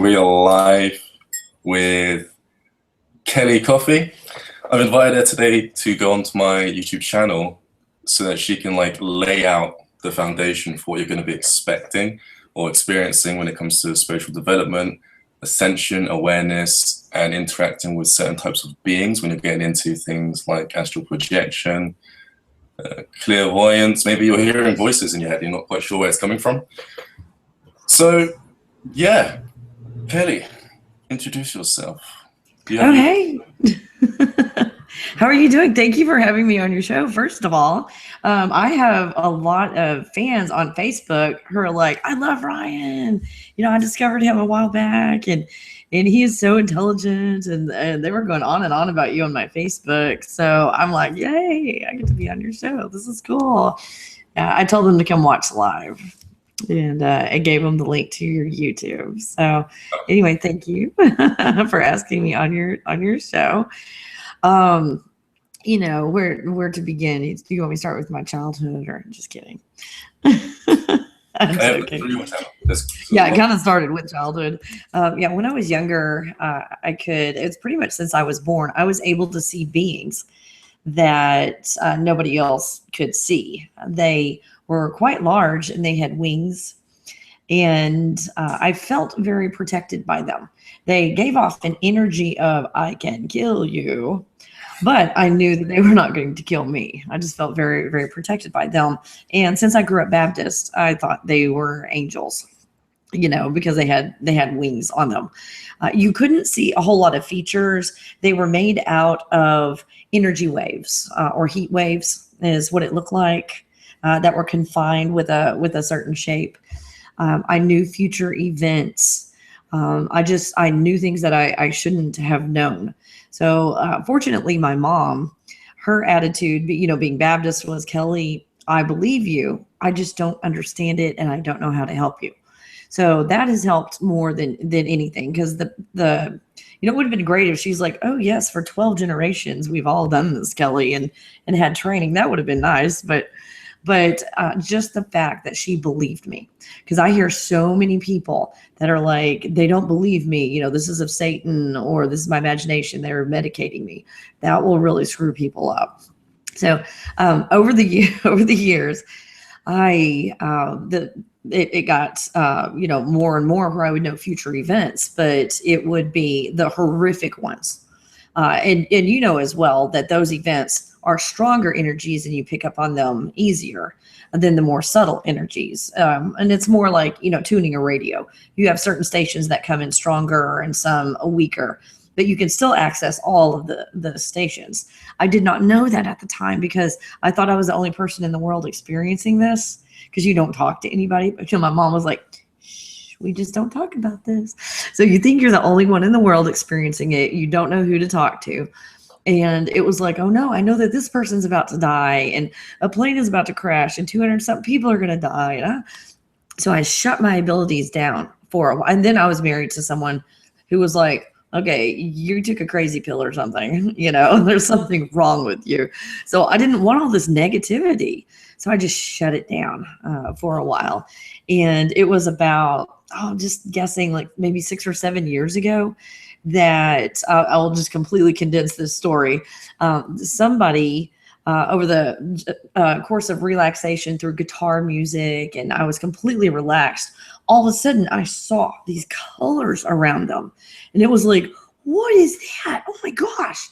We are live with Kelli Coffee. I've invited her today to go onto my YouTube channel so that she can lay out the foundation for what you're going to be expecting or experiencing when it comes to spiritual development, ascension, awareness, and interacting with certain types of beings when you're getting into things like astral projection, clairvoyance. Maybe you're hearing voices in your head, you're not quite sure where it's coming from. So, yeah, Kelli, introduce yourself. Hey. How are you doing? Thank you for having me on your show. First of all, I have a lot of fans on Facebook who are like, I love Ryan. You know, I discovered him a while back and he is so intelligent, and they were going on and on about you on my Facebook. So I'm like, yay, I get to be on your show. This is cool. I told them to come watch live. And I gave them the link to your YouTube. So anyway, thank you for asking me on your show. You know, where to begin? Do you want me to start with my childhood, or just kidding? Okay. Yeah, it kind of started with childhood. Yeah, when I was younger, it's pretty much since I was born, I was able to see beings that nobody else could see. They were quite large and they had wings, and I felt very protected by them. They gave off an energy of, I can kill you, but I knew that they were not going to kill me. I just felt very, very protected by them. And since I grew up Baptist, I thought they were angels, you know, because they had wings on them. You couldn't see a whole lot of features. They were made out of energy waves or heat waves is what it looked like, that were confined with a certain shape. I knew future events. I knew things that I shouldn't have known. So fortunately, my mom, her attitude, you know, being Baptist, was, Kelli, I believe you. I just don't understand it, and I don't know how to help you. So that has helped more than anything, because the you know, it would have been great if she's like, oh yes, for 12 generations we've all done this, Kelli, and had training. That would have been nice, but just the fact that she believed me, because I hear so many people that are like, they don't believe me, you know, this is of Satan, or this is my imagination, they're medicating me. That will really screw people up. So over the years, it got you know, more and more where I would know future events, but it would be the horrific ones. And you know as well that those events are stronger energies and you pick up on them easier than the more subtle energies. And it's more like, you know, tuning a radio. You have certain stations that come in stronger and some weaker, but you can still access all of the stations. I did not know that at the time, because I thought I was the only person in the world experiencing this, because you don't talk to anybody. But my mom was like, we just don't talk about this. So you think you're the only one in the world experiencing it. You don't know who to talk to. And it was like, oh no, I know that this person's about to die, and a plane is about to crash, and 200 something people are going to die. So I shut my abilities down for a while. And then I was married to someone who was like, okay, you took a crazy pill or something, you know, there's something wrong with you. So I didn't want all this negativity. So I just shut it down for a while. And it was about, just guessing, like maybe 6 or 7 years ago, that I'll just completely condense this story. Somebody over the course of relaxation through guitar music, and I was completely relaxed, all of a sudden I saw these colors around them. And it was like, what is that? Oh my gosh.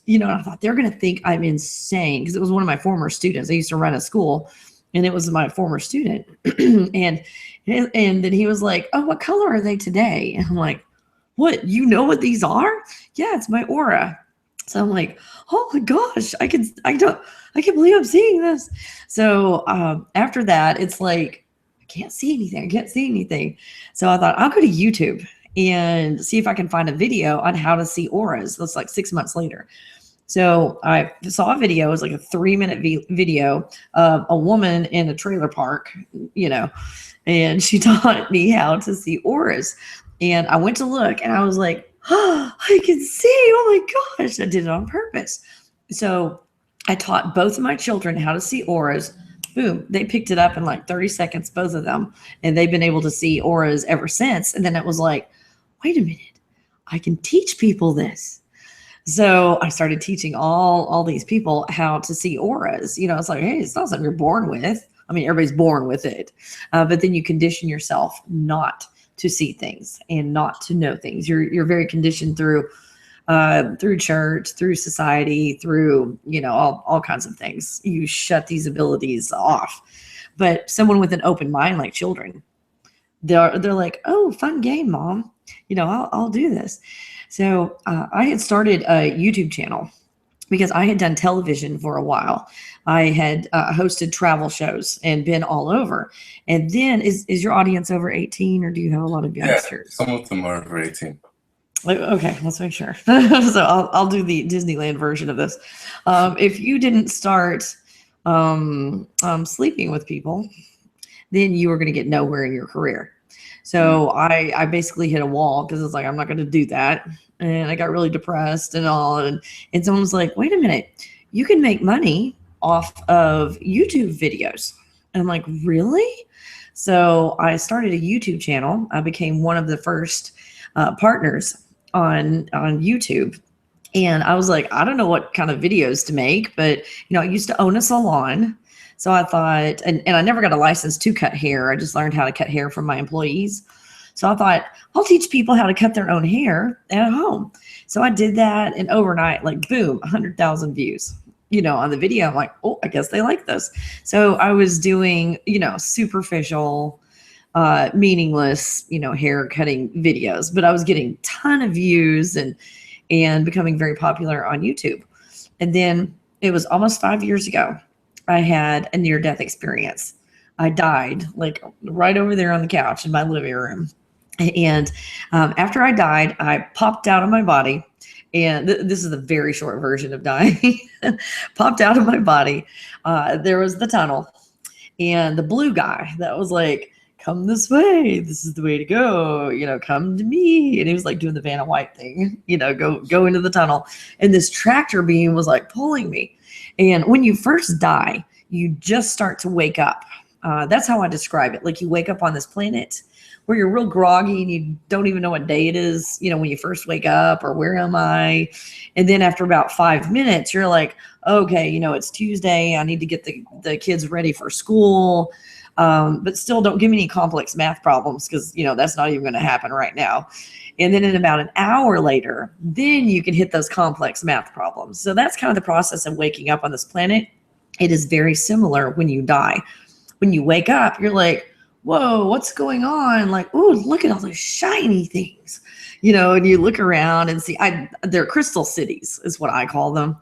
You know, and I thought, they're going to think I'm insane, because it was one of my former students. I used to run a school, and it was my former student. and then he was like, oh, what color are they today? And I'm like, what, you know what these are? Yeah, it's my aura. So I'm like, oh my gosh, I can't believe I'm seeing this. So after that, it's like, I can't see anything. So I thought, I'll go to YouTube and see if I can find a video on how to see auras. That's like 6 months later. So I saw a video. It was like a 3-minute video of a woman in a trailer park, you know, and she taught me how to see auras. And I went to look, and I was like, oh, I can see. Oh my gosh. I did it on purpose. So I taught both of my children how to see auras. Boom. They picked it up in like 30 seconds, both of them. And they've been able to see auras ever since. And then it was like, wait a minute, I can teach people this. So I started teaching all these people how to see auras. It's like, hey, it's not something you're born with. I mean, everybody's born with it, but then you condition yourself not to see things and not to know things. You're very conditioned through church, through society, through all kinds of things. You shut these abilities off. But someone with an open mind, like children, they're like, oh, fun game, mom. I'll do this. So I had started a YouTube channel because I had done television for a while. I had hosted travel shows and been all over. And then is your audience over 18, or do you have a lot of youngsters? Yeah, some of them are over 18. Okay, let's make sure. So I'll do the Disneyland version of this. If you didn't start sleeping with people, then you were going to get nowhere in your career. So I basically hit a wall because it's like, I'm not going to do that. And I got really depressed and all. And someone was like, wait a minute, you can make money off of YouTube videos. And I'm like, really? So I started a YouTube channel. I became one of the first partners on YouTube. And I was like, I don't know what kind of videos to make, but I used to own a salon. So I thought, and I never got a license to cut hair. I just learned how to cut hair from my employees. So I thought, I'll teach people how to cut their own hair at home. So I did that, and overnight, like boom, 100,000 views, on the video. I'm like, oh, I guess they like this. So I was doing, superficial, meaningless, hair cutting videos, but I was getting a ton of views and becoming very popular on YouTube. And then it was almost 5 years ago, I had a near-death experience. I died like right over there on the couch in my living room. And after I died, I popped out of my body. And this is a very short version of dying. Popped out of my body. There was the tunnel. And the blue guy that was like, come this way. This is the way to go. Come to me. And he was like doing the Vanna White thing, go into the tunnel. And this tractor beam was like pulling me. And when you first die, you just start to wake up. That's how I describe it. Like you wake up on this planet where you're real groggy and you don't even know what day it is, when you first wake up, or where am I? And then after about 5 minutes, you're like, okay, it's Tuesday. I need to get the kids ready for school. But still don't give me any complex math problems because, that's not even going to happen right now. And then in about an hour later, then you can hit those complex math problems. So that's kind of the process of waking up on this planet. It is very similar when you die. When you wake up, you're like, whoa, what's going on? Like, oh, look at all those shiny things, and you look around and see, they're crystal cities is what I call them.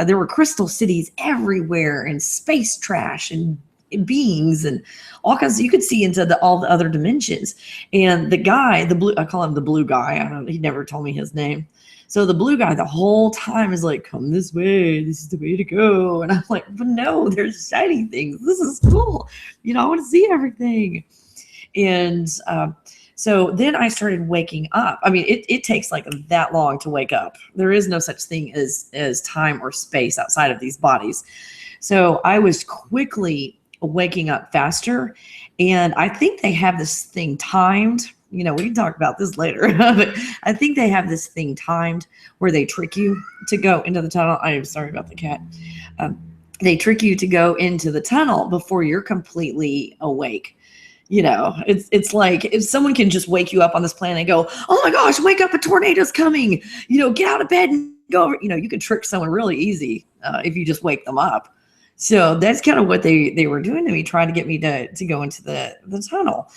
There were crystal cities everywhere, and space trash and beings and all kinds. You could see into all the other dimensions. And the guy, the blue, I call him the blue guy. He never told me his name. So the blue guy the whole time is like, come this way. This is the way to go. And I'm like, but no, there's shiny things. This is cool. I want to see everything. And so then I started waking up. I mean, it takes like that long to wake up. There is no such thing as time or space outside of these bodies. So I was quickly waking up faster. And I think they have this thing timed. We can talk about this later, but I think they have this thing timed where they trick you to go into the tunnel. I am sorry about the cat. They trick you to go into the tunnel before you're completely awake. It's like if someone can just wake you up on this planet and go, oh my gosh, wake up, a tornado's coming, get out of bed and go over. You can trick someone really easy if you just wake them up. So that's kind of what they were doing to me, trying to get me to go into the tunnel.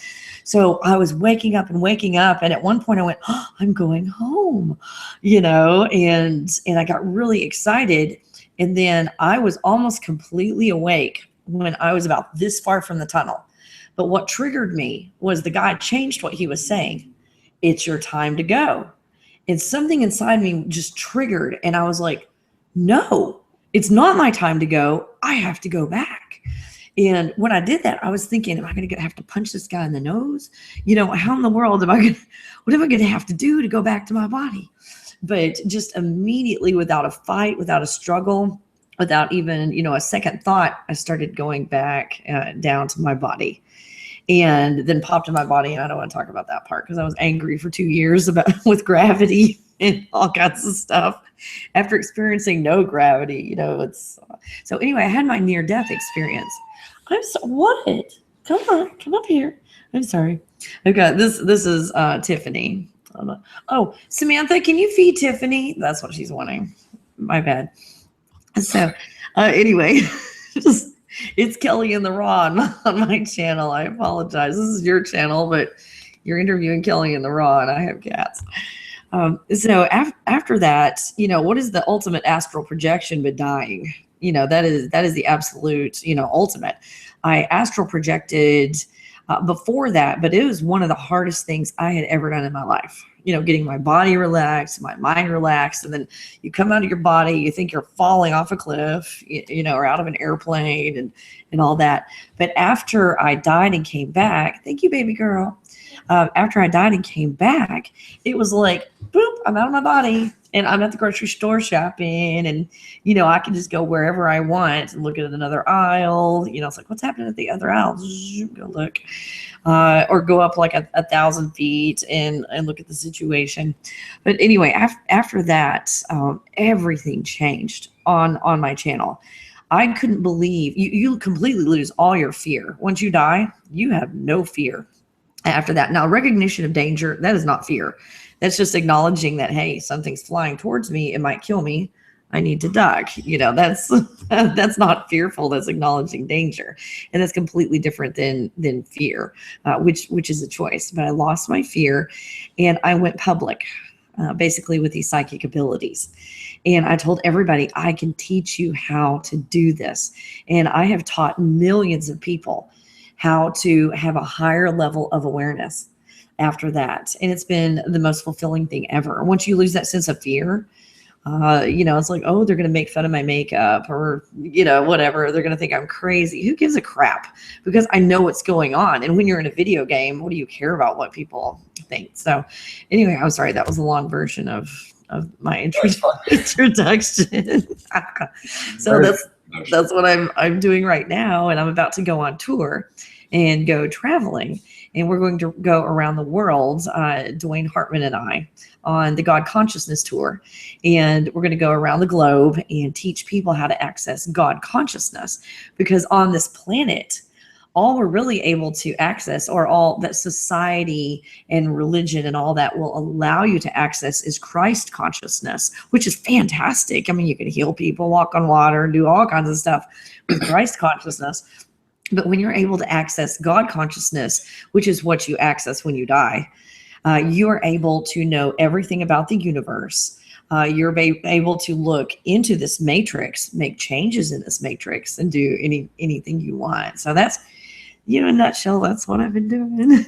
So I was waking up. And at one point I went, oh, I'm going home, and I got really excited. And then I was almost completely awake when I was about this far from the tunnel. But what triggered me was the guy changed what he was saying. It's your time to go. And something inside me just triggered. And I was like, no, it's not my time to go. I have to go back. And when I did that, I was thinking, am I going to have to punch this guy in the nose? How in the world what am I going to have to do to go back to my body? But just immediately, without a fight, without a struggle, without even, a second thought, I started going back down to my body. and then popped in my body. And I don't want to talk about that part because I was angry for 2 years about with gravity and all kinds of stuff after experiencing no gravity. You know, it's so anyway, I had my near-death experience. I'm so what? Come on, come up here. I'm sorry. Okay, this is Tiffany. Oh, Samantha, can you feed Tiffany? That's what she's wanting. My bad. So anyway, it's Kelly in the Raw on my channel. I apologize. This is your channel, but you're interviewing Kelly in the Raw, and I have cats. So after that, you know, what is the ultimate astral projection but dying? You know, that is the absolute, you know, ultimate. I astral projected before that, but it was one of the hardest things I had ever done in my life. You know, getting my body relaxed, my mind relaxed, and then you come out of your body, you think you're falling off a cliff, you know, or out of an airplane and all that. But after I died and came back, thank you, baby girl. After I died and came back, it was like, boop, I'm out of my body and I'm at the grocery store shopping, and, you know, I can just go wherever I want and look at another aisle. You know, it's like, what's happening at the other aisle? Go look. Or go up like 1,000 feet and look at the situation. But anyway, after that, everything changed on my channel. I couldn't believe you completely lose all your fear. Once you die, you have no fear after that. Now, recognition of danger, that is not fear. That's just acknowledging that, hey, something's flying towards me. It might kill me. I need to duck. You know, that's not fearful. That's acknowledging danger, and that's completely different than fear, which is a choice. But I lost my fear, and I went public, basically with these psychic abilities. And I told everybody, I can teach you how to do this, and I have taught millions of people how to have a higher level of awareness after that. And it's been the most fulfilling thing ever. Once you lose that sense of fear, you know, it's like, oh, they're going to make fun of my makeup, or, you know, whatever. They're going to think I'm crazy. Who gives a crap? Because I know what's going on. And when you're in a video game, what do you care about what people think? So anyway, I'm sorry. That was a long version of my introduction. So that's what I'm doing right now. And I'm about to go on tour and go traveling. And we're going to go around the world, Dwayne Hartman and I, on the God Consciousness Tour. And we're going to go around the globe and teach people how to access God consciousness. Because on this planet, all we're really able to access, or all that society and religion and all that will allow you to access, is Christ consciousness, which is fantastic. I mean, you can heal people, walk on water, and do all kinds of stuff with Christ consciousness. But when you're able to access God consciousness, which is what you access when you die, you are able to know everything about the universe. You're able to look into this matrix, make changes in this matrix, and do anything you want. So that's, you know, in a nutshell, that's what I've been doing.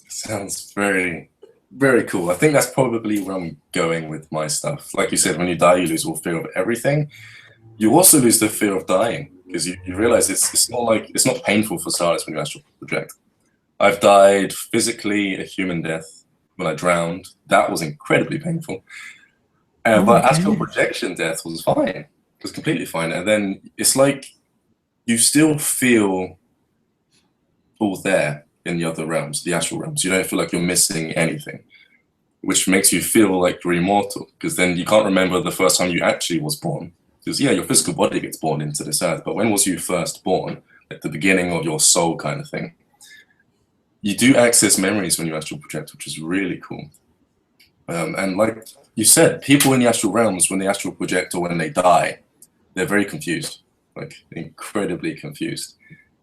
Sounds very, very cool. I think that's probably where I'm going with my stuff. Like you said, when you die, you lose all fear of everything. You also lose the fear of dying, because you realize it's not painful for starters when you astral project. I've died physically a human death when I drowned. That was incredibly painful. But astral projection death was fine. It was completely fine. And then it's like you still feel all there in the other realms, the astral realms. You don't feel like you're missing anything, which makes you feel like you're immortal, because then you can't remember the first time you actually was born. Because, yeah, your physical body gets born into this earth, but when was you first born? Like the beginning of your soul kind of thing. You do access memories when you astral project, which is really cool. And like you said, people in the astral realms, when they astral project or when they die, they're very confused, like incredibly confused.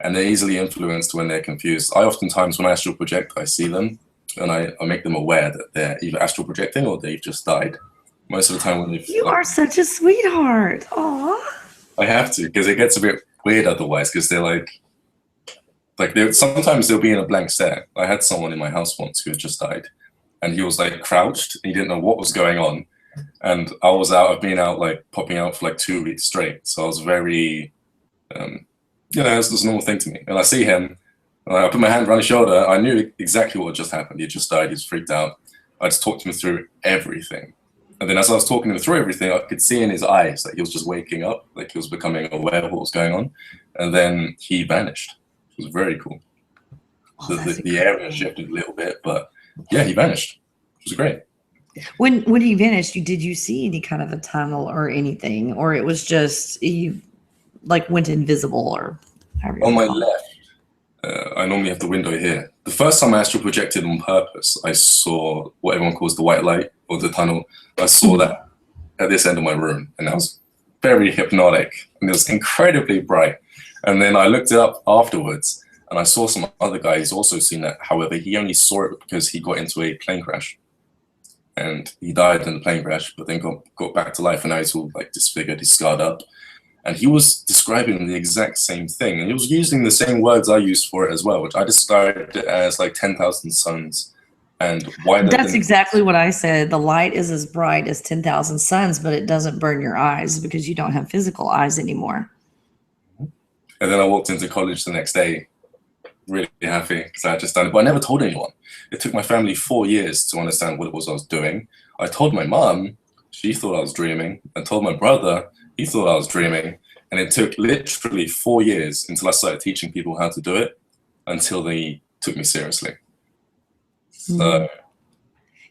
And they're easily influenced when they're confused. I oftentimes, when I astral project, I see them and I make them aware that they're either astral projecting or they've just died. Most of the time when they've... You are such a sweetheart. Aw. I have to, because it gets a bit weird otherwise, because they're like sometimes they'll be in a blank stare. I had someone in my house once who had just died, and he was like crouched, and he didn't know what was going on. And I've been out, like popping out for like 2 weeks straight. So I was very, you know, it's just a normal thing to me. And I see him, and I put my hand around his shoulder. I knew exactly what had just happened. He had just died. He was freaked out. I just talked him through everything. And then as I was talking him through everything, I could see in his eyes that he was just waking up, like he was becoming aware of what was going on. And then he vanished. It was very cool. Oh, that's the area incredible. shifted a little bit, but yeah, he vanished. It was great. When he vanished, did you see any kind of a tunnel or anything, or it was just you like went invisible, or however you On want my to call it? left, I normally have the window here. The first time I astral projected on purpose, I saw what everyone calls the white light or the tunnel. I saw that at this end of my room, and that was very hypnotic, and it was incredibly bright. And then I looked it up afterwards, and I saw some other guys also seen that. However, he only saw it because he got into a plane crash, and he died in the plane crash, but then got back to life, and now he's all like disfigured, he's scarred up. And he was describing the exact same thing, and he was using the same words I used for it as well, which I described it as like 10,000 suns and wider That's than. exactly what I said. The light is as bright as 10,000 suns, but it doesn't burn your eyes because you don't have physical eyes anymore. And then I walked into college the next day, really happy because I had just done it, but I never told anyone. It took my family 4 years to understand what it was I was doing. I told my mom, she thought I was dreaming. I told my brother, he thought I was dreaming. And it took literally 4 years until I started teaching people how to do it, until they took me seriously. So,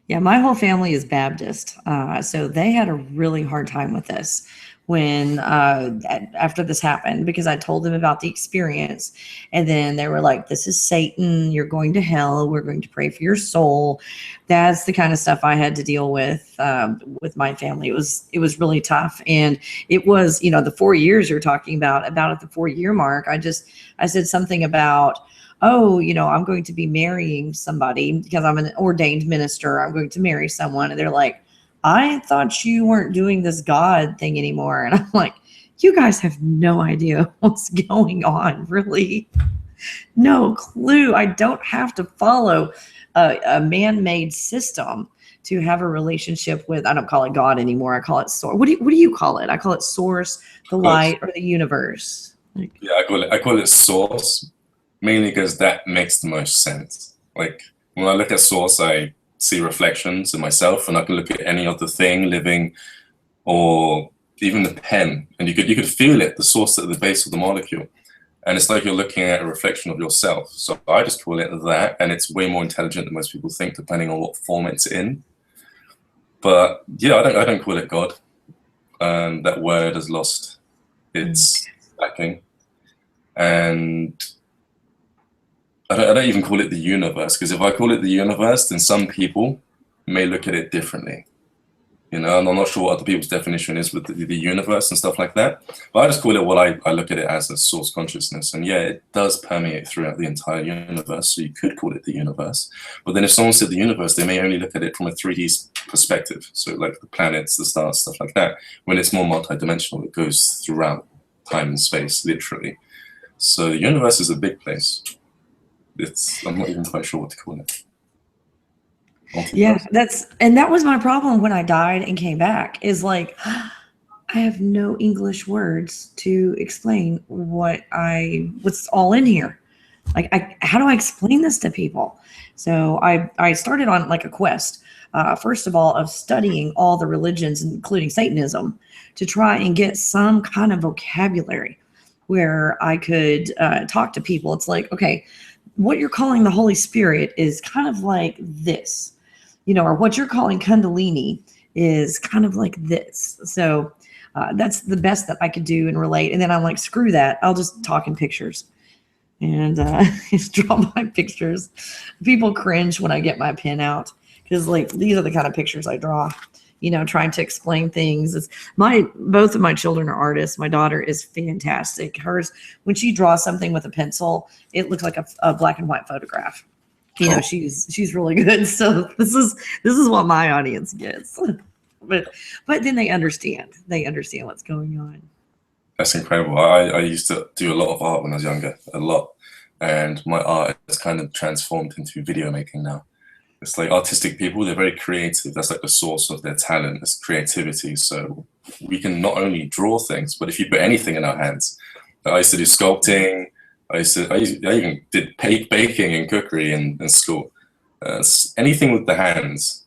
yeah, my whole family is Baptist, so they had a really hard time with this when after this happened, because I told them about the experience, and then they were like, "This is Satan. You're going to hell. We're going to pray for your soul." That's the kind of stuff I had to deal with my family. It was really tough, and it was, you know, the 4 years you're talking about at the 4 year mark. I said something about, oh, you know, I'm going to be marrying somebody because I'm an ordained minister. I'm going to marry someone. And they're like, I thought you weren't doing this God thing anymore. And I'm like, you guys have no idea what's going on, really. No clue. I don't have to follow a man-made system to have a relationship with, I don't call it God anymore. I call it source. What do you call it? I call it source, the light, or the universe. Like, yeah, I call it source, mainly because that makes the most sense. Like when I look at source, I see reflections in myself, and I can look at any other thing living, or even the pen, and you could feel it, the source at the base of the molecule, and it's like you're looking at a reflection of yourself. So I just call it that, and it's way more intelligent than most people think, depending on what form it's in. But yeah, I don't call it God. That word has lost its backing, and I don't even call it the universe, because if I call it the universe, then some people may look at it differently. You know, and I'm not sure what other people's definition is with the universe and stuff like that. But I just call it what I look at it as a source consciousness. And yeah, it does permeate throughout the entire universe. So you could call it the universe. But then if someone said the universe, they may only look at it from a 3D perspective. So like the planets, the stars, stuff like that. When it's more multidimensional, it goes throughout time and space, literally. So the universe is a big place. I'm not even quite sure what to call it. yeah, that was my problem when I died and came back, is like, I have no English words to explain what's all in here. Like, how do I explain this to people? So I started on like a quest, first of all, of studying all the religions, including Satanism, to try and get some kind of vocabulary where I could talk to people. It's like, okay, what you're calling the Holy Spirit is kind of like this, you know, or what you're calling Kundalini is kind of like this. So that's the best that I could do and relate. And then I'm like, screw that. I'll just talk in pictures and just draw my pictures. People cringe when I get my pen out, because like these are the kind of pictures I draw, you know, trying to explain things. Both of my children are artists. My daughter is fantastic. Hers, when she draws something with a pencil, it looks like a black and white photograph. You know, she's really good. So this is what my audience gets. But then they understand what's going on. That's incredible. I used to do a lot of art when I was younger, a lot. And my art has kind of transformed into video making now. It's like artistic people, they're very creative. That's like the source of their talent, is creativity. So we can not only draw things, but if you put anything in our hands. I used to do sculpting. I even did baking and cookery in school. Anything with the hands,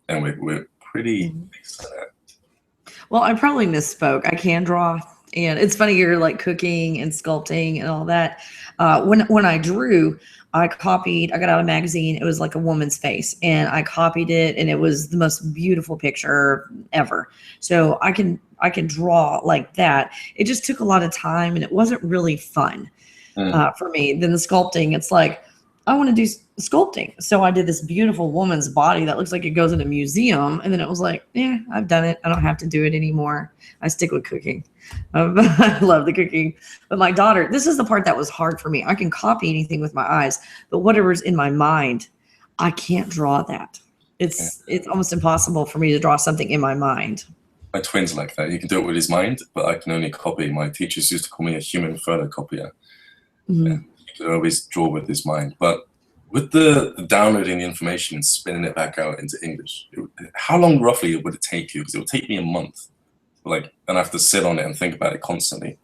and we're pretty excellent at. Well, I probably misspoke. I can draw. And it's funny, you're like cooking and sculpting and all that. When I drew, I got out a magazine. It was like a woman's face, and I copied it, and it was the most beautiful picture ever. So I can draw like that. It just took a lot of time, and it wasn't really fun for me. Then the sculpting, it's like, I want to do sculpting. So I did this beautiful woman's body that looks like it goes in a museum. And then it was like, yeah, I've done it. I don't have to do it anymore. I stick with cooking. I love the cooking. But my daughter, this is the part that was hard for me. I can copy anything with my eyes, but whatever's in my mind, I can't draw that. It's almost impossible for me to draw something in my mind. My twin's like that. He can do it with his mind, but I can only copy. My teachers used to call me a human photocopier. And he could always draw with his mind. But with the downloading the information and spinning it back out into English, how long roughly would it take you? Because it would take me a month. And I have to sit on it and think about it constantly.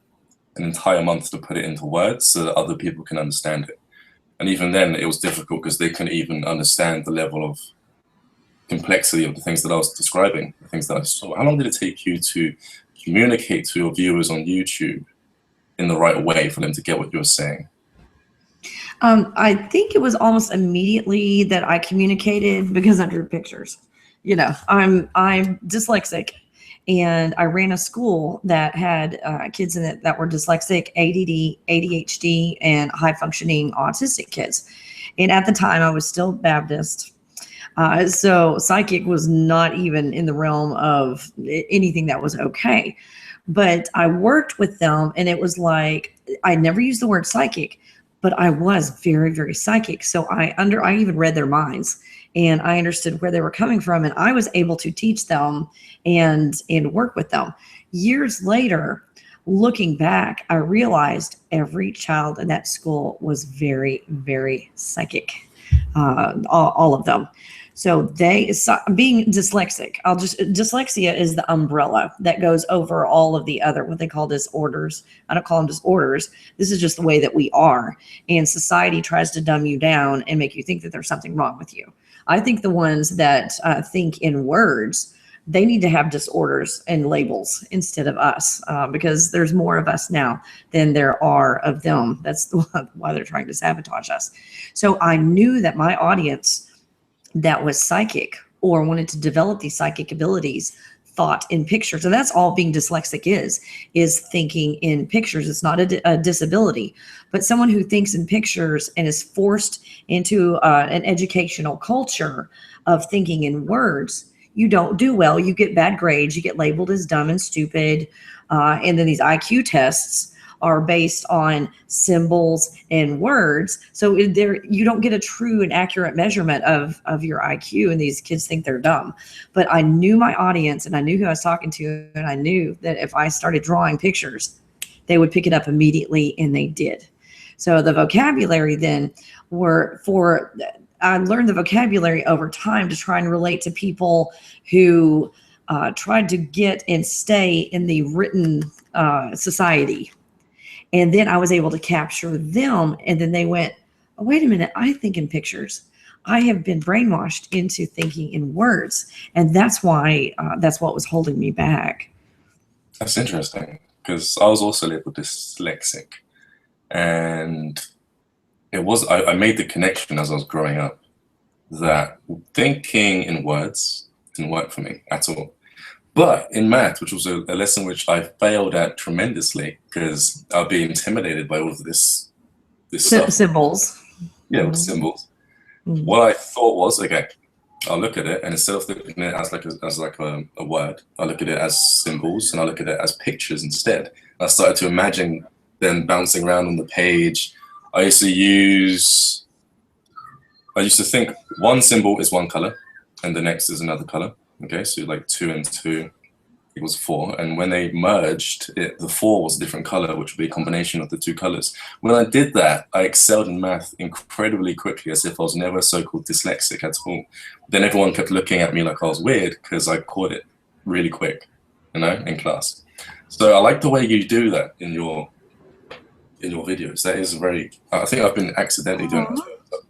An entire month to put it into words so that other people can understand it. And even then, it was difficult because they couldn't even understand the level of complexity of the things that I was describing, the things that I saw. How long did it take you to communicate to your viewers on YouTube in the right way for them to get what you were saying? I think it was almost immediately that I communicated because I drew pictures. You know, I'm dyslexic, and I ran a school that had kids in it that were dyslexic, ADD, ADHD, and high functioning autistic kids. And at the time, I was still Baptist. So psychic was not even in the realm of anything that was okay. But I worked with them, and it was like, I never used the word psychic, but I was very, very psychic. So I even read their minds, and I understood where they were coming from, and I was able to teach them and work with them. Years later, looking back, I realized every child in that school was very, very psychic, all of them. So being dyslexic, dyslexia is the umbrella that goes over all of the other, what they call disorders. I don't call them disorders. This is just the way that we are. And society tries to dumb you down and make you think that there's something wrong with you. I think the ones that think in words, they need to have disorders and labels instead of us, because there's more of us now than there are of them. That's why they're trying to sabotage us. So I knew that my audience that was psychic or wanted to develop these psychic abilities thought in pictures. And that's all being dyslexic is thinking in pictures. It's not a disability, but someone who thinks in pictures and is forced into an educational culture of thinking in words, you don't do well. You get bad grades. You get labeled as dumb and stupid. And then these IQ tests are based on symbols and words. So you don't get a true and accurate measurement of your IQ, and these kids think they're dumb. But I knew my audience, and I knew who I was talking to, and I knew that if I started drawing pictures, they would pick it up immediately, and they did. So the vocabulary then I learned the vocabulary over time to try and relate to people who tried to get and stay in the written society. And then I was able to capture them. And then they went, oh, wait a minute, I think in pictures. I have been brainwashed into thinking in words. And that's why, that's what was holding me back. That's interesting, because I was also labeled dyslexic. And I made the connection as I was growing up that thinking in words didn't work for me at all. But in math, which was a lesson which I failed at tremendously because I'd be intimidated by all of this stuff. Symbols. Yeah, with symbols. What I thought was, okay, I'll look at it, and instead of looking at it as like a word, I look at it as symbols, and I look at it as pictures instead. I started to imagine them bouncing around on the page. I used to think one symbol is one color, and the next is another color. Okay, so like 2 and 2 equals 4. And when they merged, the 4 was a different color, which would be a combination of the 2 colors. When I did that, I excelled in math incredibly quickly, as if I was never so-called dyslexic at all. Then everyone kept looking at me like I was weird because I caught it really quick, in class. So I like the way you do that in your videos. That is I think I've been accidentally doing that.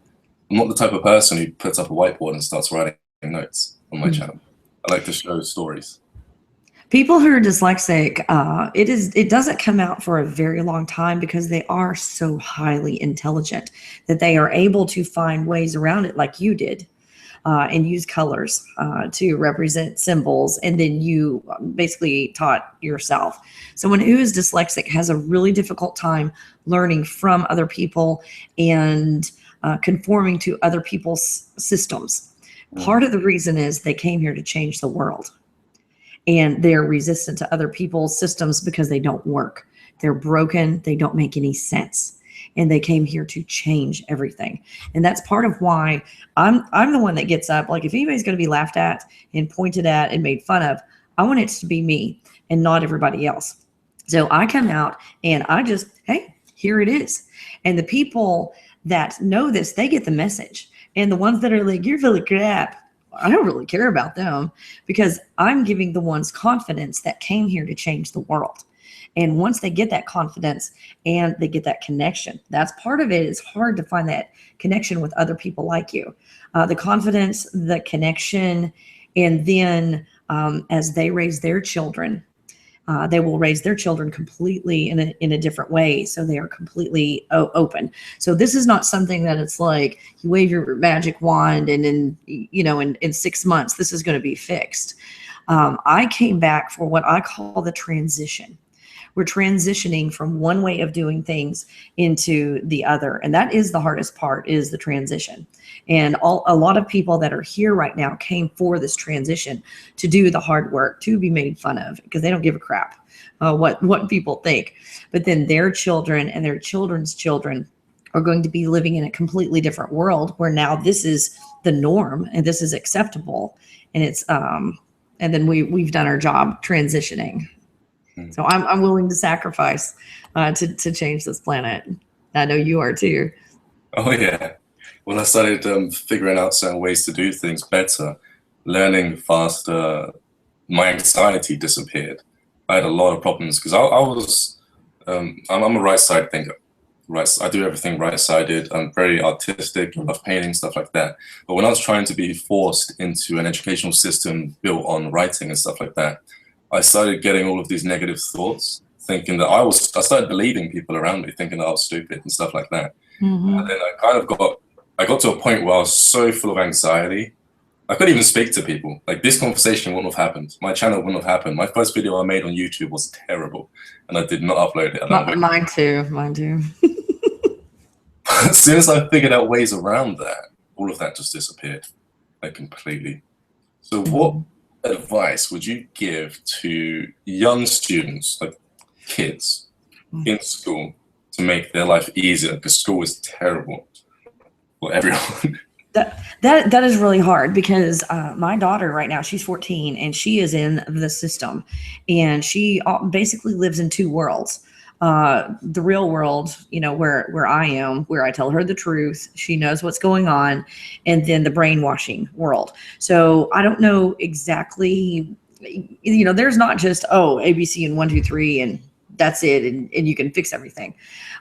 I'm not the type of person who puts up a whiteboard and starts writing notes on my channel. I like to show stories. People who are dyslexic, it doesn't come out for a very long time because they are so highly intelligent that they are able to find ways around it like you did. And use colors to represent symbols, and then you basically taught yourself. Someone who is dyslexic has a really difficult time learning from other people and conforming to other people's systems. Part of the reason is they came here to change the world, and they're resistant to other people's systems because they don't work. They're broken. They don't make any sense. And they came here to change everything. And that's part of why I'm the one that gets up. Like, if anybody's going to be laughed at and pointed at and made fun of, I want it to be me and not everybody else. So I come out and I just, hey, here it is. And the people that know this, they get the message. And the ones that are like, you're full of crap, I don't really care about them, because I'm giving the ones confidence that came here to change the world. And once they get that confidence and they get that connection, that's part of it. It's hard to find that connection with other people like you. The confidence, the connection, and then as they raise their children, they will raise their children completely in a different way. So they are completely open. So this is not something that it's like you wave your magic wand and in 6 months, this is going to be fixed. I came back for what I call the transition. We're transitioning from one way of doing things into the other. And that is the hardest part, is the transition. And a lot of people that are here right now came for this transition to do the hard work, to be made fun of, because they don't give a crap what people think. But then their children and their children's children are going to be living in a completely different world, where now this is the norm and this is acceptable. And it's and then we've done our job transitioning. So I'm willing to sacrifice to change this planet. I know you are too. Oh yeah. When I started figuring out certain ways to do things better, learning faster, my anxiety disappeared. I had a lot of problems because I was, I'm a right side thinker. Right, I do everything right-sided. I'm very artistic. I love painting, stuff like that. But when I was trying to be forced into an educational system built on writing and stuff like that, I started getting all of these negative thoughts, thinking that I started believing people around me, thinking that I was stupid and stuff like that. Mm-hmm. And then I got to a point where I was so full of anxiety, I couldn't even speak to people. Like, this conversation wouldn't have happened. My channel wouldn't have happened. My first video I made on YouTube was terrible, and I did not upload it. Mine too. As soon as I figured out ways around that, all of that just disappeared, like, completely. So what advice would you give to young students, like kids in school, to make their life easier? Because school is terrible for everyone. That is really hard, because my daughter right now, she's 14, and she is in the system, and she basically lives in two worlds. The real world, where I am, where I tell her the truth, she knows what's going on, and then the brainwashing world. So I don't know exactly, there's not just, ABC and 1, 2, 3, and that's it, and you can fix everything.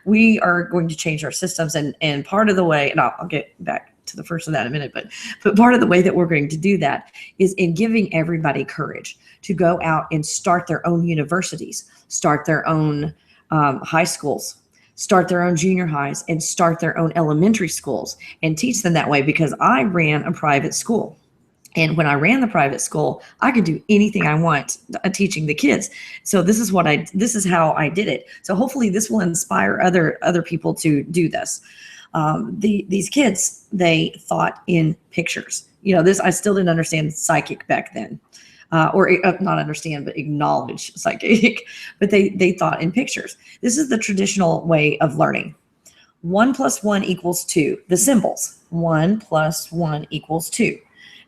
We are going to change our systems, and part of the way, and I'll get back to the first of that in a minute, but part of the way that we're going to do that is in giving everybody courage to go out and start their own universities, start their own high schools, start their own junior highs, and start their own elementary schools, and teach them that way. Because I ran a private school, and when I ran the private school, I could do anything I want teaching the kids. So this is how I did it. So hopefully this will inspire other people to do this. These kids, they thought in pictures. I still didn't understand psychic back then. Or not understand, but acknowledge psychic, but they thought in pictures. This is the traditional way of learning. 1 + 1 = 2, the symbols. 1 + 1 = 2.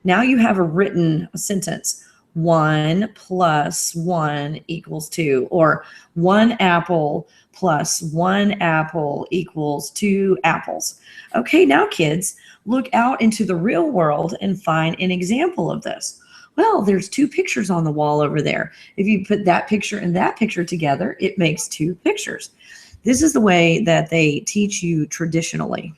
Now you have a written sentence. 1 + 1 = 2, or 1 apple + 1 apple = 2 apples. Okay, now kids, look out into the real world and find an example of this. Well, there's 2 pictures on the wall over there. If you put that picture and that picture together, it makes 2 pictures. This is the way that they teach you traditionally.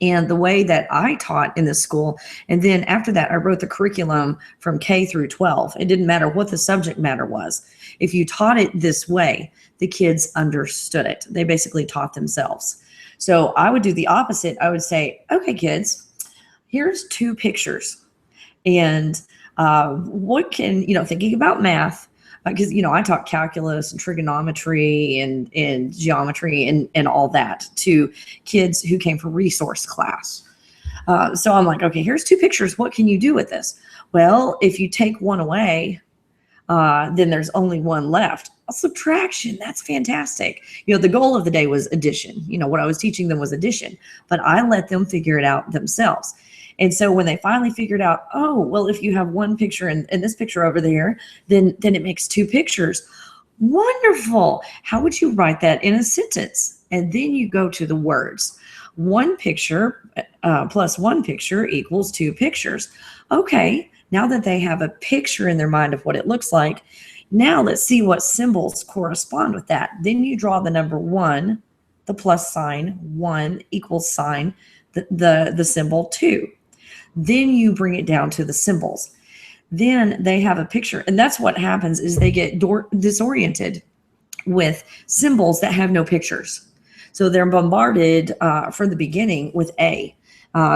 And the way that I taught in this school, and then after that, I wrote the curriculum from K through 12. It didn't matter what the subject matter was. If you taught it this way, the kids understood it. They basically taught themselves. So I would do the opposite. I would say, okay, kids, here's 2 pictures. And what can, thinking about math, because, I taught calculus and trigonometry and geometry and all that to kids who came from resource class. So I'm like, okay, here's 2 pictures. What can you do with this? Well, if you take one away, then there's only one left. Subtraction, that's fantastic. The goal of the day was addition. What I was teaching them was addition, but I let them figure it out themselves. And so when they finally figured out, oh, well, if you have one picture and this picture over there, then it makes 2 pictures. Wonderful. How would you write that in a sentence? And then you go to the words. 1 picture plus 1 picture equals 2 pictures. Okay, now that they have a picture in their mind of what it looks like, now let's see what symbols correspond with that. Then you draw the number 1, the plus sign, 1 equals sign, the symbol 2. Then you bring it down to the symbols. Then they have a picture. And that's what happens is they get disoriented with symbols that have no pictures. So they're bombarded from the beginning with A.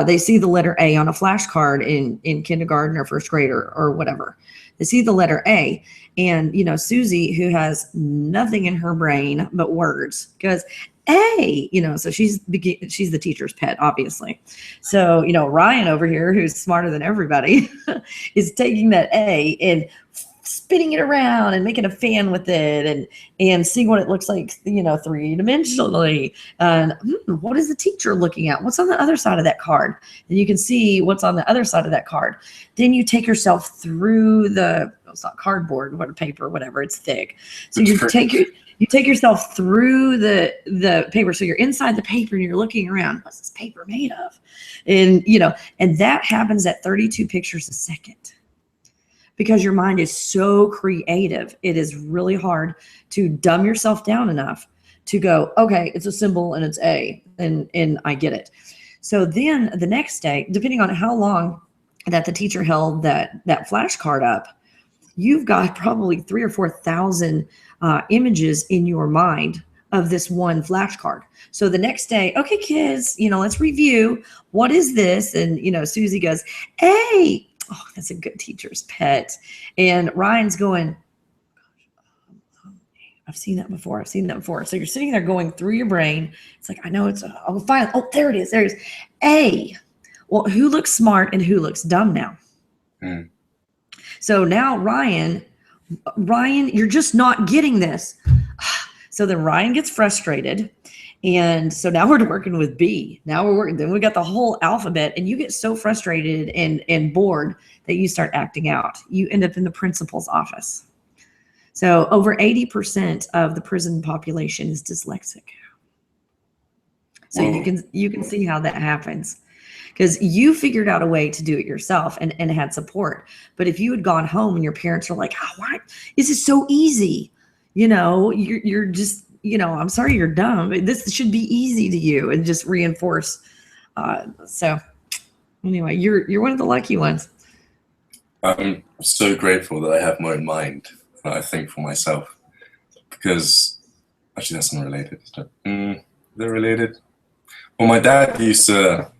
They see the letter A on a flashcard in kindergarten or first grade or whatever. They see the letter A. And, Susie, who has nothing in her brain but words, goes, A, so she's the teacher's pet, obviously. So, Ryan over here, who's smarter than everybody, is taking that A and spinning it around and making a fan with it and seeing what it looks like, 3-dimensionally. And what is the teacher looking at? What's on the other side of that card? And you can see what's on the other side of that card. Then you take yourself through it's not cardboard, what paper, whatever, it's thick. So you take yourself through the paper. So you're inside the paper and you're looking around. What's this paper made of? And, and that happens at 32 pictures a second. Because your mind is so creative, it is really hard to dumb yourself down enough to go, okay, it's a symbol and it's A, and I get it. So then the next day, depending on how long that the teacher held that flashcard up, you've got probably 3,000 or 4,000 images in your mind of this one flashcard. So the next day, okay, kids, let's review. What is this? And, Susie goes, A. Oh, that's a good teacher's pet. And Ryan's going, I've seen that before. So you're sitting there going through your brain. It's like, I know it's, fine. Oh, there it is. A. Well, who looks smart and who looks dumb now? So now Ryan, you're just not getting this. So then Ryan gets frustrated. And so now we're working with B. Then we got the whole alphabet, and you get so frustrated and bored that you start acting out. You end up in the principal's office. So over 80% of the prison population is dyslexic. So you can see how that happens, because you figured out a way to do it yourself and had support. But if you had gone home and your parents were like, oh, why is this so easy? You're just, I'm sorry you're dumb. This should be easy to you, and just reinforce. So anyway, you're one of the lucky ones. I'm so grateful that I have my own mind that I think for myself, because actually that's not related. They're related. Well, my dad used to,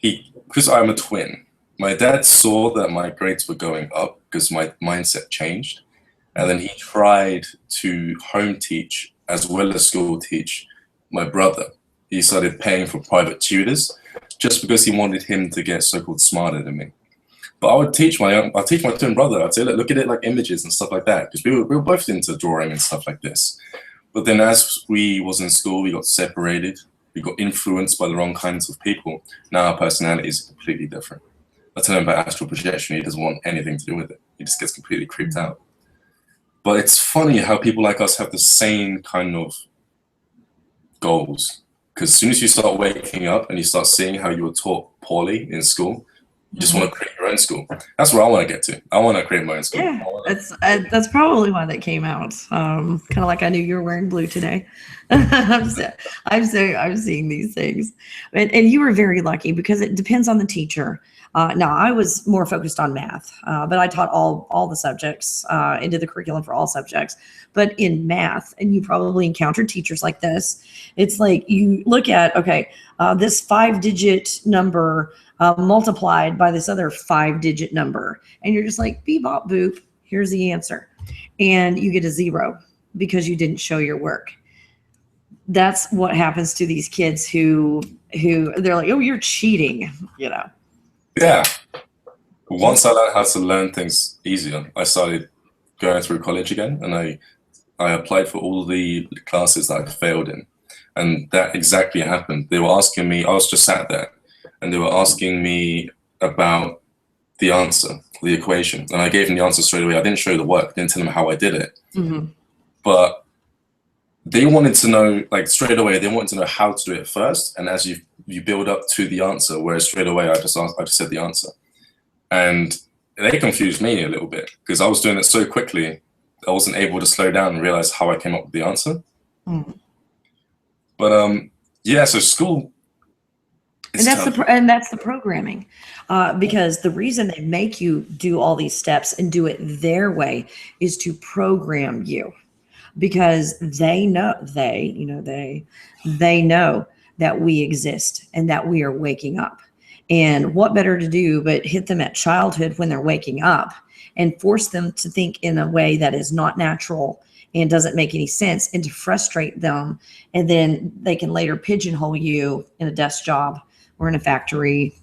because I'm a twin, my dad saw that my grades were going up because my mindset changed. And then he tried to home teach as well as school teach my brother. He started paying for private tutors just because he wanted him to get so-called smarter than me. But I'll teach my twin brother. I'd say, look at it like images and stuff like that, because we were both into drawing and stuff like this. But then as we was in school, we got separated. We got influenced by the wrong kinds of people. Now our personalities are completely different. I tell him about astral projection. He doesn't want anything to do with it. He just gets completely creeped out. But it's funny how people like us have the same kind of goals. Because as soon as you start waking up and you start seeing how you were taught poorly in school, you just want to create your own school. That's where I want to get to. I want to create my own school. Yeah, that's probably why that came out. Kind of like I knew you were wearing blue today. I'm seeing these things, and you were very lucky because it depends on the teacher. Now I was more focused on math, but I taught all the subjects into the curriculum for all subjects. But in math, and you probably encountered teachers like this. It's like you look at, okay, this 5-digit number multiplied by this other 5-digit number, and you're just like, bebop boop, here's the answer, and you get a 0 because you didn't show your work. That's what happens to these kids who they're like, oh, you're cheating, Yeah. Once I learned how to learn things easier, I started going through college again, and I applied for all the classes that I failed in. And that exactly happened. They were asking me, I was just sat there, and they were asking me about the answer, the equation. And I gave them the answer straight away. I didn't show the work, didn't tell them how I did it. Mm-hmm. But they wanted to know, like straight away, they wanted to know how to do it first. And as you build up to the answer, whereas straight away I just said the answer. And they confused me a little bit because I was doing it so quickly, I wasn't able to slow down and realize how I came up with the answer. Mm. But yeah, so school. And that's the programming, because the reason they make you do all these steps and do it their way is to program you, because they know that we exist and that we are waking up. And what better to do but hit them at childhood when they're waking up and force them to think in a way that is not natural and doesn't make any sense, and to frustrate them. And then they can later pigeonhole you in a desk job or in a factory,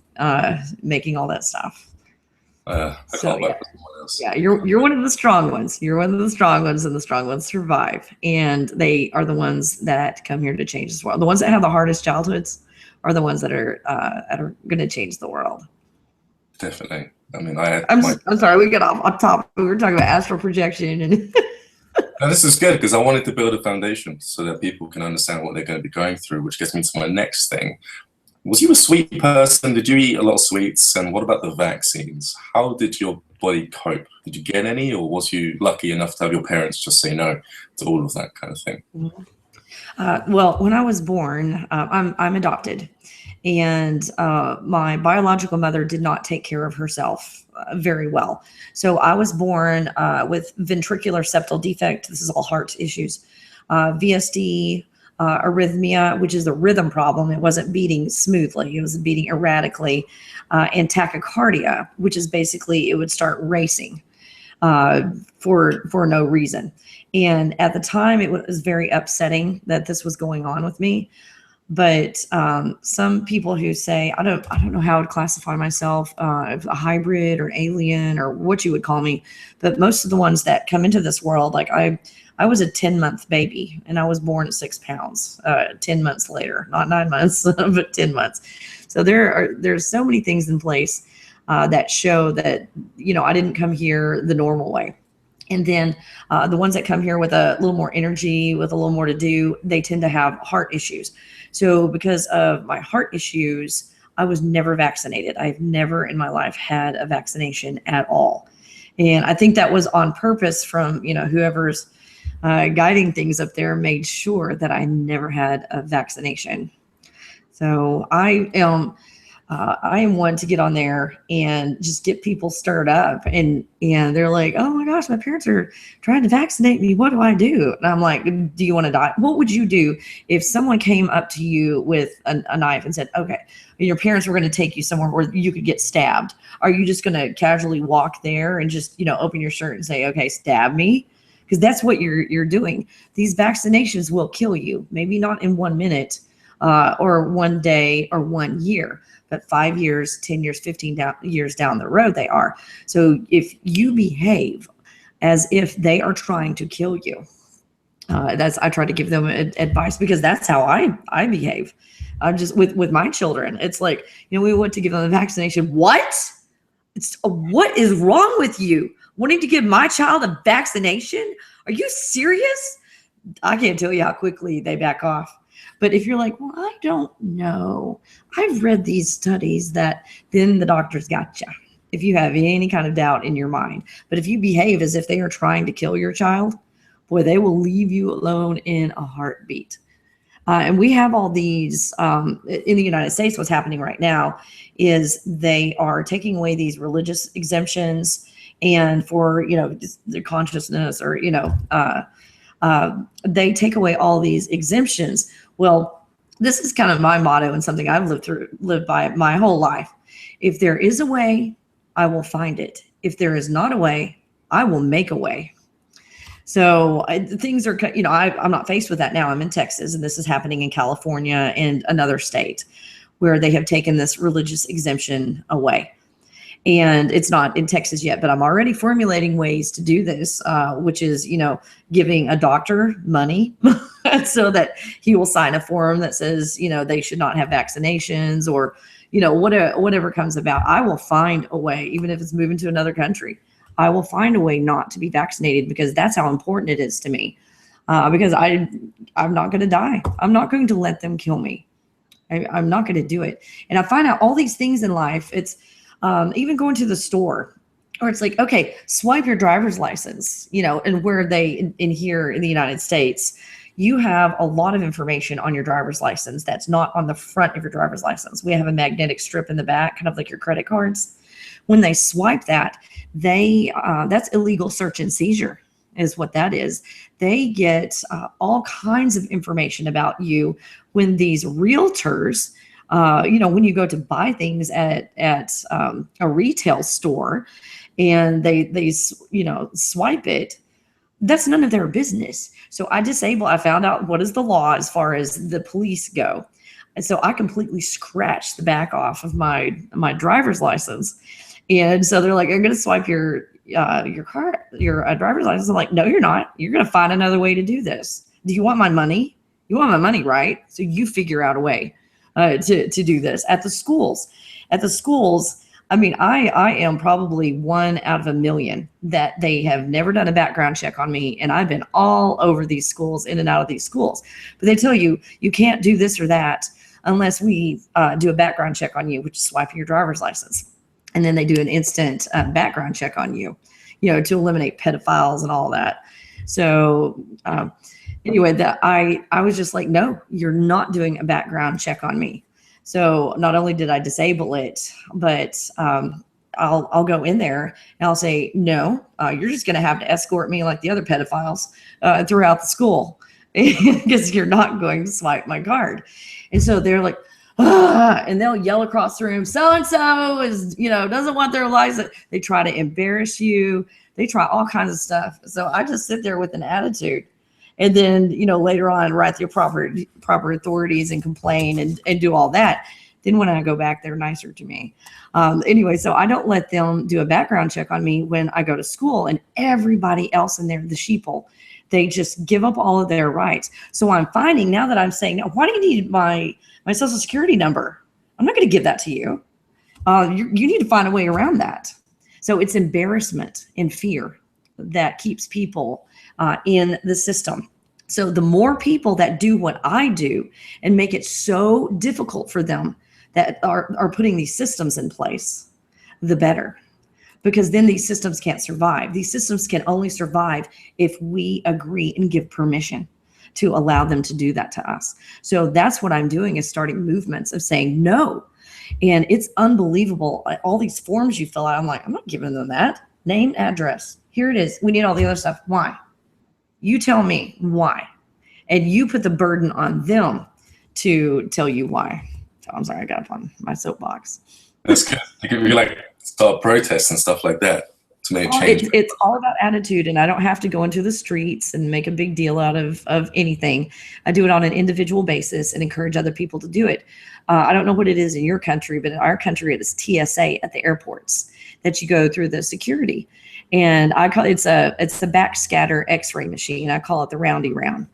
making all that stuff. Yeah, you're one of the strong ones. You're one of the strong ones, and the strong ones survive. And they are the ones that come here to change this world. The ones that have the hardest childhoods are the ones that are going to change the world. Definitely. I mean, I'm sorry, we got off topic. We were talking about astral projection, and and this is good because I wanted to build a foundation so that people can understand what they're going to be going through, which gets me to my next thing. Was you a sweet person? Did you eat a lot of sweets? And what about the vaccines? How did your body cope? Did you get any, or was you lucky enough to have your parents just say no to all of that kind of thing? Well, when I was born, I'm adopted, and my biological mother did not take care of herself very well. So I was born with ventricular septal defect. This is all heart issues, VSD, arrhythmia, which is a rhythm problem. It wasn't beating smoothly. It was beating erratically, and tachycardia, which is basically it would start racing for no reason. And at the time, it was very upsetting that this was going on with me. But some people who say, I don't know how I would classify myself, a hybrid or an alien or what you would call me, but most of the ones that come into this world, like I was a 10-month baby, and I was born at 6 pounds 10 months later, not 9 months, but 10 months. So there's so many things in place that show that, I didn't come here the normal way. And then the ones that come here with a little more energy, with a little more to do, they tend to have heart issues. So because of my heart issues, I was never vaccinated. I've never in my life had a vaccination at all. And I think that was on purpose from, whoever's guiding things up there made sure that I never had a vaccination. So I am one to get on there and just get people stirred up, and they're like, oh my gosh, my parents are trying to vaccinate me. What do I do? And I'm like, do you want to die? What would you do if someone came up to you with a knife and said, okay, your parents were going to take you somewhere where you could get stabbed? Are you just going to casually walk there and just, open your shirt and say, okay, stab me? Because that's what you're doing. These vaccinations will kill you. Maybe not in 1 minute or 1 day or 1 year, but 5 years, 10 years, 15 years down the road, they are. So if you behave as if they are trying to kill you, I try to give them advice, because that's how I behave. Just with my children, it's like, we want to give them the vaccination. What is wrong with you? Wanting to give my child a vaccination? Are you serious? I can't tell you how quickly they back off. But if you're like, well, I don't know, I've read these studies, that then the doctor's got you. if you have any kind of doubt in your mind. But if you behave as if they are trying to kill your child, boy, they will leave you alone in a heartbeat. And we have all these in the United States. What's happening right now is they are taking away these religious exemptions, and for, you know, their consciousness, or, you know, they take away all these exemptions. Well, this is kind of my motto and something I've lived by my whole life. If there is a way, I will find it. If there is not a way, I will make a way. So things are, you know, I'm not faced with that now. I'm in Texas, and this is happening in California and another state where they have taken this religious exemption away. And it's not in Texas yet, but I'm already formulating ways to do this, which is, you know, giving a doctor money so that he will sign a form that says, you know, they should not have vaccinations, or, you know, whatever comes about. I will find a way, even if it's moving to another country. I will find a way not to be vaccinated, because that's how important it is to me. Because I'm not going to die. I'm not going to let them kill me. I'm not going to do it. And I find out all these things in life. It's even going to the store, or it's like, okay, swipe your driver's license, you know, and where they, in here in the United States, you have a lot of information on your driver's license that's not on the front of your driver's license. We have a magnetic strip in the back, kind of like your credit cards. When they swipe that, that's illegal search and seizure is what that is. They get all kinds of information about you when these realtors, you know, when you go to buy things at a retail store, and they you know, swipe it, that's none of their business. So I found out what is the law as far as the police go. And so I completely scratched the back off of my driver's license. And so they're like, you're going to swipe your driver's license. I'm like, no, you're not. You're going to find another way to do this. Do you want my money? You want my money, right? So you figure out a way to do this. At the schools, I mean, I am probably 1 out of a million that they have never done a background check on me. And I've been all over these schools, in and out of these schools. But they tell you, you can't do this or that unless we do a background check on you, which is swiping your driver's license. And then they do an instant background check on you, you know, to eliminate pedophiles and all that. So anyway, that I was just like, no, you're not doing a background check on me. So not only did I disable it, but I'll go in there and I'll say, no, you're just going to have to escort me like the other pedophiles throughout the school, because you're not going to swipe my card. And so they're like, and they'll yell across the room, so-and-so is, you know, doesn't want their license. They try to embarrass you. They try all kinds of stuff. So I just sit there with an attitude. And then, you know, later on, write the proper authorities and complain and do all that. Then when I go back, they're nicer to me. Anyway, so I don't let them do a background check on me when I go to school. And everybody else in there, the sheeple, they just give up all of their rights. So I'm finding now that I'm saying, now, why do you need my social security number? I'm not going to give that to you. You need to find a way around that. So it's embarrassment and fear that keeps people in the system. So the more people that do what I do and make it so difficult for them that are putting these systems in place, the better. Because then these systems can't survive. These systems can only survive if we agree and give permission to allow them to do that to us. So that's what I'm doing, is starting movements of saying no. And it's unbelievable. All these forms you fill out, I'm like, I'm not giving them that. Name, address. Here it is. We need all the other stuff. Why? You tell me why. And you put the burden on them to tell you why. So I'm sorry, I got up on my soapbox. That's good. You could be like, start protests and stuff like that to make change. It's all about attitude, and I don't have to go into the streets and make a big deal out of anything. I do it on an individual basis and encourage other people to do it. I don't know what it is in your country, but in our country, it is TSA at the airports that you go through the security. And I call it's a backscatter X-ray machine. I call it the roundy round,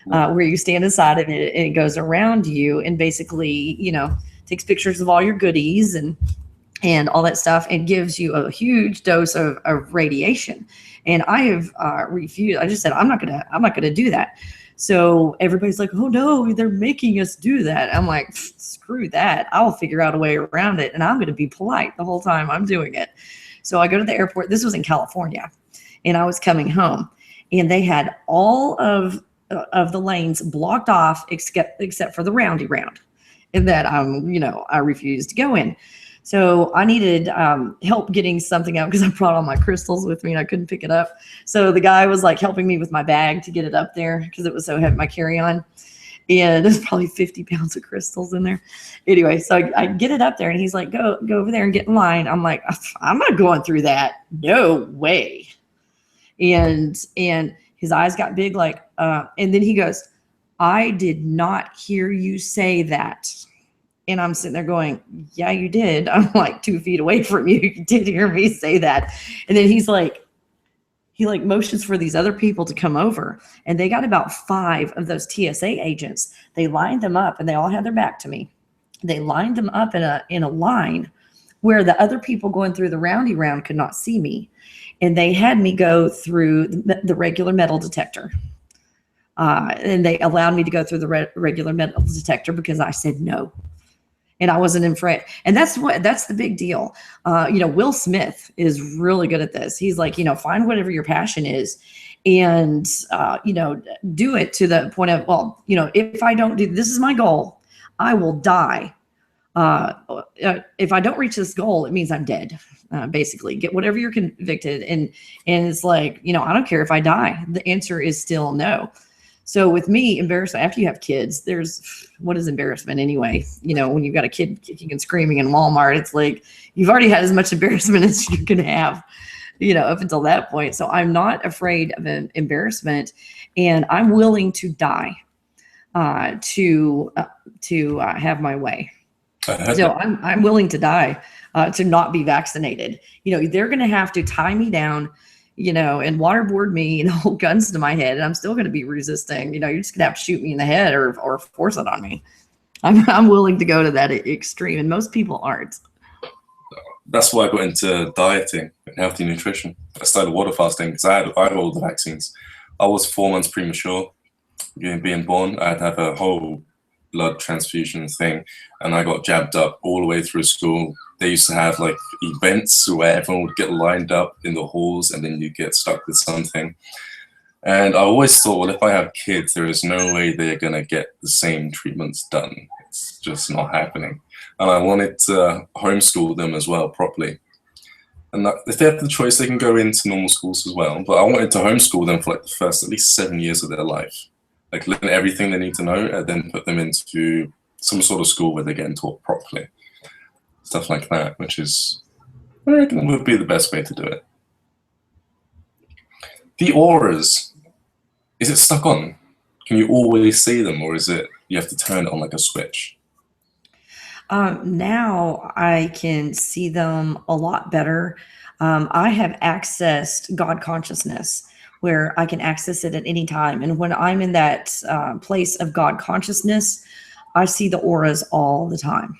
where you stand inside of it and it goes around you and basically, you know, takes pictures of all your goodies and all that stuff, and gives you a huge dose of radiation. And I have refused. I just said, I'm not gonna do that. So everybody's like, oh no, they're making us do that. I'm like, screw that. I'll figure out a way around it. And I'm going to be polite the whole time I'm doing it. So I go to the airport. This was in California, and I was coming home, and they had all of the lanes blocked off except for the roundy round, and that I refused to go in. So I needed help getting something out because I brought all my crystals with me and I couldn't pick it up. So the guy was like helping me with my bag to get it up there because it was so heavy, my carry-on. And there's probably 50 pounds of crystals in there. Anyway, so I get it up there, and he's like, go over there and get in line. I'm like, I'm not going through that. No way. And his eyes got big, like, and then he goes, I did not hear you say that. And I'm sitting there going, yeah, you did. I'm like 2 feet away from you. You did hear me say that. And then he motions for these other people to come over. And they got about 5 of those TSA agents. They lined them up, and they all had their back to me. They lined them up in a line where the other people going through the roundy round could not see me. And they had me go through the regular metal detector. And they allowed me to go through the regular metal detector because I said no. And I wasn't afraid. And that's the big deal. Will Smith is really good at this. He's like, find whatever your passion is and, do it to the point of, well, if I don't do, this is my goal, I will die. If I don't reach this goal, it means I'm dead. Basically get whatever you're convicted. And it's like, I don't care if I die. The answer is still no. So with me, embarrassment, after you have kids, what is embarrassment anyway? When you've got a kid kicking and screaming in Walmart, it's like, you've already had as much embarrassment as you can have, up until that point. So I'm not afraid of an embarrassment, and I'm willing to die to have my way. So I'm willing to die to not be vaccinated. They're going to have to tie me down, and waterboard me and hold guns to my head, and I'm still going to be resisting. You're just going to have to shoot me in the head or force it on me. I'm willing to go to that extreme, and most people aren't. That's why I got into dieting and healthy nutrition. I started water fasting because I had all the vaccines. I was 4 months premature being born. I had to have a whole blood transfusion thing, and I got jabbed up all the way through school. They used to have like events where everyone would get lined up in the halls, and then you get stuck with something. And I always thought, well, if I have kids, there is no way they're going to get the same treatments done. It's just not happening. And I wanted to homeschool them as well properly. And if they have the choice, they can go into normal schools as well. But I wanted to homeschool them for like the first at least 7 years of their life. Like learn everything they need to know, and then put them into some sort of school where they're getting taught properly. Stuff like that, which is, I reckon, would be the best way to do it. The auras, is it stuck on? Can you always see them, or is it you have to turn it on like a switch? Now I can see them a lot better. I have accessed God consciousness, where I can access it at any time. And when I'm in that place of God consciousness, I see the auras all the time.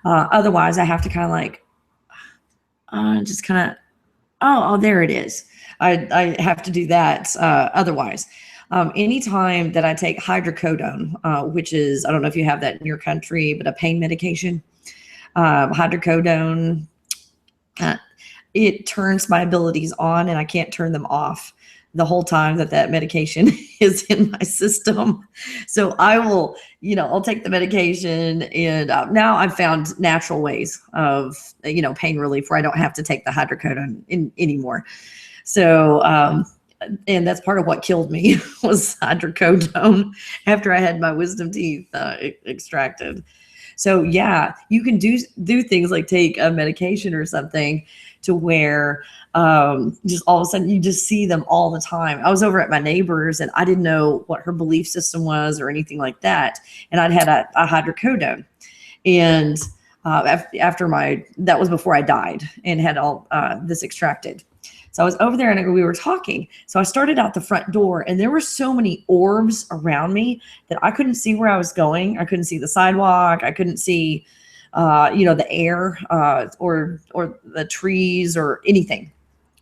Otherwise, I have to kind of like, just kind of, oh, there it is. I have to do that otherwise. Anytime that I take hydrocodone, which is, I don't know if you have that in your country, but a pain medication, hydrocodone, it turns my abilities on, and I can't turn them off the whole time that medication is in my system. So I will, I'll take the medication, and now I've found natural ways of, pain relief where I don't have to take the hydrocodone anymore. So, and that's part of what killed me was hydrocodone after I had my wisdom teeth extracted. So yeah, you can do things like take a medication or something to where just all of a sudden you just see them all the time. I was over at my neighbor's, and I didn't know what her belief system was or anything like that. And I'd had a hydrocodone, and that was before I died and had all this extracted. So I was over there, and we were talking. So I started out the front door, and there were so many orbs around me that I couldn't see where I was going. I couldn't see the sidewalk. I couldn't see, the air or the trees or anything.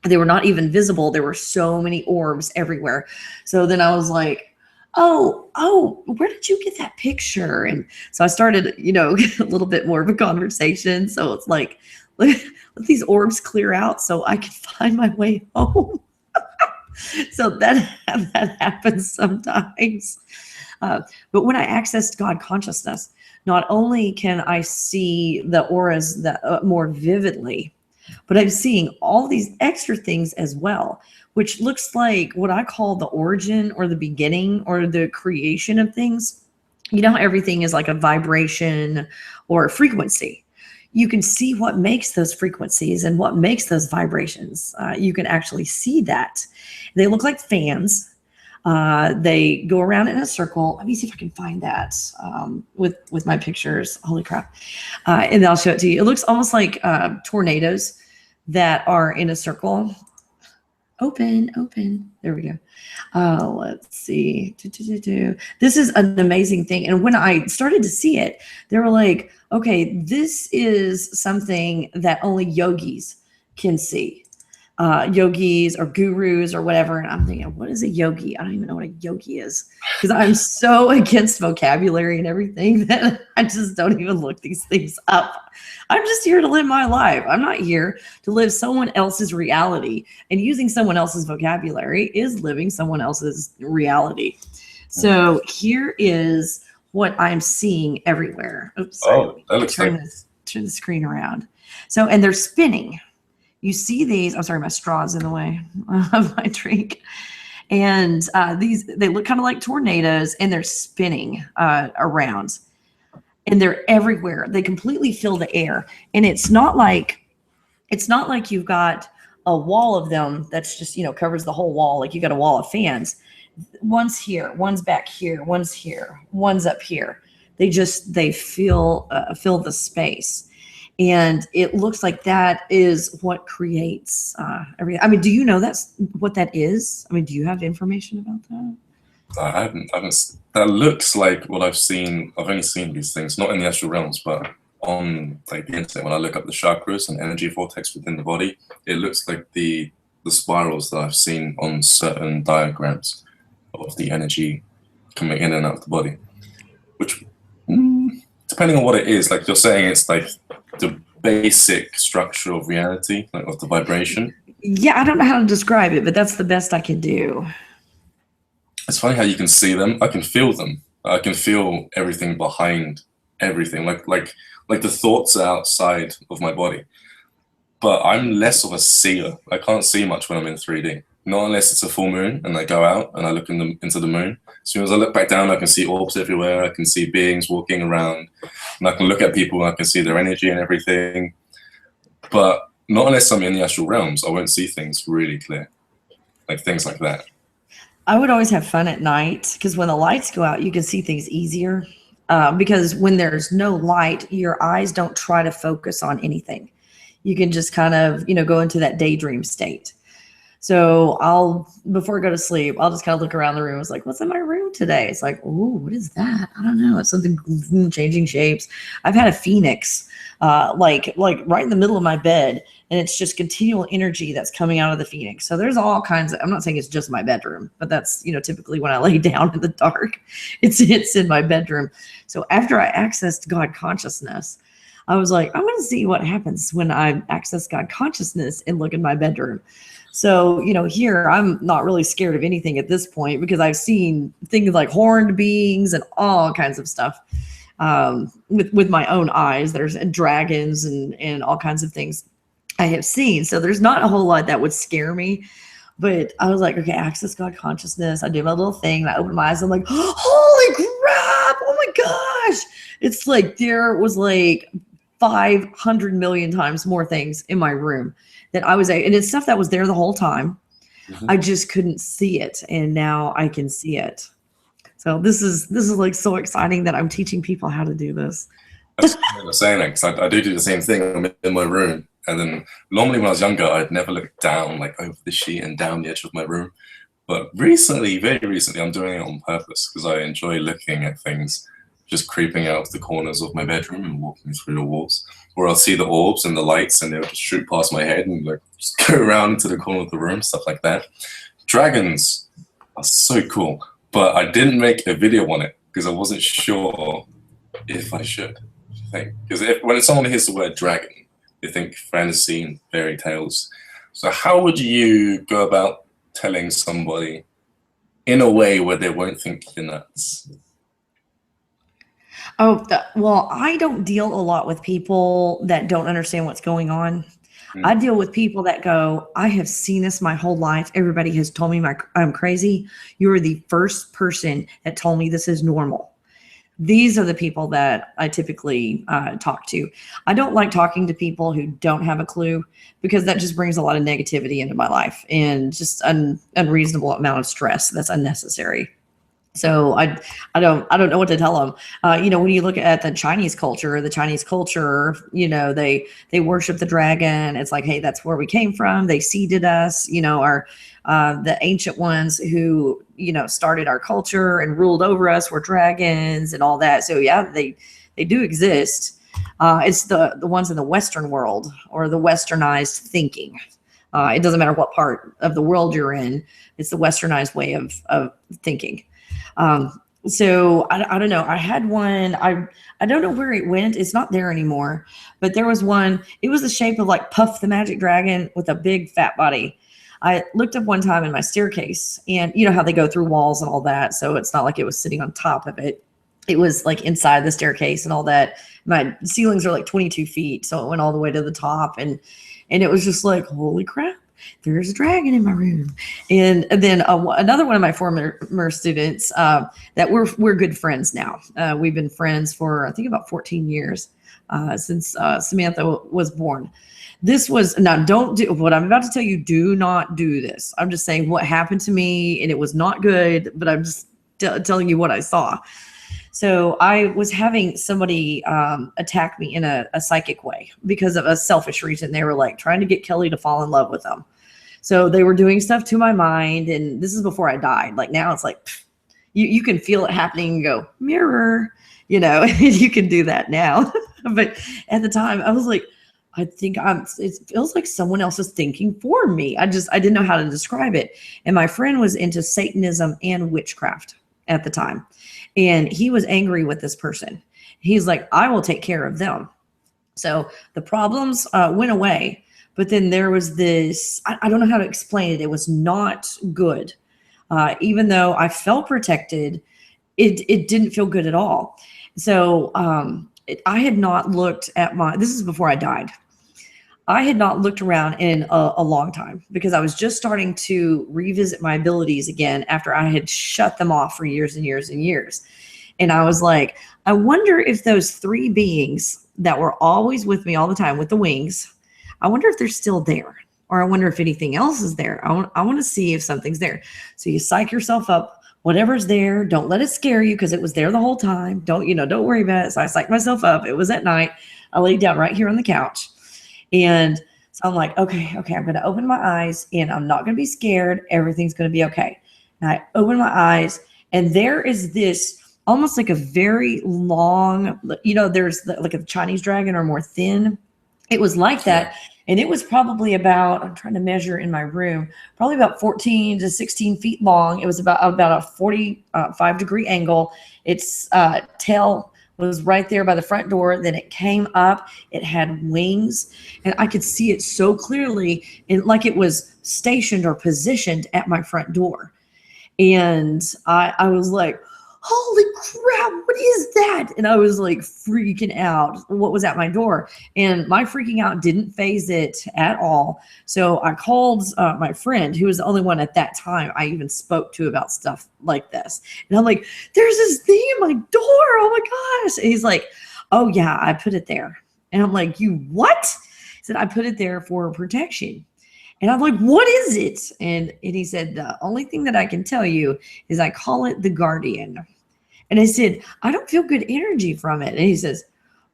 They were not even visible. There were so many orbs everywhere. So then I was like, oh, where did you get that picture? And so I started, a little bit more of a conversation. So it's like, let these orbs clear out so I can find my way home. So that happens sometimes. But when I accessed God consciousness, not only can I see the auras that more vividly, but I'm seeing all these extra things as well, which looks like what I call the origin or the beginning or the creation of things. You know how everything is like a vibration or a frequency. You can see what makes those frequencies and what makes those vibrations. You can actually see that. They look like fans. They go around in a circle. Let me see if I can find that with my pictures. Holy crap. And I'll show it to you. It looks almost like tornadoes that are in a circle. Open. There we go. Let's see. This is an amazing thing. And when I started to see it, they were like, okay, this is something that only yogis can see. Yogis or gurus or whatever. And I'm thinking, what is a yogi? I don't even know what a yogi is, because I'm so against vocabulary and everything that I just don't even look these things up. I'm just here to live my life. I'm not here to live someone else's reality, and using someone else's vocabulary is living someone else's reality. So here is what I'm seeing everywhere. Oops, sorry. Oh, that looks turn the screen around. So, and they're spinning. You see these, I'm sorry, my straw's in the way of my drink. And they look kind of like tornadoes, and they're spinning around. And they're everywhere. They completely fill the air. And it's not like you've got a wall of them that's just, covers the whole wall. Like you got a wall of fans. One's here, one's back here, one's here, one's up here. They fill the space. And it looks like that is what creates everything. I mean, do you know that's what that is? I mean, do you have information about that? I haven't. That looks like what I've seen. I've only seen these things, not in the astral realms, but on like the internet. When I look up the chakras and energy vortex within the body, it looks like the spirals that I've seen on certain diagrams of the energy coming in and out of the body. Which, depending on what it is, like you're saying, it's like the basic structure of reality, like of the vibration. Yeah, I don't know how to describe it, but that's the best I can do. It's funny how you can see them. I can feel them. I can feel everything behind everything, like the thoughts are outside of my body. But I'm less of a seer. I can't see much when I'm in 3D. Not unless it's a full moon and I go out and I look into the moon. As soon as I look back down, I can see orbs everywhere. I can see beings walking around, and I can look at people and I can see their energy and everything. But not unless I'm in the astral realms, I won't see things really clear, like things like that. I would always have fun at night, because when the lights go out, you can see things easier. Because when there's no light, your eyes don't try to focus on anything. You can just kind of, go into that daydream state. So before I go to sleep, I'll just kind of look around the room. It's like, what's in my room today? It's like, ooh, what is that? I don't know. It's something changing shapes. I've had a phoenix, like right in the middle of my bed, and it's just continual energy that's coming out of the phoenix. So there's all kinds of, I'm not saying it's just my bedroom, but that's, typically when I lay down in the dark, it's in my bedroom. So after I accessed God consciousness, I was like, I'm going to see what happens when I access God consciousness and look in my bedroom. So, here I'm not really scared of anything at this point, because I've seen things like horned beings and all kinds of stuff with my own eyes. There's dragons and all kinds of things I have seen. So there's not a whole lot that would scare me. But I was like, okay, access God consciousness. I do my little thing, and I open my eyes. I'm like, holy crap! Oh my gosh! It's like there was like 500 million times more things in my room that I was, and it's stuff that was there the whole time. Mm-hmm. I just couldn't see it, and now I can see it. So this is like so exciting that I'm teaching people how to do this. That's what I'm saying, because I do the same thing. I'm in my room, and then normally when I was younger, I'd never look down, like over the sheet and down the edge of my room. But recently, very recently, I'm doing it on purpose, because I enjoy looking at things just creeping out of the corners of my bedroom and walking through the walls. Or I'll see the orbs and the lights, and they'll just shoot past my head and like just go around into the corner of the room, stuff like that. Dragons are so cool, but I didn't make a video on it because I wasn't sure if I should. Because when someone hears the word dragon, they think fantasy and fairy tales. So how would you go about telling somebody in a way where they won't think you're nuts? Oh, well, I don't deal a lot with people that don't understand what's going on. I deal with people that go, I have seen this my whole life. Everybody has told me I'm crazy. You are the first person that told me this is normal. These are the people that I typically talk to. I don't like talking to people who don't have a clue, because that just brings a lot of negativity into my life and just unreasonable amount of stress that's unnecessary. So I don't know what to tell them. When you look at the Chinese culture, they worship the dragon. It's like, hey, that's where we came from. They seeded us, the ancient ones who, started our culture and ruled over us were dragons and all that. So yeah, they do exist. It's the ones in the Western world, or the westernized thinking. It doesn't matter what part of the world you're in. It's the westernized way of thinking. So I don't know. I had one, I don't know where it went. It's not there anymore, but there was one, it was the shape of like Puff the Magic Dragon with a big fat body. I looked up one time in my staircase, and you know how they go through walls and all that. So it's not like it was sitting on top of it. It was like inside the staircase and all that. My ceilings are like 22 feet. So it went all the way to the top, and it was just like, holy crap, there's a dragon in my room. And then another one of my former students that we're good friends now. We've been friends for, I think, about 14 years since Samantha was born. This was, now don't do what I'm about to tell you. Do not do this. I'm just saying what happened to me, and it was not good, but I'm just telling you what I saw. So I was having somebody attack me in a psychic way because of a selfish reason. They were like trying to get Kelli to fall in love with them. So they were doing stuff to my mind, and this is before I died. Like now it's like, you can feel it happening and go, mirror, you can do that now. But at the time I was like, I think it feels like someone else is thinking for me. I didn't know how to describe it. And my friend was into Satanism and witchcraft at the time. And he was angry with this person. He's like, I will take care of them. So the problems went away. But then there was this, I don't know how to explain it. It was not good. Even though I felt protected, it didn't feel good at all. So I had not looked at this is before I died. I had not looked around in a long time, because I was just starting to revisit my abilities again after I had shut them off for years and years and years. And I was like, I wonder if those three beings that were always with me all the time with the wings, I wonder if they're still there, or I wonder if anything else is there. I want to see if something's there. So you psych yourself up, whatever's there, don't let it scare you, because it was there the whole time. Don't worry about it. So I psyched myself up. It was at night. I laid down right here on the couch. And so I'm like, okay, I'm going to open my eyes, and I'm not going to be scared. Everything's going to be okay. And I open my eyes, and there is this almost like a very long, there's like a Chinese dragon, or more thin. It was like that. And it was probably about, I'm trying to measure in my room, probably about 14 to 16 feet long. It was about a 45-degree angle. Its tail was right there by the front door. Then it came up, it had wings, and I could see it so clearly, and like it was stationed or positioned at my front door. And I was like, holy crap, what is that? And I was like freaking out what was at my door, and my freaking out didn't phase it at all. So I called my friend, who was the only one at that time I even spoke to about stuff like this. And I'm like, there's this thing in my door. Oh my gosh. And he's like, oh yeah, I put it there. And I'm like, you what? He said, I put it there for protection. And I'm like, what is it? And he said, the only thing that I can tell you is I call it the guardian. And I said, I don't feel good energy from it. And he says,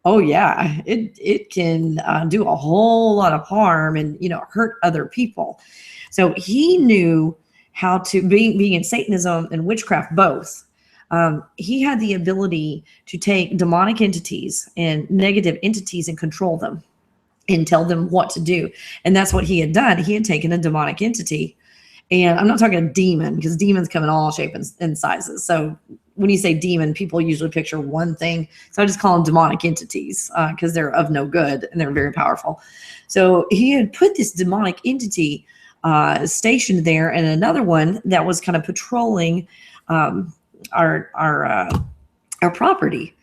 oh yeah, it can do a whole lot of harm and, hurt other people. So he knew how to, being in Satanism and witchcraft both, he had the ability to take demonic entities and negative entities and control them and tell them what to do. And that's what he had done. He had taken a demonic entity And I'm not talking a demon, because demons come in all shapes and sizes. So when you say demon, people usually picture one thing. So I just call them demonic entities, because they're of no good and they're very powerful. So he had put this demonic entity stationed there, and another one that was kind of patrolling our property.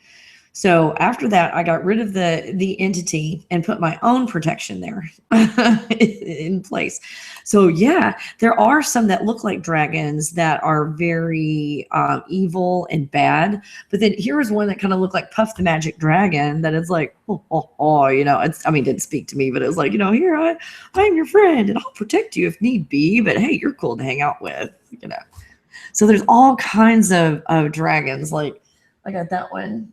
So after that, I got rid of the entity and put my own protection there in place. So yeah, there are some that look like dragons that are very evil and bad. But then here was one that kind of looked like Puff the Magic Dragon, that is like, you know, it didn't speak to me, but it was like, you know, here I'm your friend and I'll protect you if need be. But hey, you're cool to hang out with, you know. So there's all kinds of dragons. Like, I got that one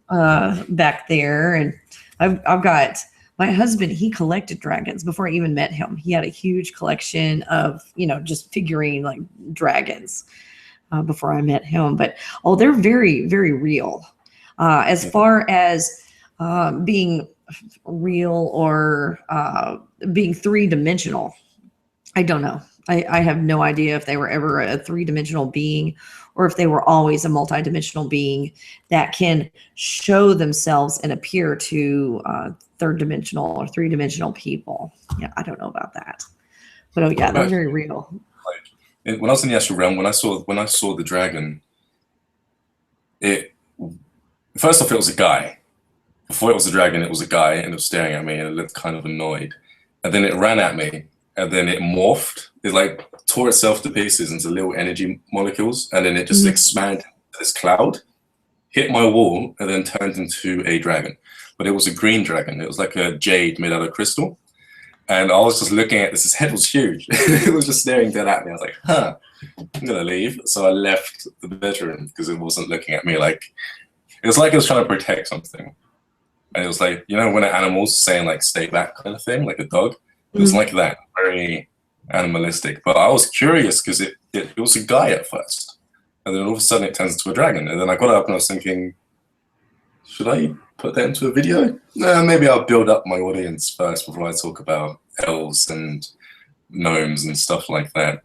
back there, and I've got my husband. He collected dragons before I even met him. He had a huge collection of, you know, just figurine like dragons before I met him. But they're very, very real. As far as being real or being three-dimensional, I don't know. I have no idea if they were ever a three-dimensional being, or if they were always a multidimensional being that can show themselves and appear to third-dimensional or three-dimensional people. Yeah, I don't know about that. But yeah, they're very real. When I was in the astral realm, when I saw the dragon, first off, it was a guy. Before it was a dragon, it was a guy, and it was staring at me, and it looked kind of annoyed. And then it ran at me, and then it morphed. It like tore itself to pieces into little energy molecules, and then it just expanded into this cloud, hit my wall, and then turned into a dragon. But it was a green dragon. It was like a jade made out of crystal. And I was just looking at this. His head was huge. It was just staring dead at me. I was like, huh, I'm gonna leave. So I left the bedroom because it wasn't looking at me. Like, it was like it was trying to protect something. And it was like, you know, when an animal's saying like stay back kind of thing, like a dog. It was like that, very animalistic. But I was curious because it was a guy at first, and then all of a sudden it turns into a dragon. And then I got up and I was thinking, should I put that into a video? No, maybe I'll build up my audience first before I talk about elves and gnomes and stuff like that.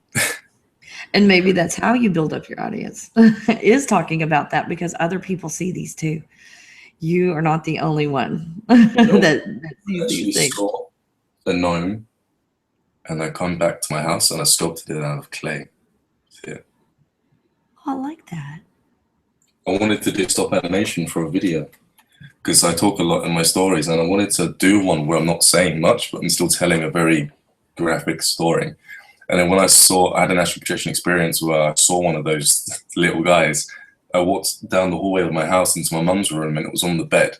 And maybe that's how you build up your audience, is talking about that, because other people see these too. You are not the only one that sees these things. Saw a gnome, and I come back to my house and I sculpted it out of clay. Yeah. I like that. I wanted to do stop animation for a video because I talk a lot in my stories, and I wanted to do one where I'm not saying much, but I'm still telling a very graphic story. And then when I had an astral projection experience where I saw one of those little guys, I walked down the hallway of my house into my mum's room, and it was on the bed.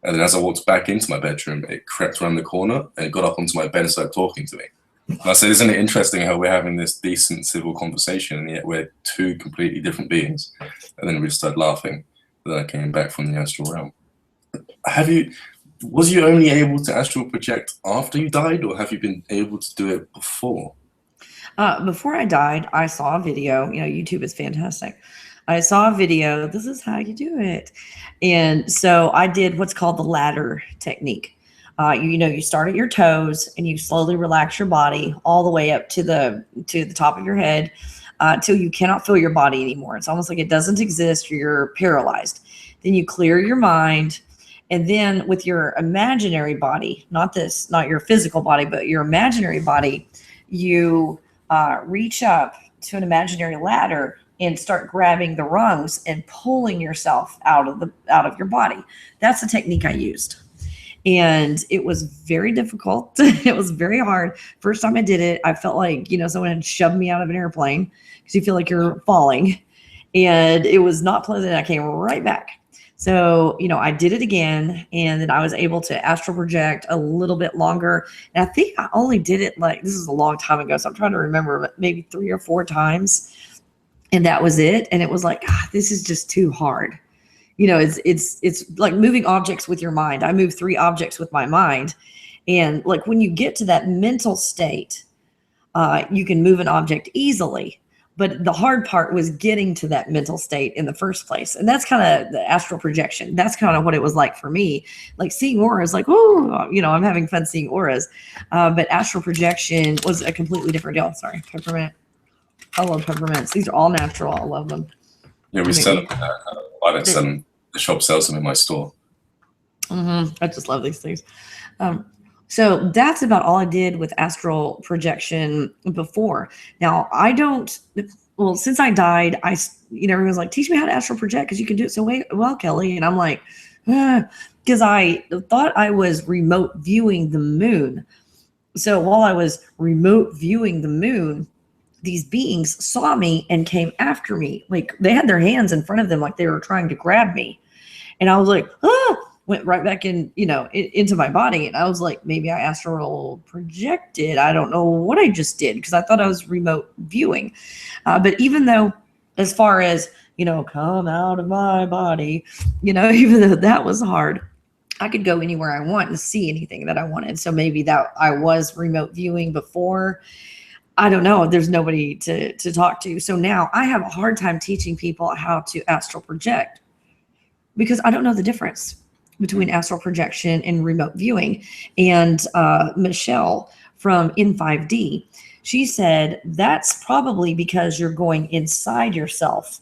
And then as I walked back into my bedroom, it crept around the corner and it got up onto my bed and started talking to me. And I said, isn't it interesting how we're having this decent civil conversation and yet we're two completely different beings? And then we started laughing. And then I came back from the astral realm. Was you only able to astral project after you died, or have you been able to do it before? Before I died, I saw a video. You know, YouTube is fantastic. I saw a video. This is how you do it. And so I did what's called the ladder technique. You start at your toes and you slowly relax your body all the way up to the top of your head till you cannot feel your body anymore. It's almost like it doesn't exist, or you're paralyzed. Then you clear your mind. And then with your imaginary body, not your physical body, but your imaginary body, you reach up to an imaginary ladder and start grabbing the rungs and pulling yourself out of your body. That's the technique I used. And it was very difficult. It was very hard. First time I did it, I felt like, someone had shoved me out of an airplane, because you feel like you're falling. And it was not pleasant. I came right back. So, I did it again, and then I was able to astral project a little bit longer. And I think I only did it this is a long time ago, so I'm trying to remember, but maybe 3 or 4 times. And that was it. And it was like, this is just too hard. It's like moving objects with your mind. I move 3 objects with my mind. And like when you get to that mental state, you can move an object easily. But the hard part was getting to that mental state in the first place. And that's kind of the astral projection. That's kind of what it was like for me. Like seeing auras, like, oh, I'm having fun seeing auras. But astral projection was a completely different deal. Sorry, peppermint. I love peppermints. These are all natural. I love them. Yeah, we sell them. I don't sell them. The shop sells them in my store. I just love these things. So that's about all I did with astral projection before. Now I don't. Well, since I died, everyone's like, teach me how to astral project because you can do it so well, Kelly. And I'm like, because I thought I was remote viewing the moon. So while I was remote viewing the moon, these beings saw me and came after me. Like they had their hands in front of them, like they were trying to grab me. And I was like, went right back in, into my body. And I was like, maybe I astral projected. I don't know what I just did because I thought I was remote viewing. But even though, as far as, come out of my body, even though that was hard, I could go anywhere I want and see anything that I wanted. So maybe that I was remote viewing before. I don't know. There's nobody to talk to. So now I have a hard time teaching people how to astral project because I don't know the difference between astral projection and remote viewing. And Michelle from In5D, she said, that's probably because you're going inside yourself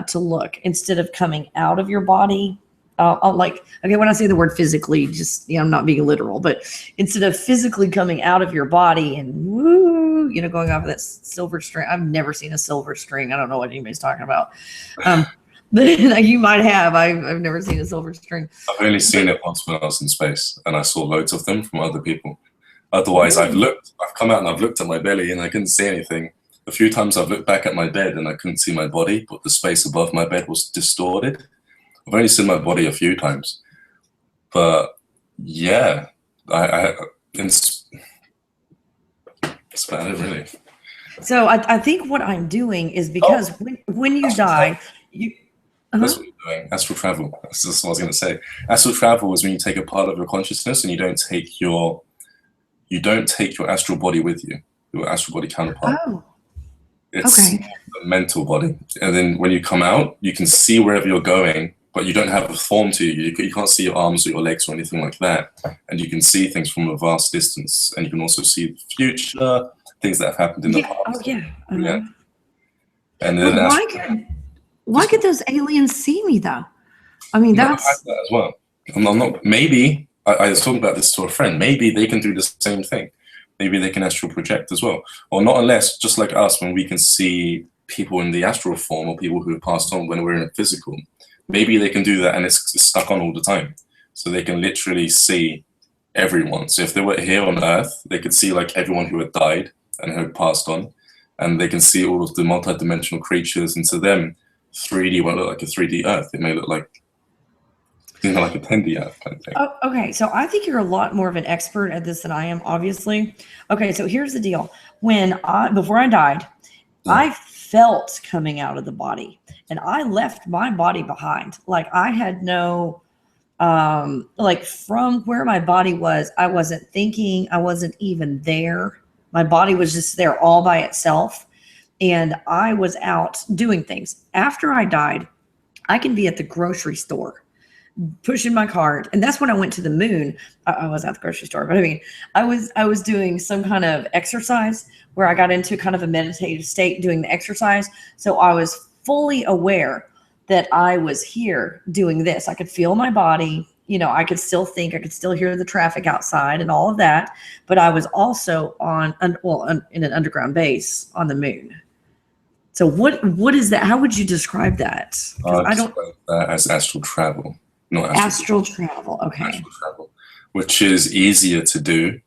to look instead of coming out of your body. When I say the word physically, just, I'm not being literal, but instead of physically coming out of your body and going off of that silver string. I've never seen a silver string. I don't know what anybody's talking about. But you might have. I've never seen a silver string. I've only seen it once when I was in space, and I saw loads of them from other people. Otherwise, I've come out and I've looked at my belly and I couldn't see anything. A few times I've looked back at my bed and I couldn't see my body, but the space above my bed was distorted. I've only seen my body a few times, but yeah, it's about it really. So I think what I'm doing is because when you die, that's what you're doing. Astral travel. That's what I was going to say. Astral travel is when you take a part of your consciousness and you don't take your astral body with you, your astral body counterpart. Oh. It's the mental body. And then when you come out, you can see wherever you're going, but you don't have a form to you. You can't see your arms or your legs or anything like that. And you can see things from a vast distance. And you can also see the future, things that have happened in the past. Oh, yeah. Yeah. And then why could those aliens see me, though? I mean, that's... I have that as well. I'm not... Maybe, I was talking about this to a friend, maybe they can do the same thing. Maybe they can astral project as well. Or not unless, just like us, when we can see people in the astral form or people who have passed on when we're in a physical, maybe they can do that and it's stuck on all the time. So they can literally see everyone. So if they were here on Earth, they could see like everyone who had died and who had passed on. And they can see all of the multidimensional creatures. And to them, 3D won't look like a 3D Earth. It may look like like a 10D Earth kind of thing. Oh, okay, so I think you're a lot more of an expert at this than I am, obviously. Okay, so here's the deal. Before I died, I felt coming out of the body, and I left my body behind. Like I had no, from where my body was, I wasn't thinking, I wasn't even there. My body was just there all by itself, and I was out doing things. After I died, I can be at the grocery store pushing my cart, and that's when I went to the moon. I was at the grocery store, but I mean, I was doing some kind of exercise where I got into kind of a meditative state doing the exercise. So I was fully aware that I was here doing this. I could feel my body, I could still think, I could still hear the traffic outside and all of that, but I was also in an underground base on the moon. So what is that? How would you describe that? I don't describe that as astral travel. Not astral travel. Okay. Astral travel, which is easier to do,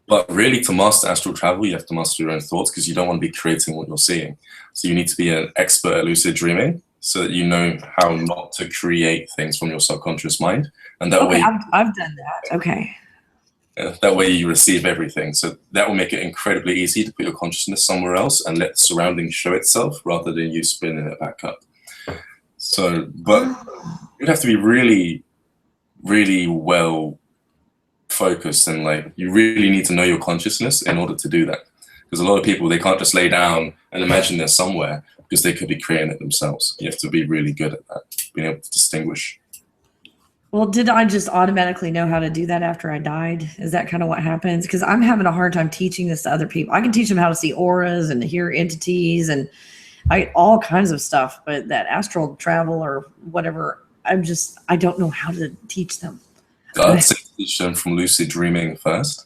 but really to master astral travel, you have to master your own thoughts because you don't want to be creating what you're seeing. So you need to be an expert at lucid dreaming so that you know how not to create things from your subconscious mind, and that way I've done that. Okay. That way you receive everything. So that will make it incredibly easy to put your consciousness somewhere else and let the surroundings show itself rather than you spinning it back up. So, but you'd have to be really, really well focused, and like you really need to know your consciousness in order to do that. Because a lot of people, they can't just lay down and imagine they're somewhere because they could be creating it themselves. You have to be really good at that, being able to distinguish. Well, did I just automatically know how to do that after I died? Is that kind of what happens? Because I'm having a hard time teaching this to other people. I can teach them how to see auras and hear entities and all kinds of stuff, but that astral travel or whatever, I don't know how to teach them. I'd say teach them from lucid dreaming first.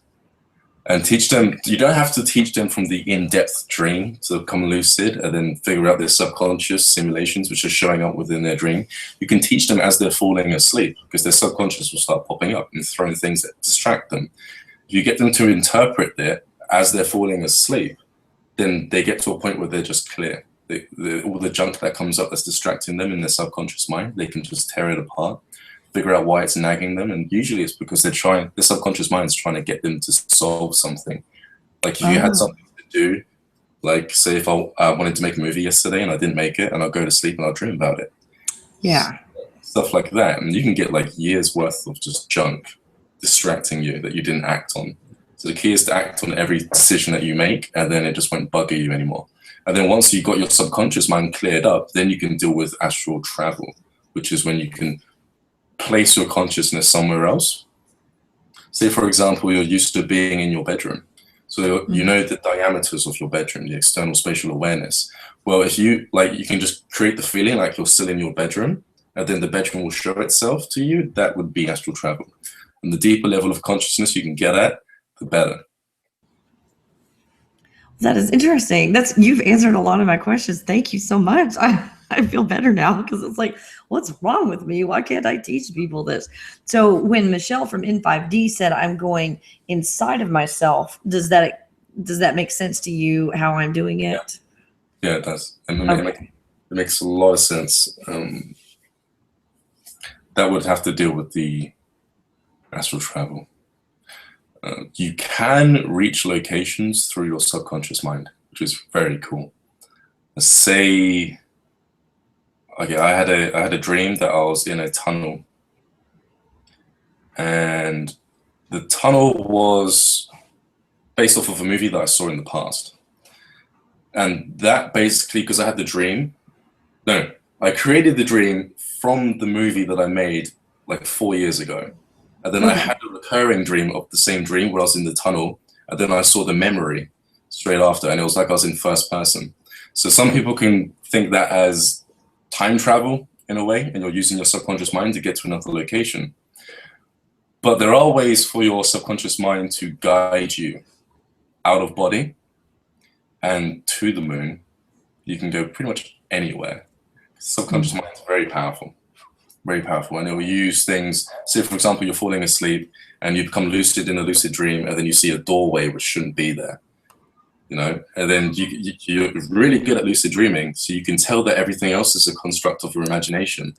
And teach them, you don't have to teach them from the in-depth dream to become lucid and then figure out their subconscious simulations which are showing up within their dream. You can teach them as they're falling asleep because their subconscious will start popping up and throwing things that distract them. If you get them to interpret it as they're falling asleep, then they get to a point where they're just clear. All the junk that comes up that's distracting them in their subconscious mind, they can just tear it apart, figure out why it's nagging them, and usually it's because the subconscious mind is trying to get them to solve something. Like if you had something to do, like say if I wanted to make a movie yesterday and I didn't make it, and I'll go to sleep and I'll dream about it. Yeah. Stuff like that. And you can get like years worth of just junk distracting you that you didn't act on. So the key is to act on every decision that you make, and then it just won't bugger you anymore. And then once you've got your subconscious mind cleared up, then you can deal with astral travel, which is when you can place your consciousness somewhere else. Say, for example, you're used to being in your bedroom. So you know the diameters of your bedroom, the external spatial awareness. Well, if you can just create the feeling like you're still in your bedroom, and then the bedroom will show itself to you. That would be astral travel. And the deeper level of consciousness you can get at, the better. That is interesting. You've answered a lot of my questions. Thank you so much. I feel better now because it's like, what's wrong with me? Why can't I teach people this? So when Michelle from N5D said I'm going inside of myself, does that make sense to you how I'm doing it? Yeah, it does. It makes a lot of sense. That would have to deal with the astral travel. You can reach locations through your subconscious mind, which is very cool. Say, okay, I had a dream that I was in a tunnel, and the tunnel was based off of a movie that I saw in the past. And that basically, because I had the dream, I created the dream from the movie that I made like 4 years ago. And then I had a recurring dream of the same dream where I was in the tunnel. And then I saw the memory straight after, and it was like I was in first person. So some people can think that as time travel in a way, and you're using your subconscious mind to get to another location. But there are ways for your subconscious mind to guide you out of body and to the moon. You can go pretty much anywhere. Subconscious mind is very powerful. Very powerful, and it will use things. Say, for example, you're falling asleep and you become lucid in a lucid dream, and then you see a doorway which shouldn't be there, and then you're really good at lucid dreaming, so you can tell that everything else is a construct of your imagination,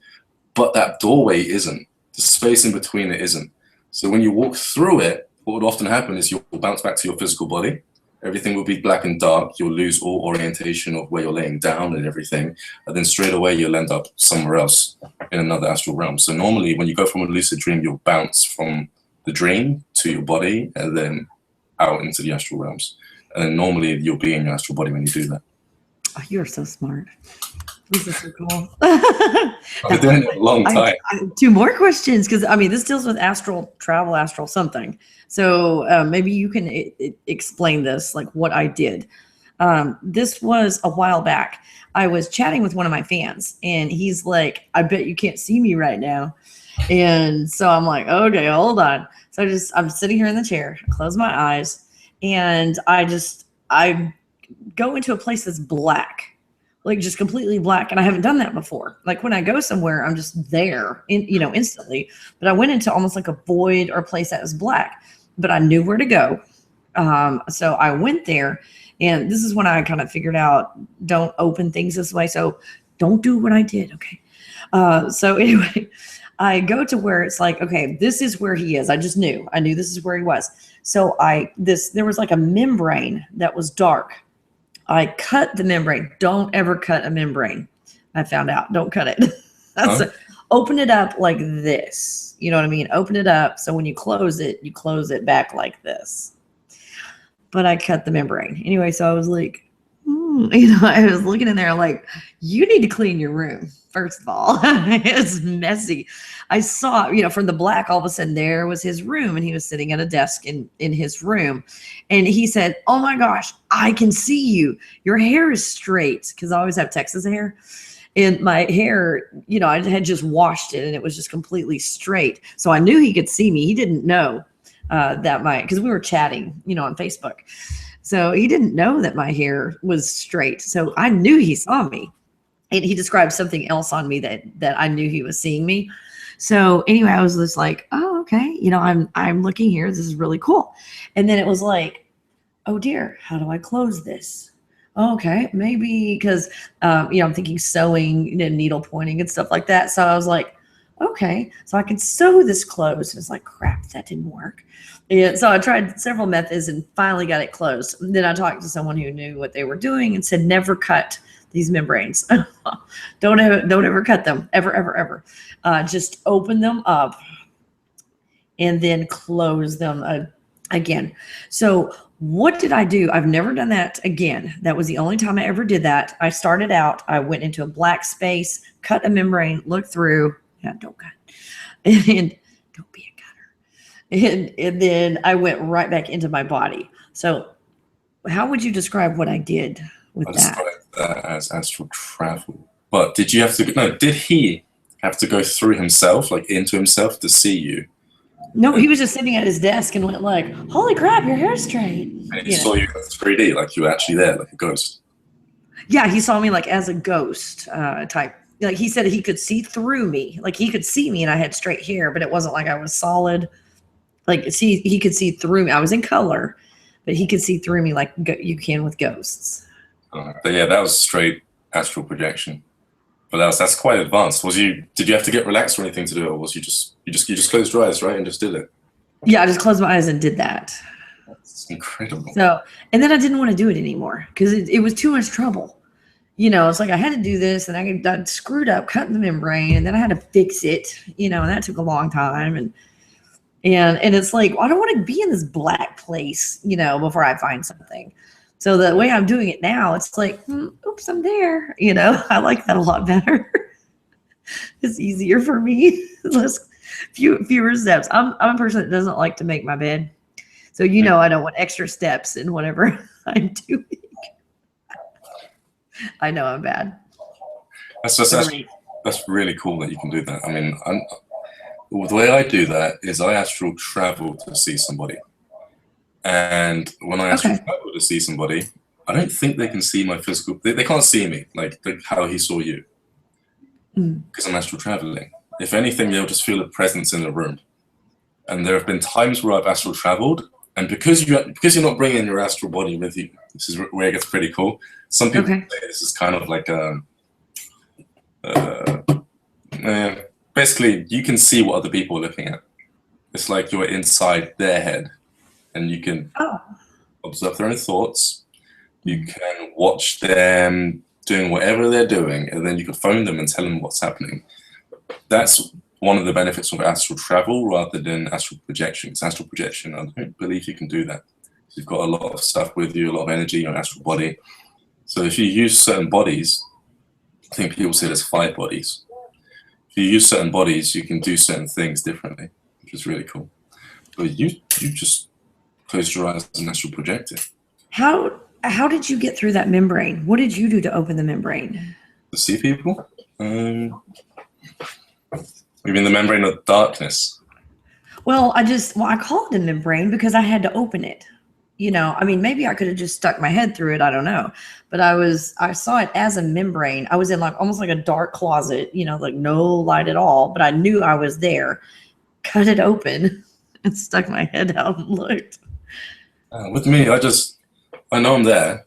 but that doorway isn't. The space in between it isn't. So when you walk through it, what would often happen is you'll bounce back to your physical body. Everything will be black and dark. You'll lose all orientation of where you're laying down and everything. And then straight away, you'll end up somewhere else in another astral realm. So normally when you go from a lucid dream, you'll bounce from the dream to your body and then out into the astral realms. And then normally you'll be in your astral body when you do that. Oh, you're so smart. This is so cool. I've been doing it a long time. I have 2 more questions because this deals with astral travel, astral something. So maybe you can explain this, like what I did. This was a while back. I was chatting with one of my fans, and he's like, "I bet you can't see me right now." And so I'm like, "Okay, hold on." So I'm sitting here in the chair, close my eyes, and I go into a place that's black. Like just completely black. And I haven't done that before. Like when I go somewhere, I'm just there instantly. But I went into almost like a void or a place that was black, but I knew where to go. So I went there, and this is when I kind of figured out, don't open things this way. So don't do what I did. Okay. So anyway, I go to where it's like, okay, this is where he is. I knew this is where he was. So there was like a membrane that was dark. I cut the membrane. Don't ever cut a membrane. I found out. Don't cut it. Open it up like this. You know what I mean? Open it up. So when you close it back like this. But I cut the membrane. Anyway, so I was like, I was looking in there like, you need to clean your room, first of all. It's messy. I saw, from the black, all of a sudden there was his room, and he was sitting at a desk in his room. And he said, oh my gosh, I can see you. Your hair is straight, because I always have Texas hair. And my hair, I had just washed it, and it was just completely straight. So I knew he could see me. He didn't know because we were chatting, on Facebook. So he didn't know that my hair was straight. So I knew he saw me. And he described something else on me that I knew he was seeing me. So anyway, I was just like, oh, okay. I'm looking here. This is really cool. And then it was like, oh dear, how do I close this? Okay, maybe because, I'm thinking sewing and needle pointing and stuff like that. So I was like, okay, so I can sew this closed. And it's like, crap, that didn't work. And so I tried several methods and finally got it closed. And then I talked to someone who knew what they were doing and said, never cut these membranes. Don't ever cut them, ever, ever, ever. Just open them up and then close them again. So what did I do? I've never done that again. That was the only time I ever did that. I started out, I went into a black space, cut a membrane, looked through. Yeah, don't cut. And don't be a cutter. And then I went right back into my body. So how would you describe what I did with that? Describe that as astral travel. But did he have to go through himself, like into himself to see you? No, he was just sitting at his desk and went like, holy crap, your hair's straight. And he saw you in 3D, like you were actually there, like a ghost. Yeah, he saw me like as a ghost type. Like he said he could see through me. Like he could see me and I had straight hair, but it wasn't like I was solid. Like he could see through me. I was in color, but he could see through me like you can with ghosts. But yeah, that was straight astral projection. But that's quite advanced. Did you have to get relaxed or anything to do it, or was you just closed your eyes, right, and just did it? Yeah, I just closed my eyes and did that. That's incredible. So, and then I didn't want to do it anymore because it was too much trouble. It's like I had to do this, and I screwed up cutting the membrane, and then I had to fix it, and that took a long time, and it's like, I don't want to be in this black place, before I find something. So the way I'm doing it now, it's like, oops, I'm there. I like that a lot better. It's easier for me. Fewer steps. I'm a person that doesn't like to make my bed. So, I don't want extra steps in whatever I'm doing. I know I'm bad. That's really cool that you can do that. I mean, the way I do that is I astral travel to see somebody. And when I astral travel to see somebody, I don't think they can see my physical. They can't see me like how he saw you, because I'm astral traveling. If anything, they'll just feel a presence in the room. And there have been times where I've astral traveled, and because you're not bringing your astral body with you, this is where it gets pretty cool. Some people say this is kind of like basically you can see what other people are looking at. It's like you're inside their head. And you can observe their own thoughts. You can watch them doing whatever they're doing, and then you can phone them and tell them what's happening. That's one of the benefits of astral travel rather than astral projection. It's astral projection. I don't believe you can do that. You've got a lot of stuff with you, a lot of energy in your astral body. So if you use certain bodies, I think people say there's 5 bodies. If you use certain bodies, you can do certain things differently, which is really cool. But you just closed your eyes and astral projected. How did you get through that membrane? What did you do to open the membrane? To see people? You mean the membrane of darkness? Well, I call it a membrane because I had to open it. Maybe I could have just stuck my head through it. I don't know. But I saw it as a membrane. I was in like almost like a dark closet, like no light at all, but I knew I was there. Cut it open and stuck my head out and looked. With me, I know I'm there,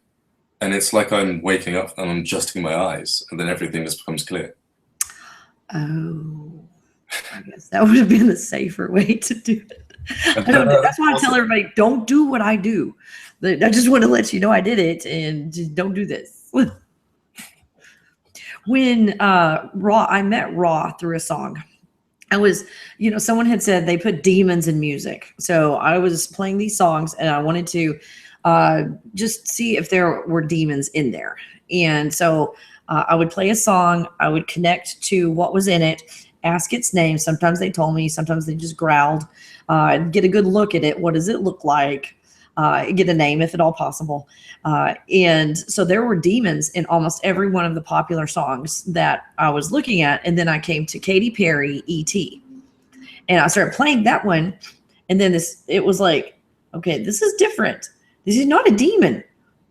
and it's like I'm waking up and I'm adjusting my eyes, and then everything just becomes clear. Oh, I guess that would have been the safer way to do it. That's why I tell everybody, don't do what I do. I just want to let you know I did it, and just don't do this. When I met Raw through a song. I was, someone had said they put demons in music. So I was playing these songs and I wanted to just see if there were demons in there. And so I would play a song, I would connect to what was in it, ask its name. Sometimes they told me, sometimes they just growled. Get a good look at it. What does it look like? Get a name if at all possible. And so there were demons in almost every one of the popular songs that I was looking at. And then I came to Katy Perry, E.T. And I started playing that one. And then it was like, okay, this is different. This is not a demon.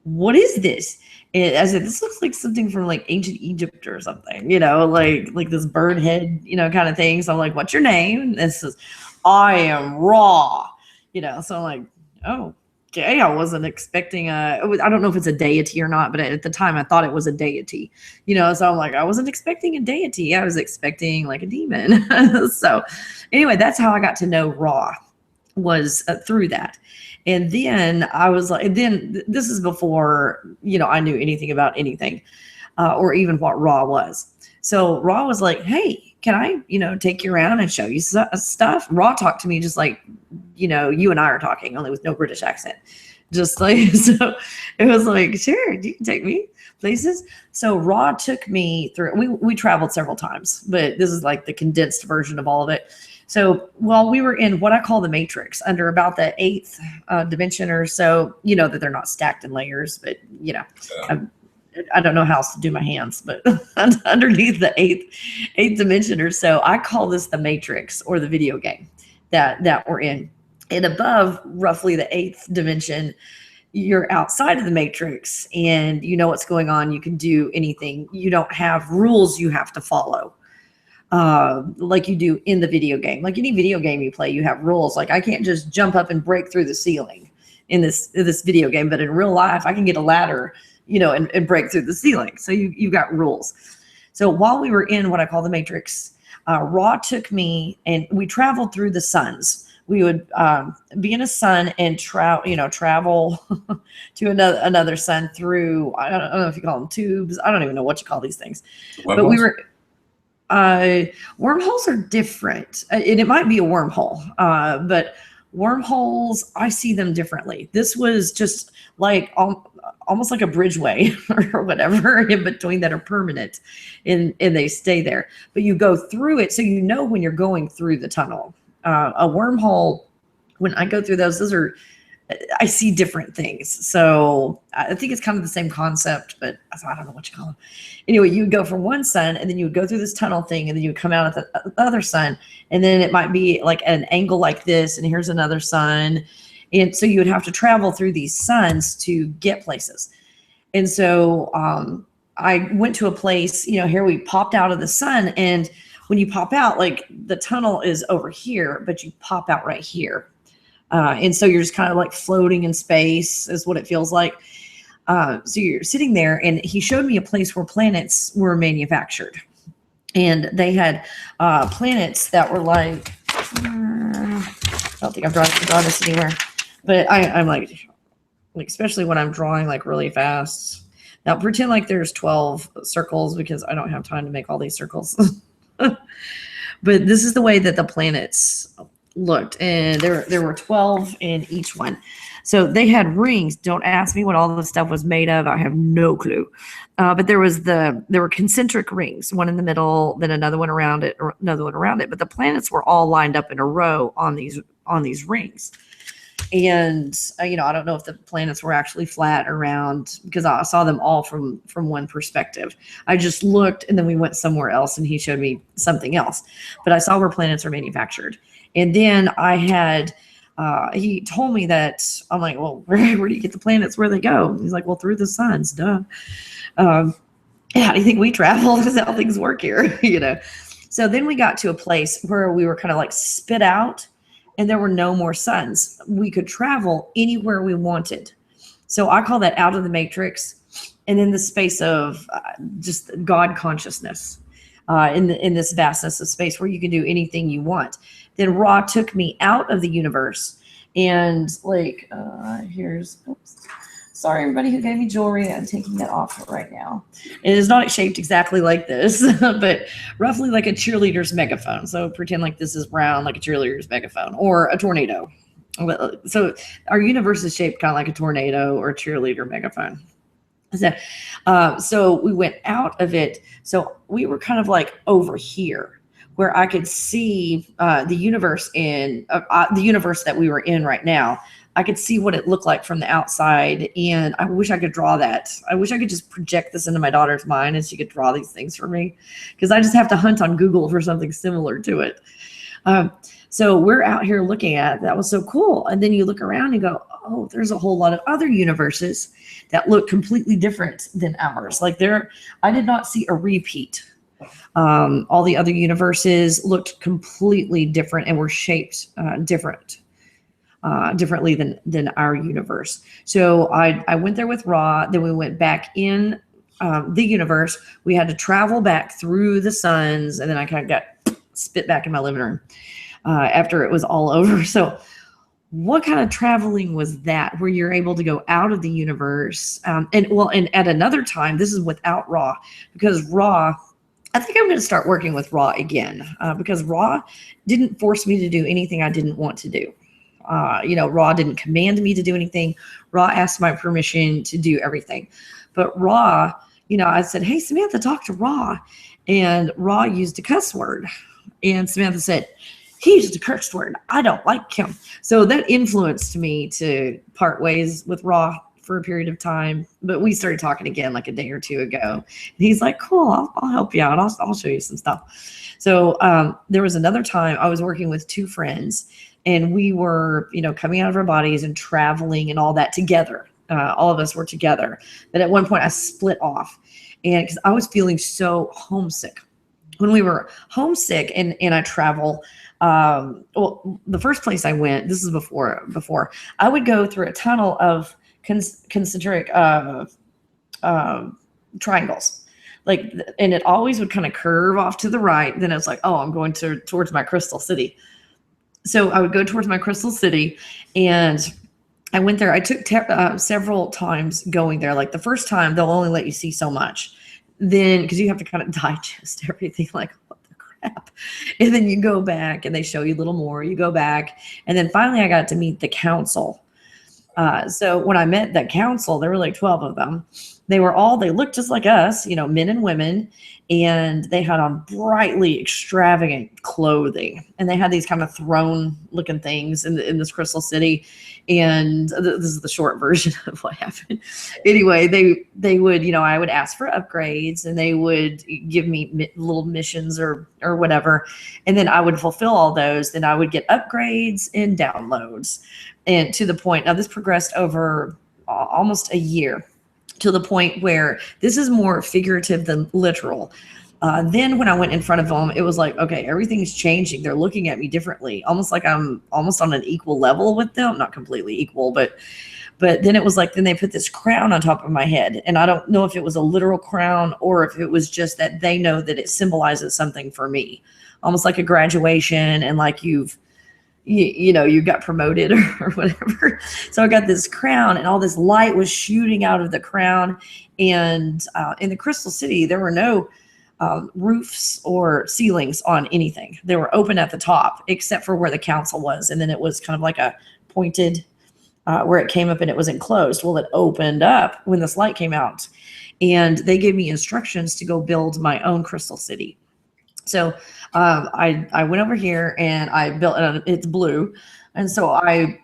What is this? And I said, this looks like something from like ancient Egypt or something, like this bird head, kind of thing. So I'm like, what's your name? And this is, I am Ra, so I'm like, oh, okay. I wasn't expecting I don't know if it's a deity or not, but at the time I thought it was a deity, so I'm like, I wasn't expecting a deity. I was expecting like a demon. So anyway, that's how I got to know Ra, was through that. And then I was like, this is before, I knew anything about anything, or even what Ra was. So Ra was like, hey, can I, take you around and show you stuff? Ra talked to me just like, you and I are talking, only with no British accent. Just like, so it was like, sure, you can take me places. So Ra took me through, we traveled several times, but this is like the condensed version of all of it. So while we were in what I call the matrix, under about the 8th dimension or so, that they're not stacked in layers, but I don't know how else to do my hands, but underneath the eighth dimension or so, I call this the matrix, or the video game that we're in. And above roughly the 8th dimension, you're outside of the matrix and you know what's going on. You can do anything. You don't have rules you have to follow. Like you do in the video game. Like any video game you play, you have rules. Like I can't just jump up and break through the ceiling in this video game, but in real life, I can get a ladder, and break through the ceiling. So you've got rules. So while we were in what I call the matrix, Ra took me and we traveled through the suns. We would be in a sun and travel to another sun through, I don't know if you call them tubes. I don't even know what you call these things. But we were, wormholes are different. And it might be a wormhole, but wormholes, I see them differently. This was just like almost like a bridgeway or whatever in between that are permanent and they stay there. But you go through it, so when you're going through the tunnel. A wormhole, when I go through those are, I see different things. So I think it's kind of the same concept, but I don't know what you call them. Anyway, you would go from one sun and then you would go through this tunnel thing and then you would come out at the other sun. And then it might be like an angle like this. And here's another sun. And so you would have to travel through these suns to get places. And so I went to a place, here we popped out of the sun, and when you pop out, like the tunnel is over here, but you pop out right here. And so you're just kind of like floating in space is what it feels like. So you're sitting there, and he showed me a place where planets were manufactured. And they had planets that were like, I don't think I've drawn this anywhere, but I'm like, especially when I'm drawing like really fast. Now pretend like there's 12 circles because I don't have time to make all these circles. But this is the way that the planets looked, and there were 12 in each one. So they had rings. Don't ask me what all this stuff was made of. I have no clue. But there were concentric rings, one in the middle, then another one around it, or another one around it. But the planets were all lined up in a row on these rings. And I don't know if the planets were actually flat or round, because I saw them all from one perspective. I just looked, and then we went somewhere else, and he showed me something else. But I saw where planets are manufactured. And then I had, he told me that, I'm like, well, where do you get the planets? Where they go? He's like, well, through the suns, duh. How do you think we travel? Because how things work here, So then we got to a place where we were kind of like spit out, and there were no more suns. We could travel anywhere we wanted. So I call that out of the matrix, and in the space of just God consciousness, in this vastness of space where you can do anything you want. Then Ra took me out of the universe, and like, oops. Sorry, everybody who gave me jewelry. I'm taking that off right now. It is not shaped exactly like this, but roughly like a cheerleader's megaphone. So pretend like this is round, like a cheerleader's megaphone, or a tornado. Well, so our universe is shaped kind of like a tornado or a cheerleader megaphone. So we went out of it. So we were kind of like over here where I could see the universe the universe that we were in right now. I could see what it looked like from the outside. And I wish I could draw that. I wish I could just project this into my daughter's mind and she could draw these things for me, because I just have to hunt on Google for something similar to it. So we're out here looking at it. That was so cool. And then you look around and go, oh, there's a whole lot of other universes that look completely different than ours. Like I did not see a repeat. All the other universes looked completely different and were shaped differently than our universe. So I went there with Ra. Then we went back in the universe. We had to travel back through the suns, and then I kind of got spit back in my living room after it was all over. So what kind of traveling was that, where you're able to go out of the universe? And at another time, this is without Ra, because Ra, I think I'm going to start working with Ra again, because Ra didn't force me to do anything I didn't want to do. Ra didn't command me to do anything. Ra asked my permission to do everything. But Ra, I said, hey, Samantha, talk to Ra. And Ra used a cuss word. And Samantha said, he used a curse word. I don't like him. So that influenced me to part ways with Ra for a period of time. But we started talking again like a day or two ago. And he's like, cool, I'll help you out. I'll show you some stuff. So there was another time I was working with two friends, and we were, coming out of our bodies and traveling and all that together. All of us were together. But at one point I split off, and because I was feeling so homesick. When we were homesick and I travel, the first place I went, this is before I would go through a tunnel of concentric triangles, and it always would kind of curve off to the right. Then it's like, oh, I'm going towards my crystal city. So I would go towards my crystal city, and I went there. I took several times going there. Like the first time, they'll only let you see so much. Then, because you have to kind of digest everything, like, what the crap? And then you go back and they show you a little more. You go back. And then finally I got to meet the council. So when I met that council, there were like 12 of them. They looked just like us, men and women, and they had on brightly extravagant clothing, and they had these kind of throne looking things in this crystal city. And this is the short version of what happened. Anyway, they would, I would ask for upgrades, and they would give me little missions or whatever. And then I would fulfill all those. Then I would get upgrades and downloads. And to the point, now this progressed over almost a year, to the point where this is more figurative than literal. Then when I went in front of them, it was like, okay, everything's changing. They're looking at me differently, almost like I'm almost on an equal level with them. Not completely equal, but then it was like, then they put this crown on top of my head. And I don't know if it was a literal crown or if it was just that they know that it symbolizes something for me, almost like a graduation, and like you got promoted or whatever. So I got this crown, and all this light was shooting out of the crown. And in the Crystal City, there were no roofs or ceilings on anything. They were open at the top, except for where the council was. And then it was kind of like a pointed where it came up, and it was enclosed. Well, it opened up when this light came out, and they gave me instructions to go build my own Crystal City. So I went over here and I built it. It's blue. And so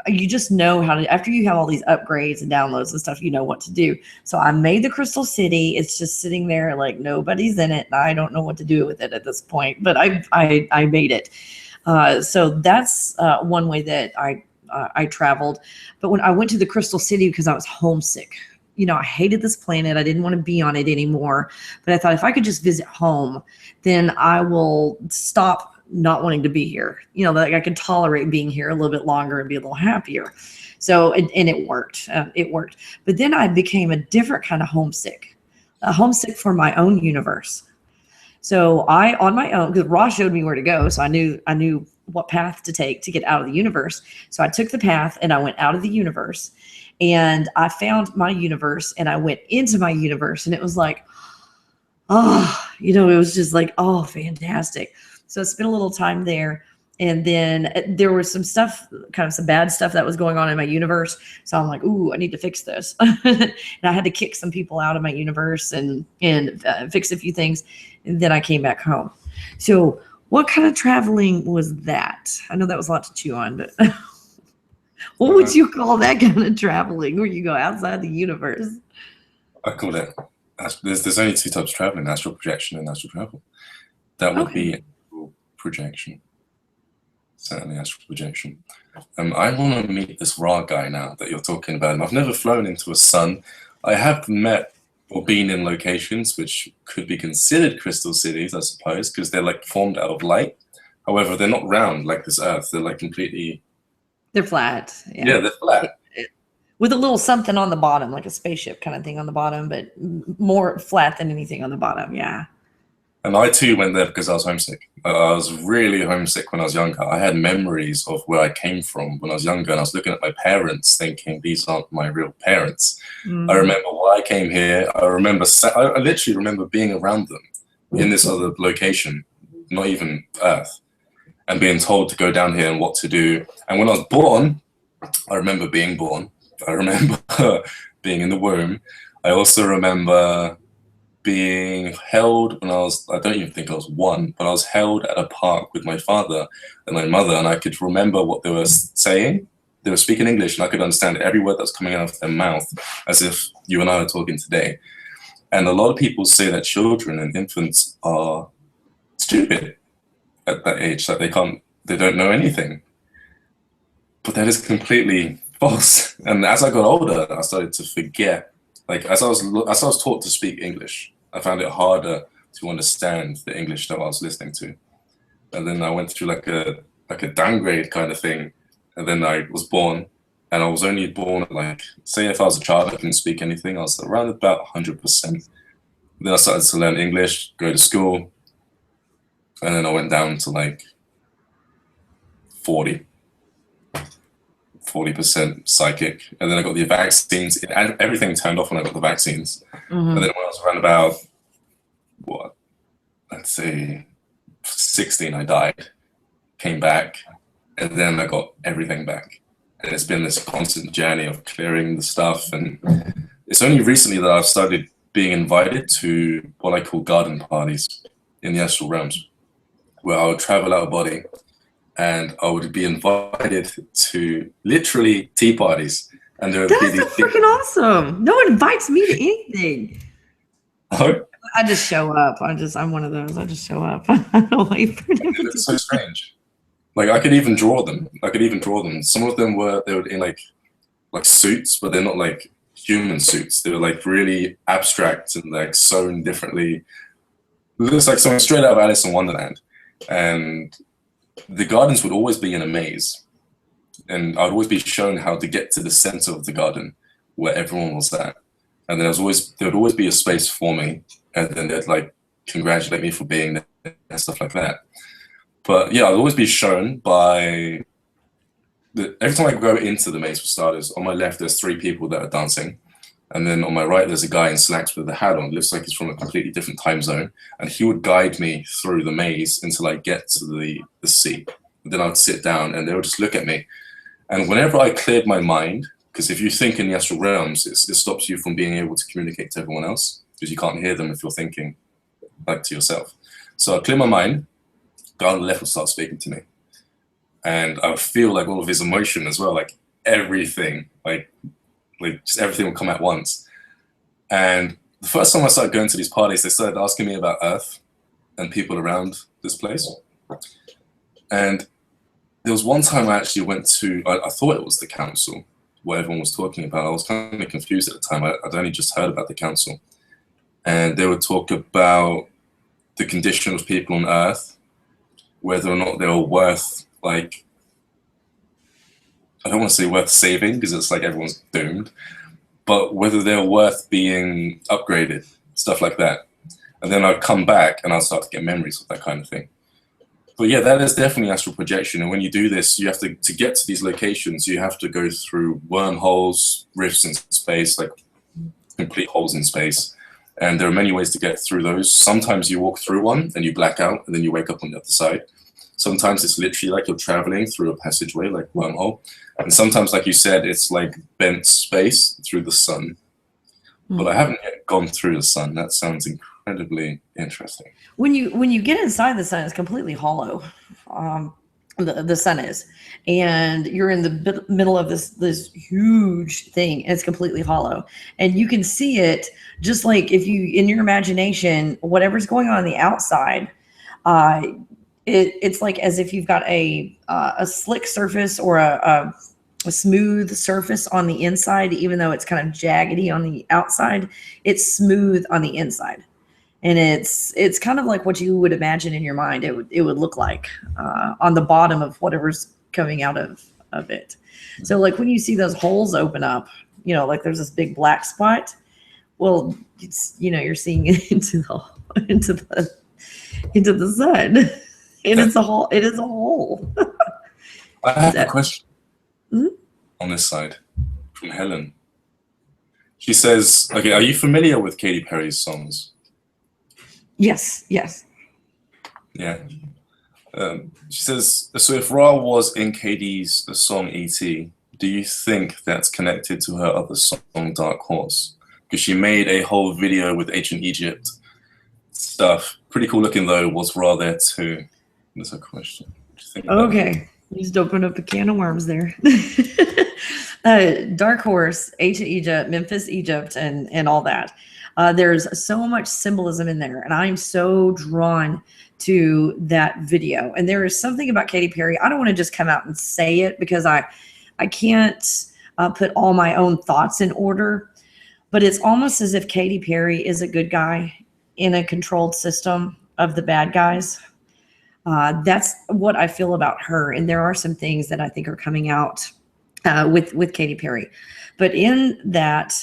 you just know how to, after you have all these upgrades and downloads and stuff, you know what to do. So I made the Crystal City. It's just sitting there like nobody's in it. And I don't know what to do with it at this point, but I made it. So that's one way that I traveled. But when I went to the Crystal City, because I was homesick, I hated this planet. I didn't want to be on it anymore. But I thought if I could just visit home, then I will stop not wanting to be here. Like I could tolerate being here a little bit longer and be a little happier. So, and it worked. It worked. But then I became a different kind of homesick, a homesick for my own universe. So I, on my own, because Ross showed me where to go, so I knew what path to take to get out of the universe. So I took the path and I went out of the universe. And I found my universe, and I went into my universe, and it was like, it was just like, oh, fantastic. So I spent a little time there, And then there was some stuff, kind of some bad stuff that was going on in my universe. So I'm like, ooh, I need to fix this. And I had to kick some people out of my universe and fix a few things. And then I came back home. So what kind of traveling was that? I know that was a lot to chew on, but what would you call that kind of traveling where you go outside the universe? I call it, there's only two types of traveling, astral projection and astral travel. That would be astral projection. Certainly astral projection. I want to meet this raw guy now that you're talking about. And I've never flown into a sun. I have met or been in locations which could be considered crystal cities, I suppose, because they're like formed out of light. However, they're not round like this Earth. They're like completely... They're flat. Yeah, they're flat. With a little something on the bottom, like a spaceship kind of thing on the bottom, but more flat than anything on the bottom. Yeah. And I too went there because I was homesick. I was really homesick when I was younger. I had memories of where I came from when I was younger, and I was looking at my parents thinking, these aren't my real parents. I remember why I came here. I literally remember being around them in this other location, not even Earth, and being told to go down here and what to do. And when I was born, I remember being born. I remember being in the womb. I also remember being held when I don't even think I was 1, but I was held at a park with my father and my mother, and I could remember what they were saying. They were speaking English, and I could understand every word that was coming out of their mouth, as if you and I are talking today. And a lot of people say that children and infants are stupid at that age, that they don't know anything. But that is completely false. And as I got older, I started to forget. Like as I was taught to speak English, I found it harder to understand the English that I was listening to. And then I went through like a downgrade kind of thing. And then I was born, and I was only born at like, say if I was a child, I couldn't speak anything. I was around about 100%. Then I started to learn English, go to school, and then I went down to like 40% psychic. And then I got the vaccines. Everything turned off when I got the vaccines. And then when I was around about, let's say 16, I died, came back, and then I got everything back. And it's been this constant journey of clearing the stuff. And it's only recently that I've started being invited to what I call garden parties in the astral realms, where I would travel out of body, and I would be invited to literally tea parties. And there would be these freaking awesome. No one invites me to anything. Oh? I just show up. I'm one of those. I just show up. I don't wait for them. It's so strange. Like I could even draw them. Some of them they were in like suits, but they're not like human suits. They were like really abstract and like sewn differently. It looks like something straight out of Alice in Wonderland. And the gardens would always be in a maze, and I'd always be shown how to get to the center of the garden where everyone was at. And there would always be a space for me, and then they'd like congratulate me for being there and stuff like that. But yeah, I'd always be shown by every time I go into the maze, for starters, on my left there's 3 people that are dancing. And then on my right, there's a guy in slacks with a hat on. It looks like he's from a completely different time zone. And he would guide me through the maze until I get to the seat. And then I'd sit down, and they would just look at me. And whenever I cleared my mind, because if you think in the astral realms, it stops you from being able to communicate to everyone else, because you can't hear them if you're thinking like to yourself. So I clear my mind, guy on the left would start speaking to me. And I would feel like all of his emotion as well, like everything, like just everything would come at once. And the first time I started going to these parties, they started asking me about Earth and people around this place. And there was one time I actually went to, I thought it was the council, what everyone was talking about. I was kind of confused at the time. I'd only just heard about the council. And they would talk about the condition of people on Earth, whether or not they were worth, like, I don't want to say worth saving, because it's like everyone's doomed, but whether they're worth being upgraded, stuff like that. And then I'd come back and I'd start to get memories of that kind of thing. But yeah, that is definitely astral projection. And when you do this, you have to get to these locations, you have to go through wormholes, rifts in space, like complete holes in space. And there are many ways to get through those. Sometimes you walk through one and you black out, and then you wake up on the other side. Sometimes it's literally like you're traveling through a passageway, like wormhole. And sometimes, like you said, it's like bent space through the sun. But I haven't yet gone through the sun. That sounds incredibly interesting. When you get inside the sun, it's completely hollow. The sun is, and you're in the middle of this huge thing, and it's completely hollow, and you can see it just like if you in your imagination, whatever's going on the outside, it's like as if you've got a slick surface or a smooth surface on the inside. Even though it's kind of jaggedy on the outside, it's smooth on the inside. And it's kind of like what you would imagine in your mind it would look like on the bottom of whatever's coming out of it. So like when you see those holes open up, you know, like there's this big black spot. Well, it's, you know, you're seeing it into the sun, and it's a hole. It is a hole. I have a question on this side from Helen. She says, "Okay, are you familiar with Katy Perry's songs?" Yes. Yeah. She says, so if Ra was in Katie's song E.T., do you think that's connected to her other song Dark Horse? Because she made a whole video with ancient Egypt stuff. Pretty cool looking though. Was Ra there too? That's a question. Okay. You just opened up a can of worms there. Dark Horse, ancient Egypt, Memphis, Egypt, and all that. There's so much symbolism in there, and I'm so drawn to that video. And there is something about Katy Perry. I don't want to just come out and say it because I can't put all my own thoughts in order, but it's almost as if Katy Perry is a good guy in a controlled system of the bad guys. That's what I feel about her. And there are some things that I think are coming out with Katy Perry. But in that,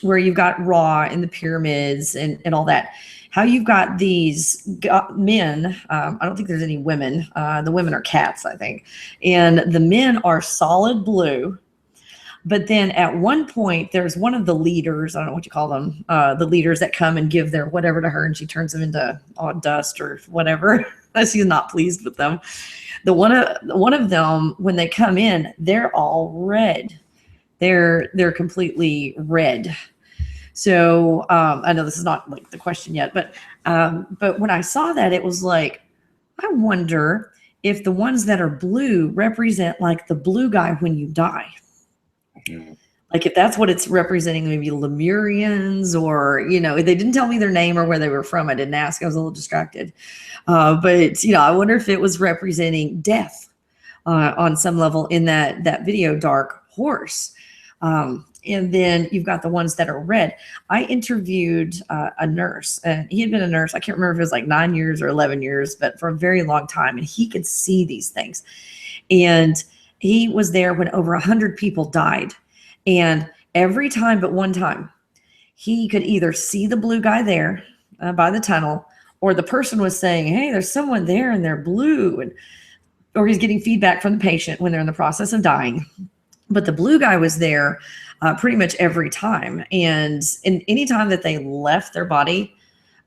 where you've got Ra in the pyramids and all that, how you've got these men, I don't think there's any women. The women are cats, I think. And the men are solid blue. But then at one point, there's one of the leaders, I don't know what you call them, the leaders that come and give their whatever to her, and she turns them into dust or whatever. She's not pleased with them. One of them, when they come in, they're all red. They're completely red. So I know this is not like the question yet, but when I saw that, it was like, I wonder if the ones that are blue represent like the blue guy when you die. Like if that's what it's representing, maybe Lemurians, or, you know, they didn't tell me their name or where they were from. I didn't ask. I was a little distracted. But, you know, I wonder if it was representing death on some level in that video, Dark Horse. And then you've got the ones that are red. I interviewed a nurse, and he had been a nurse. I can't remember if it was like 9 years or 11 years, but for a very long time. And he could see these things. And he was there when over 100 people died. And every time but one time, he could either see the blue guy there by the tunnel, or the person was saying, hey, there's someone there and they're blue. Or he's getting feedback from the patient when they're in the process of dying. But the blue guy was there pretty much every time. And any time that they left their body,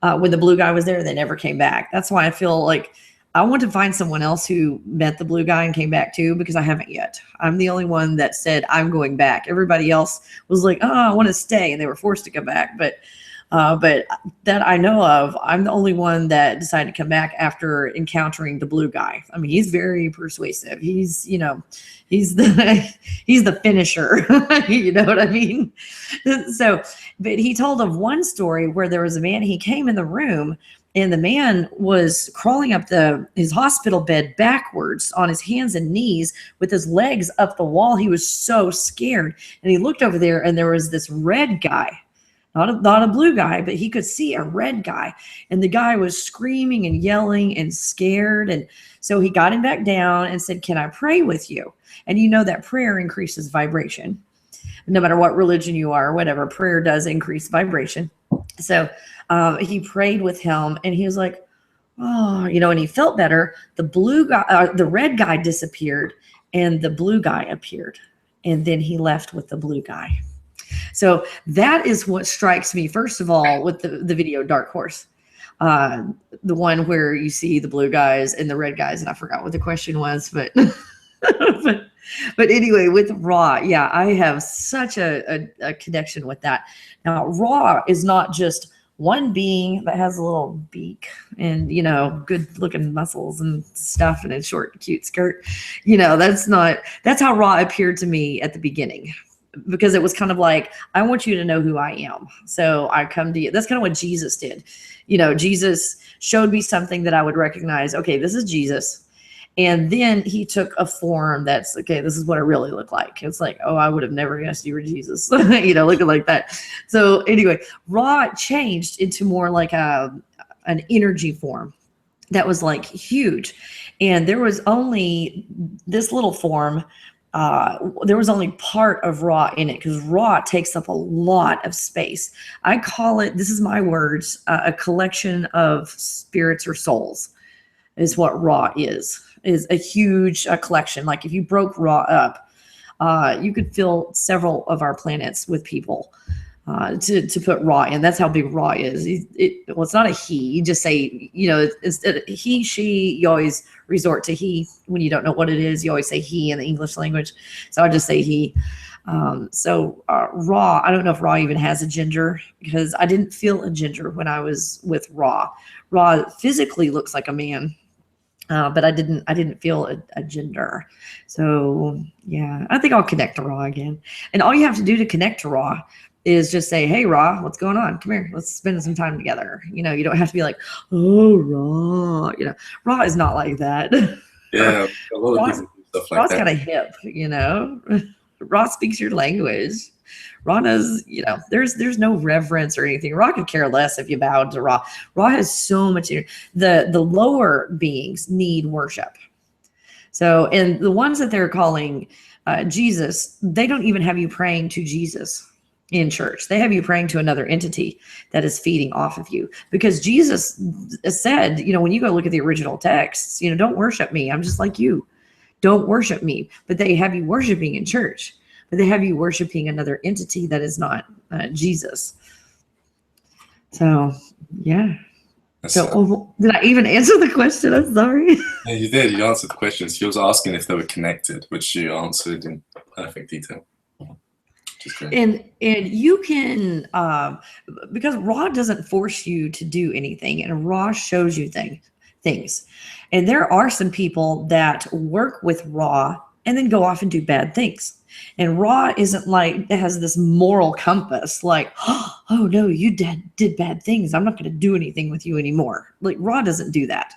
when the blue guy was there, they never came back. That's why I feel like I want to find someone else who met the blue guy and came back too, because I haven't yet. I'm the only one that said I'm going back. Everybody else was like, oh, I want to stay, and they were forced to come back. But that I know of, I'm the only one that decided to come back after encountering the blue guy. I mean, he's very persuasive. He's, you know, he's the finisher. You know what I mean? So, but he told of one story where there was a man, he came in the room, and the man was crawling up his hospital bed backwards on his hands and knees with his legs up the wall. He was so scared. And he looked over there, and there was this red guy, not a blue guy, but he could see a red guy. And the guy was screaming and yelling and scared. And so he got him back down and said, can I pray with you? And you know that prayer increases vibration. No matter what religion you are or whatever, prayer does increase vibration. So he prayed with him, and he was like, oh, you know, and he felt better. The blue guy, the red guy disappeared, and the blue guy appeared. And then he left with the blue guy. So that is what strikes me, first of all, with the video Dark Horse. The one where you see the blue guys and the red guys, and I forgot what the question was, but but anyway, with Ra, yeah, I have such a connection with that. Now, Ra is not just one being that has a little beak and, you know, good looking muscles and stuff and a short, cute skirt. You know, that's how Ra appeared to me at the beginning, because it was kind of like, I want you to know who I am. So I come to you. That's kind of what Jesus did. You know, Jesus showed me something that I would recognize. Okay, this is Jesus. And then he took a form that's, okay, this is what I really look like. It's like, oh, I would have never guessed you were Jesus, you know, looking like that. So anyway, Ra changed into more like an energy form that was like huge. And there was only this little form. There was only part of Ra in it, because Ra takes up a lot of space. I call it, this is my words, a collection of spirits or souls is what Ra is a huge collection. Like if you broke Ra up, you could fill several of our planets with people to put Ra in. That's how big Ra is. Well, it's not a he. You just say, you know, instead of he, she, you always resort to he. When you don't know what it is, you always say he in the English language. So I just say he. Ra, I don't know if Ra even has a gender, because I didn't feel a gender when I was with Ra. Ra physically looks like a man. But I didn't feel a gender. So yeah, I think I'll connect to Ra again. And all you have to do to connect to Ra is just say, hey, Ra, what's going on? Come here. Let's spend some time together. You know, you don't have to be like, oh, Ra. You know, Ra is not like that. Yeah, a lot of people do stuff like Ra's that. kind of hip, you know. Ra speaks your language. Ra knows, you know, there's no reverence or anything. Ra could care less if you bowed to Ra. Ra has so much. The lower beings need worship. So, and the ones that they're calling Jesus, they don't even have you praying to Jesus in church. They have you praying to another entity that is feeding off of you. Because Jesus said, you know, when you go look at the original texts, you know, don't worship me. I'm just like you. Don't worship me. But they have you worshiping in church. But they have you worshiping another entity that is not Jesus. So, yeah. So, did I even answer the question? I'm sorry. Yeah, you did. You answered the question. She was asking if they were connected, which you answered in perfect detail. And you can, because Ra doesn't force you to do anything, and Ra shows you things. And there are some people that work with Ra and then go off and do bad things. And Ra isn't like, it has this moral compass, like, oh no, you did bad things. I'm not going to do anything with you anymore. Like, Ra doesn't do that.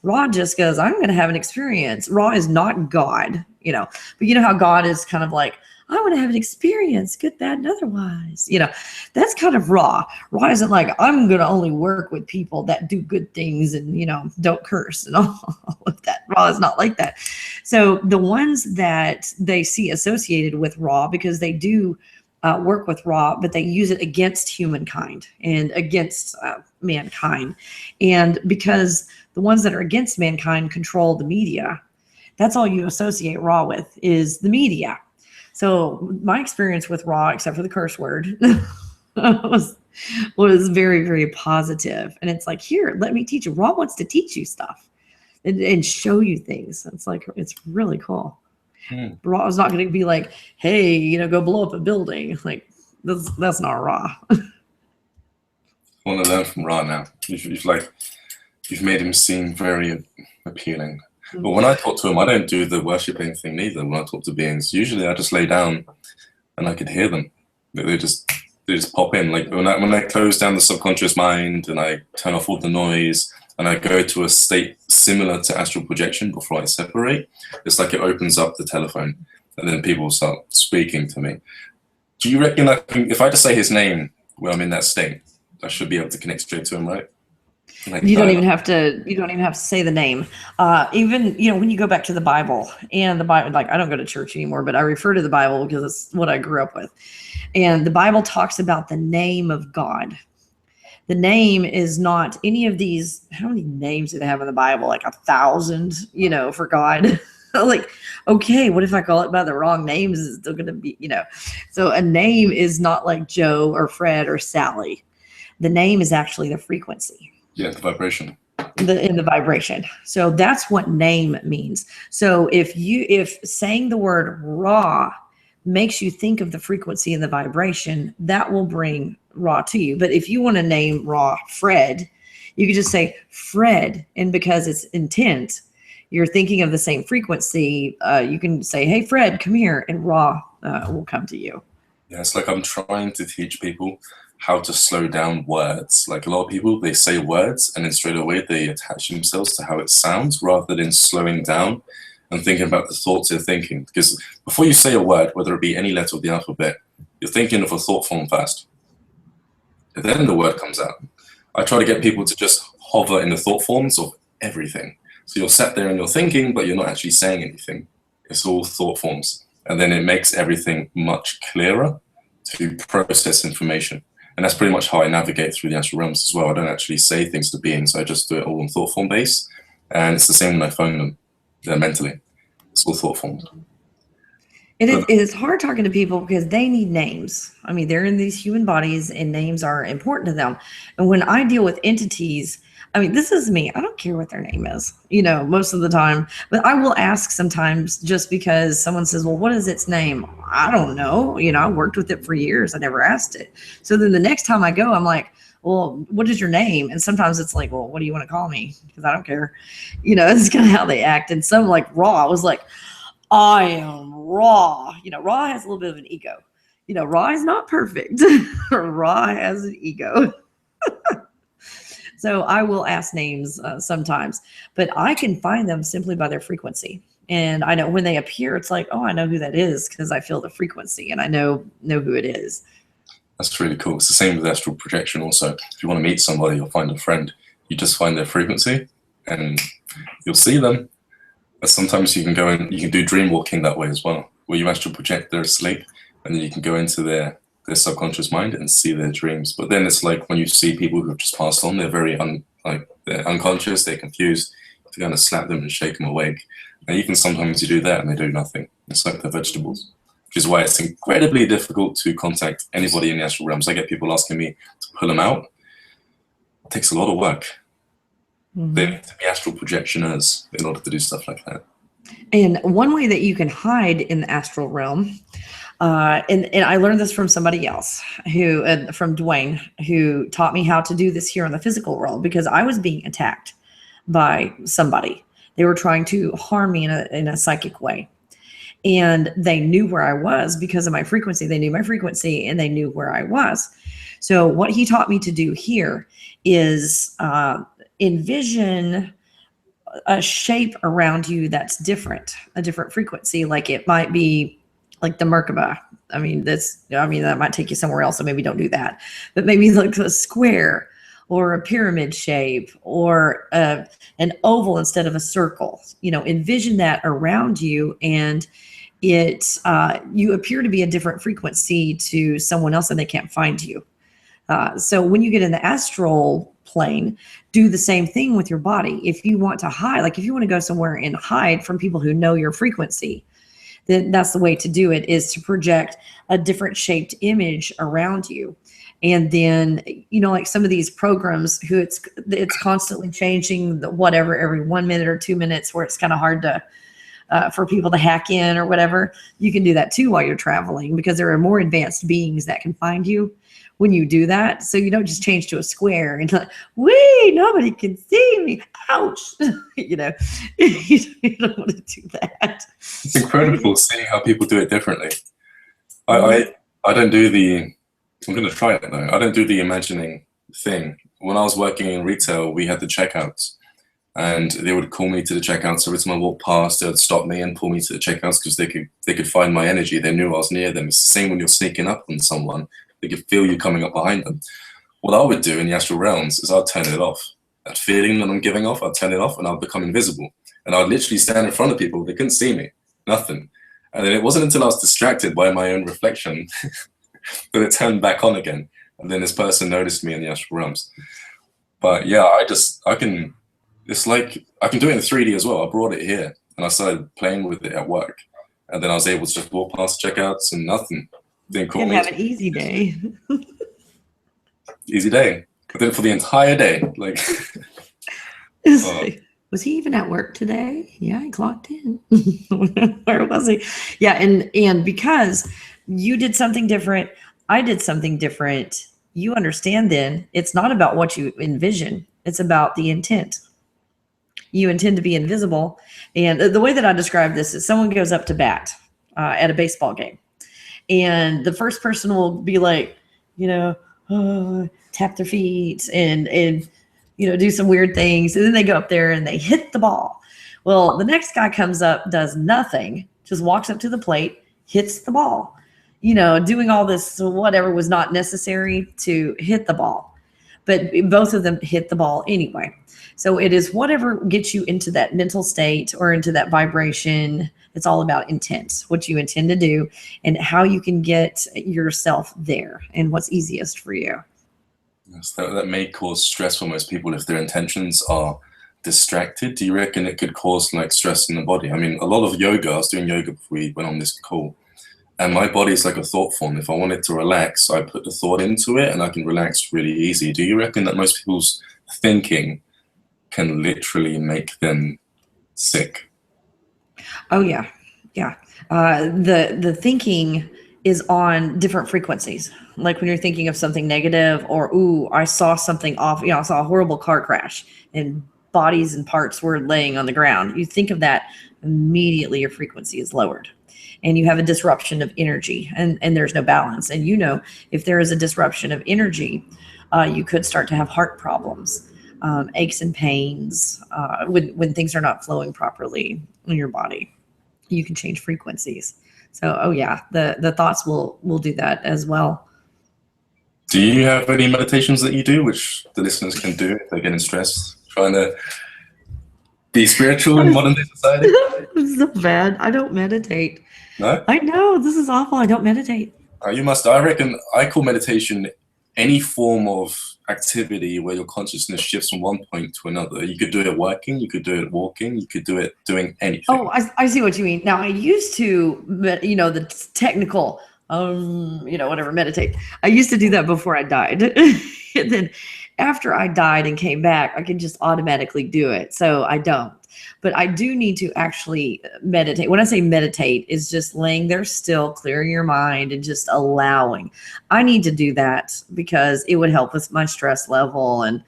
Ra just goes, I'm going to have an experience. Ra is not God, you know, but you know how God is kind of like, I want to have an experience, good, bad, and otherwise. You know, that's kind of Ra. Ra isn't like, I'm going to only work with people that do good things and, you know, don't curse and all of that. Ra is not like that. So the ones that they see associated with Ra, because they do work with Ra, but they use it against humankind and against mankind. And because the ones that are against mankind control the media, that's all you associate Ra with is the media. So my experience with Ra, except for the curse word, was very, very positive. And it's like, here, let me teach you. Ra wants to teach you stuff and show you things. It's like, it's really cool. Ra is not going to be like, hey, you know, go blow up a building. Like, that's not Ra. I want to learn from Ra now. You've made him seem very appealing. But when I talk to him, I don't do the worshipping thing neither. When I talk to beings, usually I just lay down and I could hear them. They just pop in. Like when I close down the subconscious mind and I turn off all the noise and I go to a state similar to astral projection before I separate, it's like it opens up the telephone and then people start speaking to me. Do you reckon if I just say his name when I'm in that state, I should be able to connect straight to him, right? Like, you don't even have to say the name. Even, you know, when you go back to the Bible, and the Bible, like, I don't go to church anymore, but I refer to the Bible because it's what I grew up with. And the Bible talks about the name of God. The name is not any of these. How many names do they have in the Bible? Like 1,000, you know, for God. Like, okay, what if I call it by the wrong names? Is it still going to be, you know? So a name is not like Joe or Fred or Sally. The name is actually the frequency. Yeah, the vibration. In the vibration. So that's what name means. So if saying the word raw makes you think of the frequency and the vibration, that will bring raw to you. But if you want to name raw Fred, you could just say Fred, and because it's intent, you're thinking of the same frequency. You can say, "Hey Fred, come here," and raw will come to you. Yeah, it's like I'm trying to teach people how to slow down words. Like a lot of people, they say words and then straight away they attach themselves to how it sounds rather than slowing down and thinking about the thoughts they're thinking. Because before you say a word, whether it be any letter of the alphabet, you're thinking of a thought form first. And then the word comes out. I try to get people to just hover in the thought forms of everything. So you're sat there and you're thinking, but you're not actually saying anything. It's all thought forms. And then it makes everything much clearer to process information. And that's pretty much how I navigate through the astral realms as well. I don't actually say things to beings. I just do it all on thought form base. And it's the same when I phone them. They're mentally. It's all thought forms. It is hard talking to people because they need names. I mean, they're in these human bodies and names are important to them. And when I deal with entities, I mean, this is me. I don't care what their name is, most of the time. But I will ask sometimes just because someone says, well, what is its name? I don't know. I worked with it for years. I never asked it. So then the next time I go, I'm like, well, what is your name? And sometimes it's like, well, what do you want to call me? Because I don't care. It's kind of how they act. And some like Raw was like, I am Raw. Raw has a little bit of an ego. Raw is not perfect. Raw has an ego. So I will ask names sometimes, but I can find them simply by their frequency. And I know when they appear, it's like, oh, I know who that is because I feel the frequency and I know who it is. That's really cool. It's the same with astral projection also. If you want to meet somebody or find a friend, you just find their frequency and you'll see them. And sometimes you can go and you can do dream walking that way as well, where you astral project they're asleep and then you can go into their subconscious mind and see their dreams. But then it's like when you see people who have just passed on, they're very they're unconscious, they're confused. You kind of slap them and shake them awake. And even sometimes you do that and they do nothing. It's like they're vegetables, which is why it's incredibly difficult to contact anybody in the astral realms. I get people asking me to pull them out. It takes a lot of work. Mm-hmm. They need to be astral projectioners in order to do stuff like that. And one way that you can hide in the astral realm, and I learned this from somebody else from Dwayne, who taught me how to do this here in the physical world, because I was being attacked by somebody. They were trying to harm me in a psychic way. And they knew where I was because of my frequency. They knew my frequency and they knew where I was. So what he taught me to do here is envision a shape around you that's different, a different frequency. Like it might be like the Merkaba. I mean, that might take you somewhere else, so maybe don't do that. But maybe like a square or a pyramid shape or an oval instead of a circle. Envision that around you, and you appear to be a different frequency to someone else and they can't find you. So when you get in the astral plane, do the same thing with your body. If you want to hide, like if you want to go somewhere and hide from people who know your frequency, then that's the way to do it, is to project a different shaped image around you. And then, like some of these programs who it's constantly changing the whatever every 1 minute or 2 minutes, where it's kind of hard to for people to hack in or whatever. You can do that too while you're traveling, because there are more advanced beings that can find you when you do that. So you don't just change to a square and like, wee, nobody can see me. Ouch. You don't want to do that. It's incredible seeing how people do it differently. I don't do I'm going to try it though. I don't do the imagining thing. When I was working in retail, we had the checkouts and they would call me to the checkouts. Every time I walked past, they would stop me and pull me to the checkouts because they could find my energy. They knew I was near them. It's the same when you're sneaking up on someone. They could feel you coming up behind them. What I would do in the astral realms is I'd turn it off. That feeling that I'm giving off, I'd turn it off and I'd become invisible. And I'd literally stand in front of people. They couldn't see me, nothing. And then it wasn't until I was distracted by my own reflection that it turned back on again. And then this person noticed me in the astral realms. But yeah, I can do it in 3D as well. I brought it here and I started playing with it at work. And then I was able to just walk past checkouts and nothing. Didn't call me. Have an easy day. Easy day. I did it for the entire day. Like, was he even at work today? Yeah, he clocked in. Where was he? Yeah, and because you did something different, I did something different. You understand then it's not about what you envision. It's about the intent. You intend to be invisible. And the way that I describe this is someone goes up to bat at a baseball game. And the first person will be like, tap their feet and do some weird things. And then they go up there and they hit the ball. Well, the next guy comes up, does nothing, just walks up to the plate, hits the ball, doing all this, whatever was not necessary to hit the ball. But both of them hit the ball anyway. So it is whatever gets you into that mental state or into that vibration. It's all about intent, what you intend to do and how you can get yourself there and what's easiest for you. Yes, that may cause stress for most people if their intentions are distracted. Do you reckon it could cause like stress in the body? I mean, a lot of yoga, I was doing yoga before we went on this call, and my body is like a thought form. If I want it to relax, I put the thought into it and I can relax really easy. Do you reckon that most people's thinking can literally make them sick? Oh yeah. The thinking is on different frequencies. Like when you're thinking of something negative, or ooh, I saw something off. I saw a horrible car crash and bodies and parts were laying on the ground. You think of that, immediately your frequency is lowered, and you have a disruption of energy, and there's no balance. And if there is a disruption of energy, you could start to have heart problems. Aches and pains when things are not flowing properly in your body. You can change frequencies. So, the thoughts will do that as well. Do you have any meditations that you do, which the listeners can do if they're getting stressed, trying to be spiritual in modern day society? It's so bad. I don't meditate. No? I know, this is awful. I don't meditate. You must. I reckon I call meditation any form of activity where your consciousness shifts from one point to another. You could do it working, you could do it walking, you could do it doing anything. Oh, I see what you mean. Now, I used to, the technical, whatever, meditate. I used to do that before I died. And then after I died and came back, I can just automatically do it. So I don't. But I do need to actually meditate. When I say meditate, is just laying there still, clearing your mind and just allowing. I need to do that because it would help with my stress level and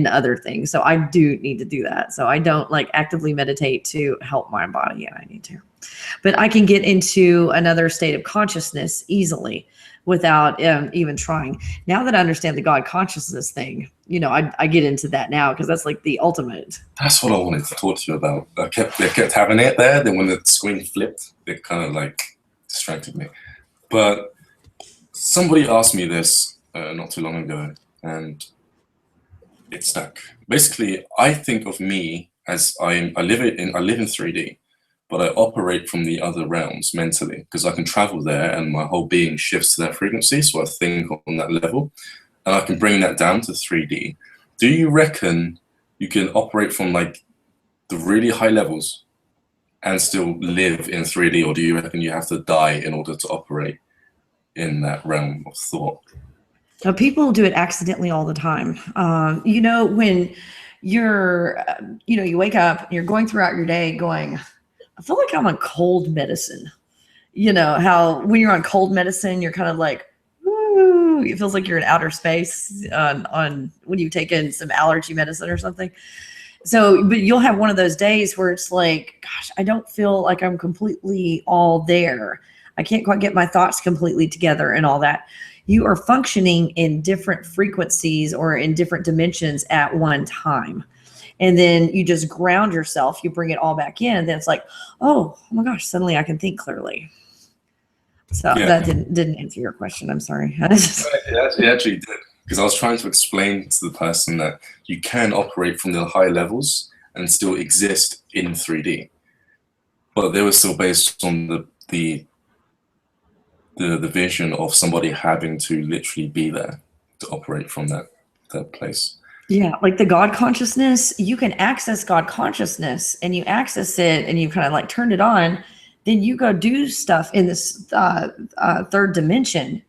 other things. So I do need to do that. So I don't actively meditate to help my body. I need to. But I can get into another state of consciousness easily without even trying. Now that I understand the God consciousness thing, I get into that now because that's like the ultimate. That's what I wanted to talk to you about. I kept having it there. Then when the screen flipped, it kind of distracted me. But somebody asked me this not too long ago, and it stuck. Basically, I think of me as I live in 3D. But I operate from the other realms mentally because I can travel there and my whole being shifts to that frequency. So I think on that level and I can bring that down to 3D. Do you reckon you can operate from the really high levels and still live in 3D? Or do you reckon you have to die in order to operate in that realm of thought? Now, people do it accidentally all the time. When you're, you wake up and you're going throughout your day going, I feel like I'm on cold medicine. How when you're on cold medicine, you're kind of like, woo, it feels like you're in outer space on when you've taken some allergy medicine or something. So, but you'll have one of those days where it's like, gosh, I don't feel like I'm completely all there. I can't quite get my thoughts completely together and all that. You are functioning in different frequencies or in different dimensions at one time. And then you just ground yourself, you bring it all back in, and then it's like, oh my gosh, suddenly I can think clearly. So that didn't answer your question. I'm sorry. It actually did, because I was trying to explain to the person that you can operate from the high levels and still exist in 3D. But they were still based on the vision of somebody having to literally be there to operate from that place. Yeah, like the God consciousness, you can access God consciousness and you access it and you kind of turned it on. Then you go do stuff in this third dimension.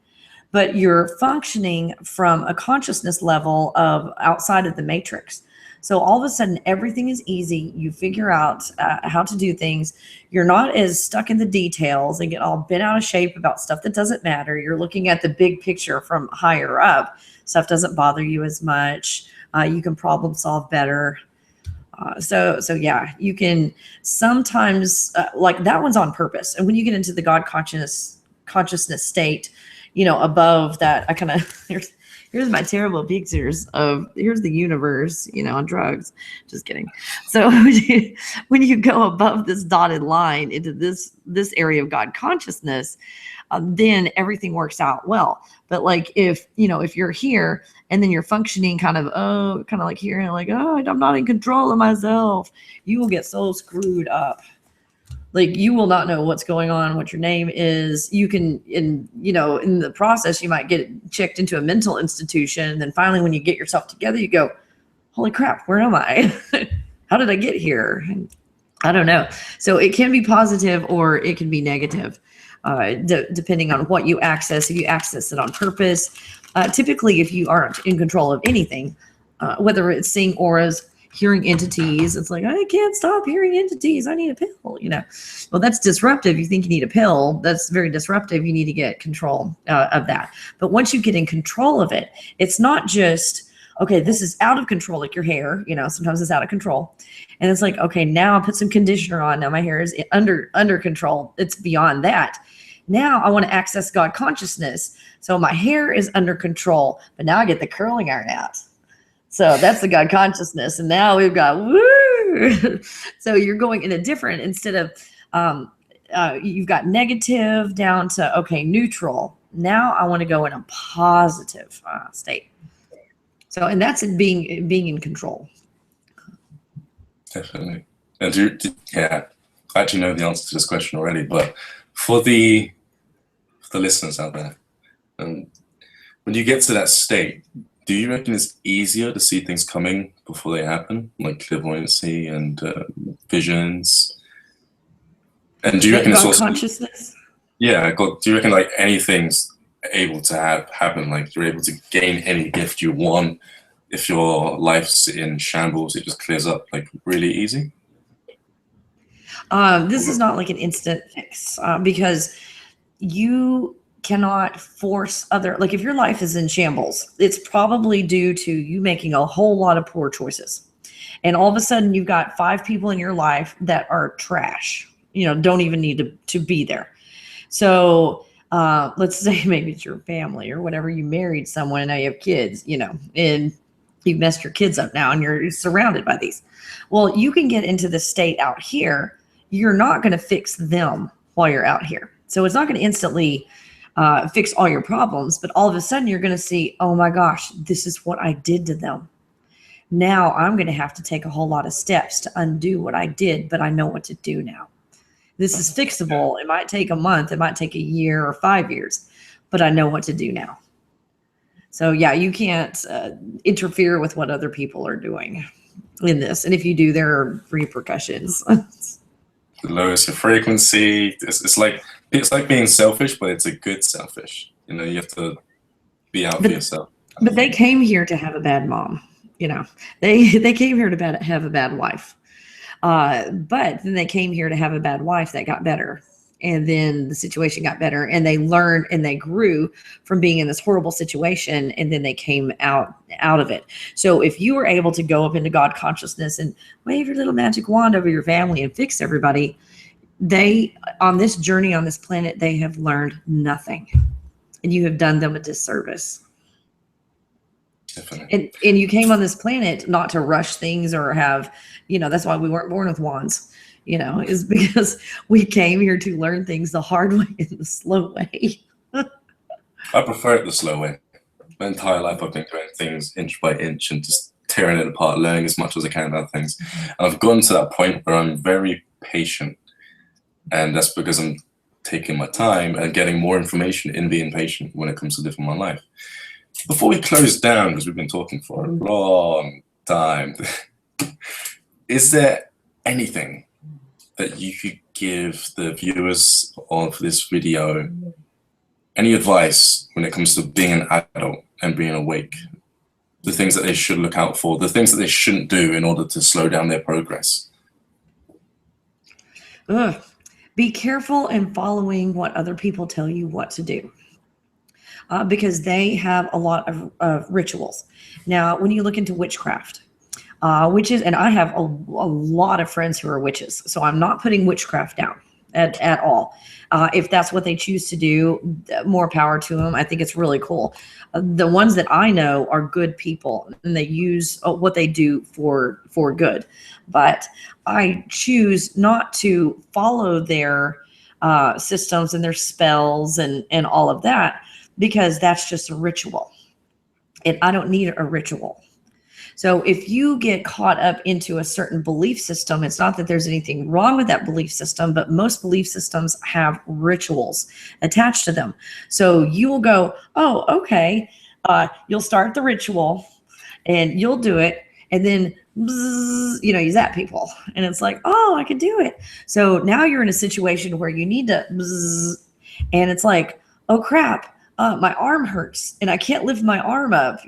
but you're functioning from a consciousness level of outside of the matrix. So all of a sudden, everything is easy. You figure out how to do things. You're not as stuck in the details and get all bent out of shape about stuff that doesn't matter. You're looking at the big picture from higher up. Stuff doesn't bother you as much. You can problem solve better. So yeah, you can sometimes like that one's on purpose. And when you get into the God consciousness state, you know, above that, I kind of here's my terrible pictures of here's the universe, you know, on drugs. Just kidding. So when you go above this dotted line into this area of God consciousness, then everything works out well. But like if you're here and then you're functioning kind of like here and like, oh, I'm not in control of myself, you will get so screwed up. Like you will not know what's going on, what your name is. You can, in the process, you might get checked into a mental institution. And then finally, when you get yourself together, you go, holy crap, where am I? How did I get here? I don't know. So it can be positive or it can be negative, depending on what you access. If you access it on purpose, typically if you aren't in control of anything, whether it's seeing auras, hearing entities, it's like, I can't stop hearing entities, I need a pill, Well, that's disruptive. You think you need a pill, that's very disruptive. You need to get control of that. But once you get in control of it, it's not just, okay, this is out of control, like your hair, sometimes it's out of control. And it's like, okay, now I put some conditioner on, now my hair is under control. It's beyond that. Now I want to access God consciousness. So my hair is under control, but now I get the curling iron out. So that's the God consciousness. And now we've got, woo! So you're going in a different, instead of, you've got negative down to, okay, neutral. Now I want to go in a positive state. So, and that's in being in control. Definitely. And yeah, I actually know the answer to this question already, but for the listeners out there, when you get to that state, do you reckon it's easier to see things coming before they happen, like clairvoyancy and visions? And do you reckon it's also consciousness? Yeah, do you reckon like anything's able to happen? Like you're able to gain any gift you want if your life's in shambles, it just clears up like really easy? This is not like an instant fix because you cannot force like if your life is in shambles, it's probably due to you making a whole lot of poor choices. And all of a sudden you've got 5 people in your life that are trash, don't even need to be there. So let's say maybe it's your family or whatever, you married someone and now you have kids, and you've messed your kids up now and you're surrounded by these. Well, you can get into the state out here. You're not going to fix them while you're out here. So it's not going to instantly fix all your problems, but all of a sudden you're going to see, oh my gosh, this is what I did to them. Now I'm going to have to take a whole lot of steps to undo what I did, but I know what to do now. This is fixable. It might take a month, it might take a year or 5 years, but I know what to do now. So yeah, you can't interfere with what other people are doing in this. And if you do, there are repercussions. Lowers your frequency. It's like being selfish, but it's a good selfish. You have to be out for yourself. But they came here to have a bad mom. They came here to have a bad wife. But then they came here to have a bad wife that got better. And then the situation got better and they learned and they grew from being in this horrible situation. And then they came out of it. So if you were able to go up into God consciousness and wave your little magic wand over your family and fix everybody, they, on this journey on this planet, they have learned nothing. And you have done them a disservice. And you came on this planet not to rush things or have, that's why we weren't born with wands. Is because we came here to learn things the hard way and the slow way. I prefer it the slow way. My entire life I've been doing things inch by inch and just tearing it apart, learning as much as I can about things. And I've gotten to that point where I'm very patient. And that's because I'm taking my time and getting more information in being patient when it comes to living my life. Before we close down, because we've been talking for a long time, is there anything that you could give the viewers of this video Any advice when it comes to being an adult and being awake? The things that they should look out for, the things that they shouldn't do in order to slow down their progress. Ugh. Be careful in following what other people tell you what to do. Because they have a lot of rituals. Now, when you look into witchcraft, witches, and I have a lot of friends who are witches, so I'm not putting witchcraft down at all. If that's what they choose to do, more power to them. I think it's really cool. The ones that I know are good people, and they use what they do for good. But I choose not to follow their systems and their spells and all of that, because that's just a ritual. And I don't need a ritual. So if you get caught up into a certain belief system, it's not that there's anything wrong with that belief system, but most belief systems have rituals attached to them. So you will go, oh, okay. You'll start the ritual and you'll do it. And then, bzz, you zap people. And it's like, oh, I could do it. So now you're in a situation where you need to, bzz, and it's like, oh, crap. My arm hurts and I can't lift my arm up.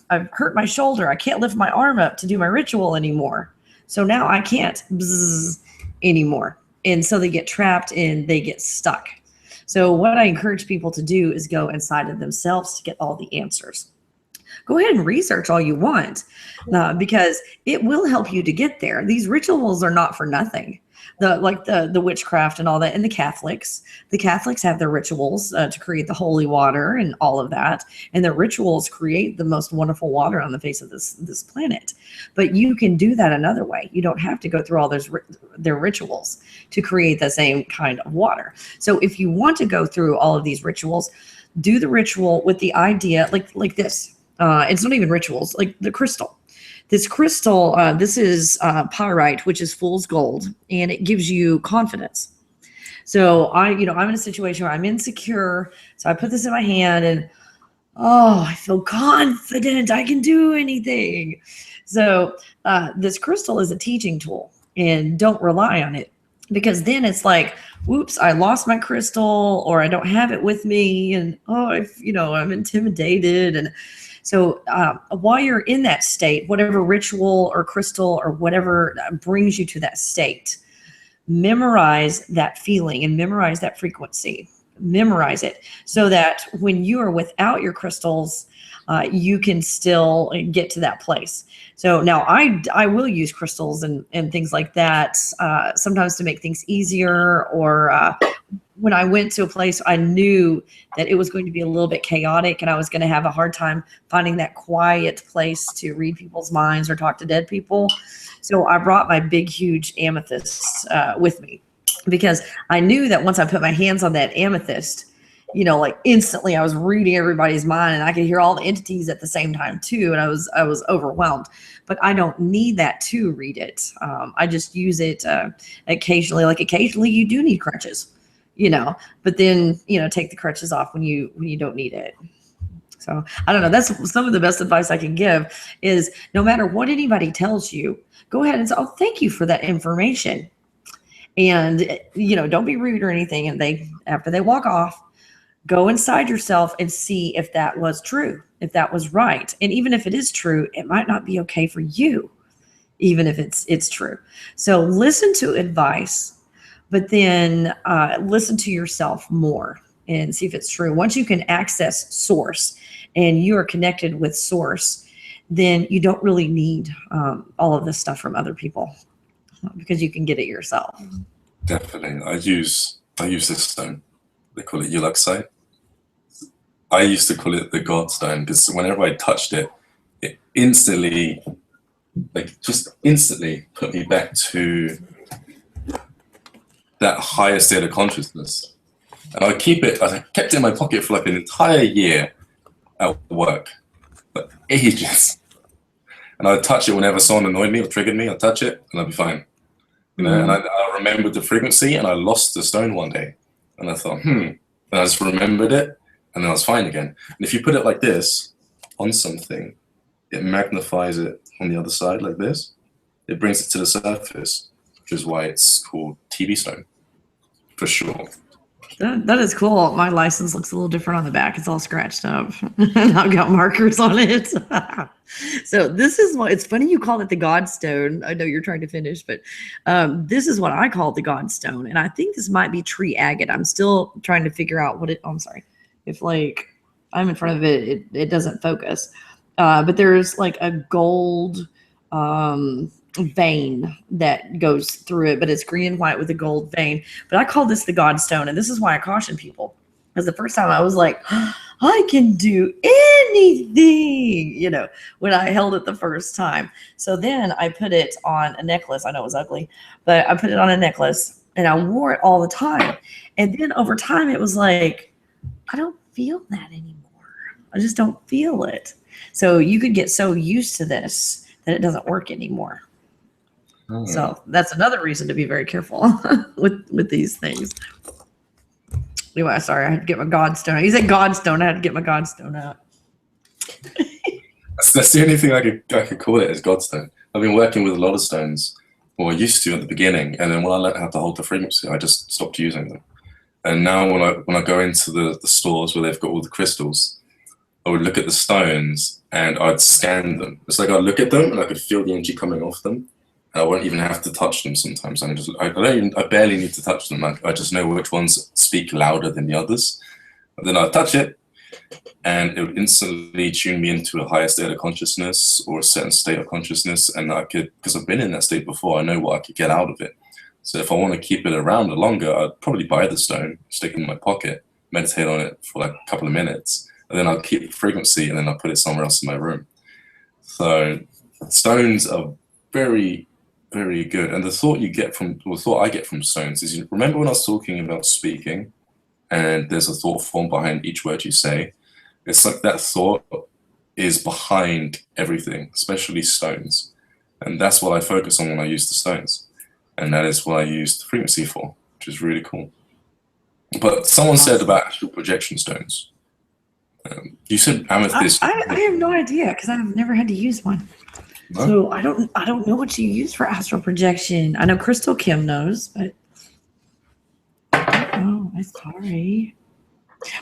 I've hurt my shoulder. I can't lift my arm up to do my ritual anymore. So now I can't bzz anymore. And so they get trapped and they get stuck. So what I encourage people to do is go inside of themselves to get all the answers. Go ahead and research all you want, because it will help you to get there. These rituals are not for nothing. The witchcraft and all that, and the Catholics have their rituals to create the holy water and all of that, and their rituals create the most wonderful water on the face of this planet. But you can do that another way. You don't have to go through all their rituals to create the same kind of water. So if you want to go through all of these rituals, do the ritual with the idea like this. It's not even rituals, like the crystal. This crystal, this is pyrite, which is fool's gold, and it gives you confidence. So I'm in a situation where I'm insecure. So I put this in my hand and, oh, I feel confident. I can do anything. So this crystal is a teaching tool, and don't rely on it, because then it's like, whoops, I lost my crystal, or I don't have it with me. And, I'm intimidated. And so while you're in that state, whatever ritual or crystal or whatever brings you to that state, memorize that feeling and memorize that frequency. Memorize it so that when you are without your crystals, you can still get to that place. So now I will use crystals and things like that sometimes to make things easier, or when I went to a place, I knew that it was going to be a little bit chaotic and I was going to have a hard time finding that quiet place to read people's minds or talk to dead people. So I brought my big, huge amethyst with me, because I knew that once I put my hands on that amethyst, instantly I was reading everybody's mind, and I could hear all the entities at the same time too. And I was overwhelmed, but I don't need that to read it. I just use it occasionally. Like occasionally you do need crutches. But then, take the crutches off when you don't need it. So I don't know. That's some of the best advice I can give is, no matter what anybody tells you, go ahead and say, oh, thank you for that information. And, don't be rude or anything. And after they walk off, go inside yourself and see if that was true, if that was right. And even if it is true, it might not be okay for you, even if it's true. So listen to advice, but then listen to yourself more and see if it's true. Once you can access source and you are connected with source, then you don't really need all of this stuff from other people, because you can get it yourself. Definitely. I use this stone. They call it Yulaksite. I used to call it the God stone, because whenever I touched it, it instantly put me back to that higher state of consciousness. And I kept it in my pocket for like an entire year at work, like ages. And I'd touch it whenever someone annoyed me or triggered me. I'd touch it and I'd be fine. And I remembered the frequency, and I lost the stone one day. And I thought, and I just remembered it, and then I was fine again. And if you put it like this on something, it magnifies it on the other side like this. It brings it to the surface, which is why it's called TV stone, for sure. That is cool. My license looks a little different on the back. It's all scratched up and I've got markers on it. So this is what, it's funny you call it the Godstone. I know you're trying to finish, but this is what I call the Godstone. And I think this might be tree agate. I'm still trying to figure out what it, oh, I'm sorry. If like I'm in front of it, it doesn't focus. But there's like a gold vein that goes through it, but it's green and white with a gold vein. But I call this the Godstone, and this is why I caution people. Because the first time I was like, I can do anything, you know, when I held it the first time. So then I put it on a necklace. I know it was ugly, but I put it on a necklace and I wore it all the time. And then over time, it was like, I don't feel that anymore. I just don't feel it. So you could get so used to this that it doesn't work anymore. Oh. So that's another reason to be very careful with these things. Anyway, sorry, I had to get my Godstone out. You said Godstone, I had to get my Godstone out. That's the only thing I could call it is Godstone. I've been working with a lot of stones, or I used to at the beginning, and then when I learned how to hold the frequency, I just stopped using them. And now when I go into the stores where they've got all the crystals, I would look at the stones and I'd scan them. It's like I'd look at them and I could feel the energy coming off them. And I won't even have to touch them sometimes. I barely need to touch them. I just know which ones speak louder than the others. And then I'd touch it and it would instantly tune me into a higher state of consciousness or a certain state of consciousness. And I could, because I've been in that state before, I know what I could get out of it. So if I want to keep it around longer, I'd probably buy the stone, stick it in my pocket, meditate on it for like a couple of minutes. And then I'll keep the frequency and then I'll put it somewhere else in my room. So stones are very, very good. And the thought I get from stones is, you remember when I was talking about speaking and there's a thought form behind each word you say? It's like that thought is behind everything, especially stones. And that's what I focus on when I use the stones. And that is what I use the frequency for, which is really cool. But someone said about astral projection stones. You said amethyst. I have no idea because I've never had to use one. No? So I don't know what you use for astral projection. I know Crystal Kim knows, but oh, I'm sorry.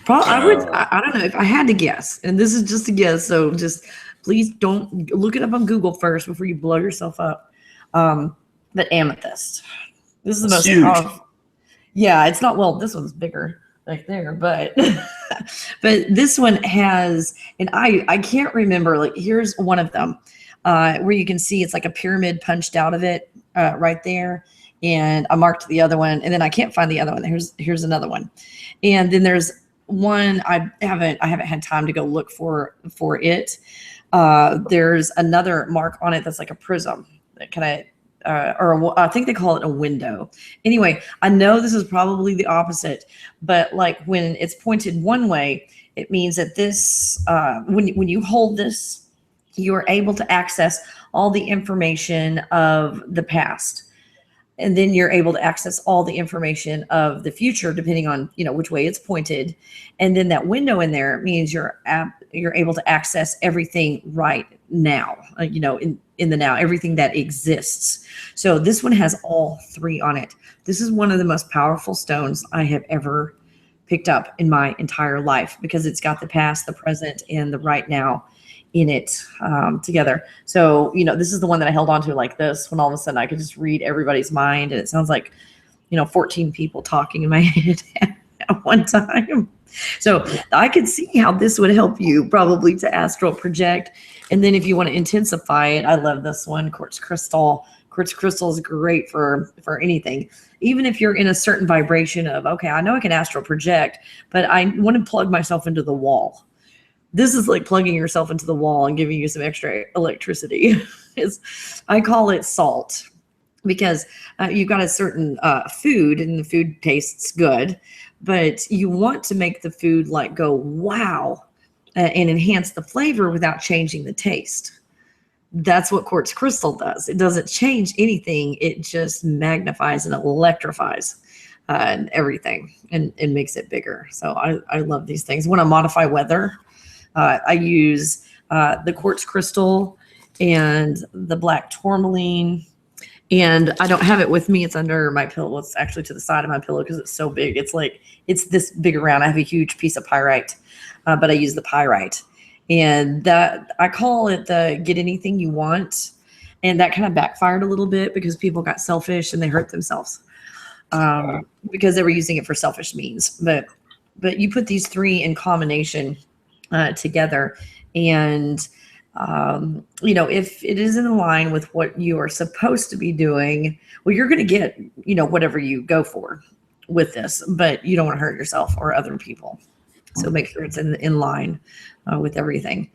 I don't know if I had to guess, and this is just a guess. So just please don't look it up on Google first before you blow yourself up. But amethyst. This is the most powerful. Yeah, it's not, well, this one's bigger right there, but but this one has, and I can't remember, like here's one of them where you can see it's like a pyramid punched out of it right there, and I marked the other one, and then I can't find the other one. Here's another one, and then there's one I haven't had time to go look for it. There's another mark on it that's like a prism that kind of or I think they call it a window. Anyway, I know this is probably the opposite, but like when it's pointed one way, it means that this, when you hold this, you are able to access all the information of the past. And then you're able to access all the information of the future, depending on, you know, which way it's pointed. And then that window in there means you're able to access everything right now, you know, in the now, everything that exists. So this one has all three on it. This is one of the most powerful stones I have ever picked up in my entire life because it's got the past, the present, and the right now in it together. So, you know, this is the one that I held on to like this when all of a sudden I could just read everybody's mind. And it sounds like, you know, 14 people talking in my head at one time. So I could see how this would help you probably to astral project. And then if you want to intensify it, I love this one, quartz crystal. Quartz crystal is great for anything. Even if you're in a certain vibration of, okay, I know I can astral project, but I want to plug myself into the wall. This is like plugging yourself into the wall and giving you some extra electricity. I call it salt because you've got a certain food and the food tastes good, but you want to make the food like go, wow, and enhance the flavor without changing the taste. That's what quartz crystal does. It doesn't change anything. It just magnifies and electrifies and everything and makes it bigger. So I love these things. When I modify weather, I use the quartz crystal and the black tourmaline And I don't have it with me. It's under my pillow. It's actually to the side of my pillow because it's so big. It's this big around. I have a huge piece of pyrite, but I use the pyrite. And that I call it the get anything you want. And that kind of backfired a little bit because people got selfish and they hurt themselves because they were using it for selfish means. But you put these three in combination together, and if it is in line with what you are supposed to be doing, well, you're going to get whatever you go for with this, but you don't want to hurt yourself or other people. So make sure it's in line with everything.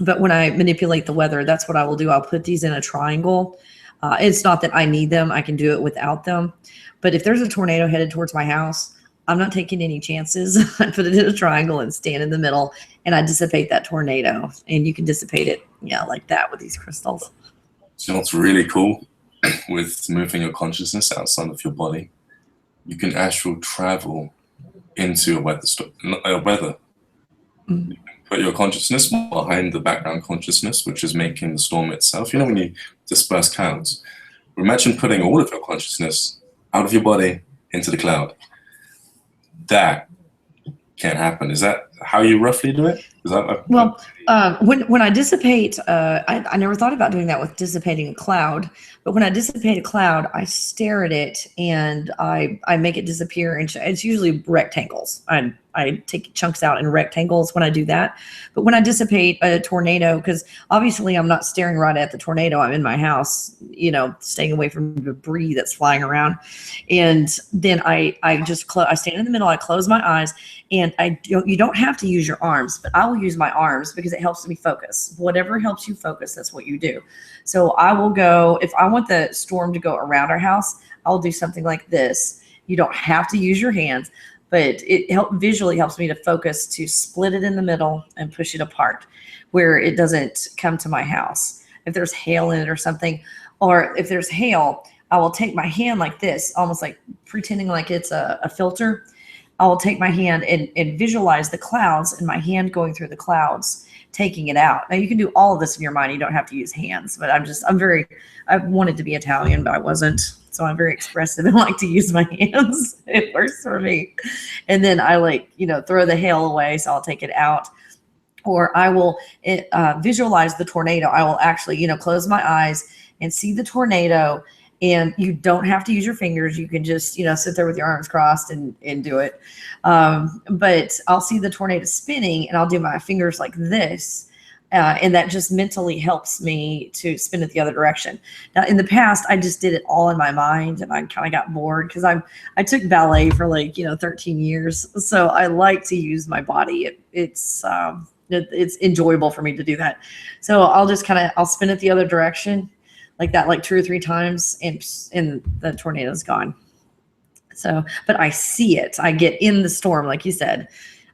But when I manipulate the weather, that's what I will do. I'll put these in a triangle. It's not that I need them. I can do it without them. But if there's a tornado headed towards my house, I'm not taking any chances. I put it in a triangle and stand in the middle, and I dissipate that tornado. And you can dissipate it, like that with these crystals. So what's really cool with moving your consciousness outside of your body, you can actually travel into a weather. Mm-hmm. You can put your consciousness behind the background consciousness, which is making the storm itself. When you disperse clouds, imagine putting all of your consciousness out of your body into the cloud. That can't happen. Is that how you roughly do it? When I dissipate, I never thought about doing that with dissipating a cloud. But when I dissipate a cloud, I stare at it and I make it disappear. And it's usually rectangles. I take chunks out in rectangles when I do that. But when I dissipate a tornado, because obviously I'm not staring right at the tornado. I'm in my house, staying away from debris that's flying around. And then I stand in the middle. I close my eyes, and you don't have to use your arms, but I will use my arms because it helps me focus. Whatever helps you focus, that's what you do. So I will go, if I want the storm to go around our house, I'll do something like this. You don't have to use your hands, but it visually helps me to focus, to split it in the middle and push it apart where it doesn't come to my house. If there's hail in it or something, or if there's hail, I will take my hand like this, almost like pretending like it's a filter. I will take my hand and visualize the clouds and my hand going through the clouds, taking it out. Now you can do all of this in your mind. You don't have to use hands, but I wanted to be Italian, but I wasn't. So I'm very expressive and like to use my hands. It works for me. And then I throw the hail away. So I'll take it out, or I will visualize the tornado. I will actually, close my eyes and see the tornado. And you don't have to use your fingers. You can just, sit there with your arms crossed and do it. But I'll see the tornado spinning, and I'll do my fingers like this. And that just mentally helps me to spin it the other direction. Now, in the past, I just did it all in my mind, and I kind of got bored because I took ballet for 13 years. So I like to use my body. It's enjoyable for me to do that. So I'll spin it the other direction, like that, 2 or 3 times, and the tornado's gone. So, but I see it. I get in the storm, like you said.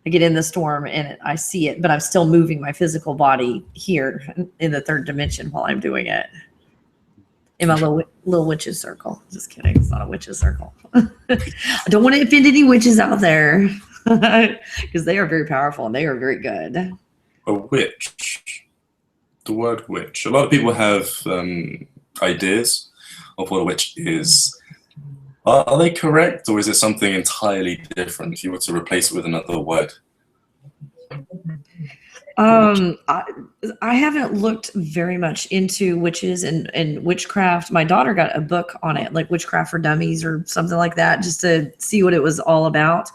I get in the storm and I see it, but I'm still moving my physical body here in the 3rd dimension while I'm doing it. In my little witch's circle. Just kidding. It's not a witch's circle. I don't want to offend any witches out there because they are very powerful and they are very good. A witch. The word witch. A lot of people have ideas of what a witch is. Are they correct, or is it something entirely different if you were to replace it with another word? I haven't looked very much into witches and witchcraft. My daughter got a book on it, like Witchcraft for Dummies or something like that, just to see what it was all about.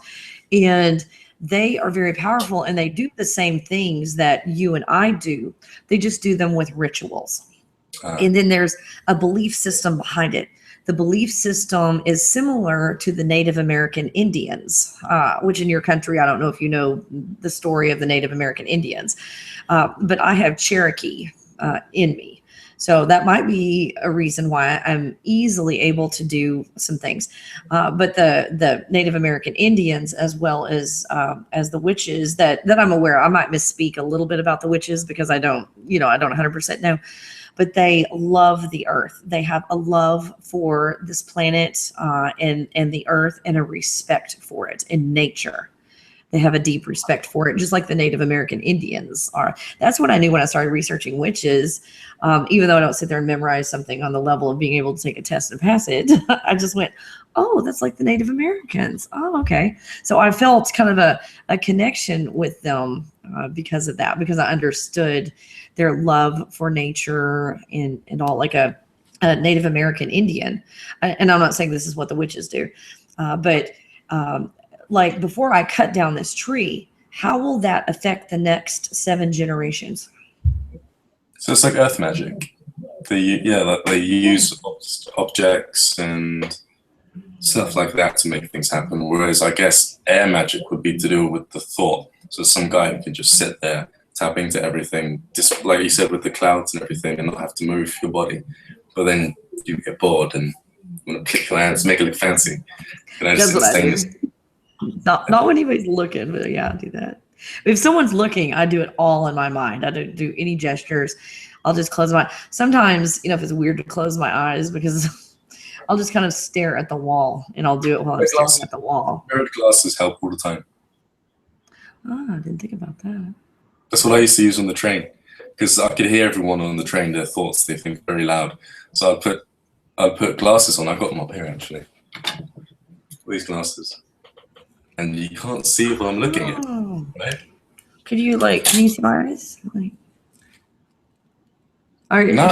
And they are very powerful, and they do the same things that you and I do. They just do them with rituals. And then there's a belief system behind it. The belief system is similar to the Native American Indians, which in your country, I don't know if you know the story of the Native American Indians, but I have Cherokee in me. So that might be a reason why I'm easily able to do some things. But the Native American Indians, as well as the witches that I'm aware of, I might misspeak a little bit about the witches because I don't 100% know. But they love the earth. They have a love for this planet and the earth, and a respect for it in nature. They have a deep respect for it, just like the Native American Indians are. That's what I knew when I started researching witches. Even though I don't sit there and memorize something on the level of being able to take a test and pass it, I just went, oh, that's like the Native Americans. Oh, okay. So I felt kind of a connection with them because of that, because I understood their love for nature and all, like a Native American Indian. And I'm not saying this is what the witches do, but like before I cut down this tree, how will that affect the next 7 generations? So it's like earth magic. They use objects and stuff like that to make things happen. Whereas I guess air magic would be to do with the thought. So some guy who can just sit there, tap into everything, just like you said with the clouds and everything, and not have to move your body. But then you get bored and you want to click your hands, make it look fancy. And I just sustain this. Not when anybody's looking, but yeah, I do that. If someone's looking, I do it all in my mind. I don't do any gestures. I'll just close my. Sometimes, if it's weird to close my eyes, because I'll just kind of stare at the wall, and I'll do it while I'm staring at the wall. Mirrored glasses help all the time. Oh, I didn't think about that. That's what I used to use on the train, because I could hear everyone on the train, their thoughts. They think very loud. So I'd put glasses on. I got them up here actually. These glasses. And you can't see what I'm looking at, right? Can you see my eyes? Can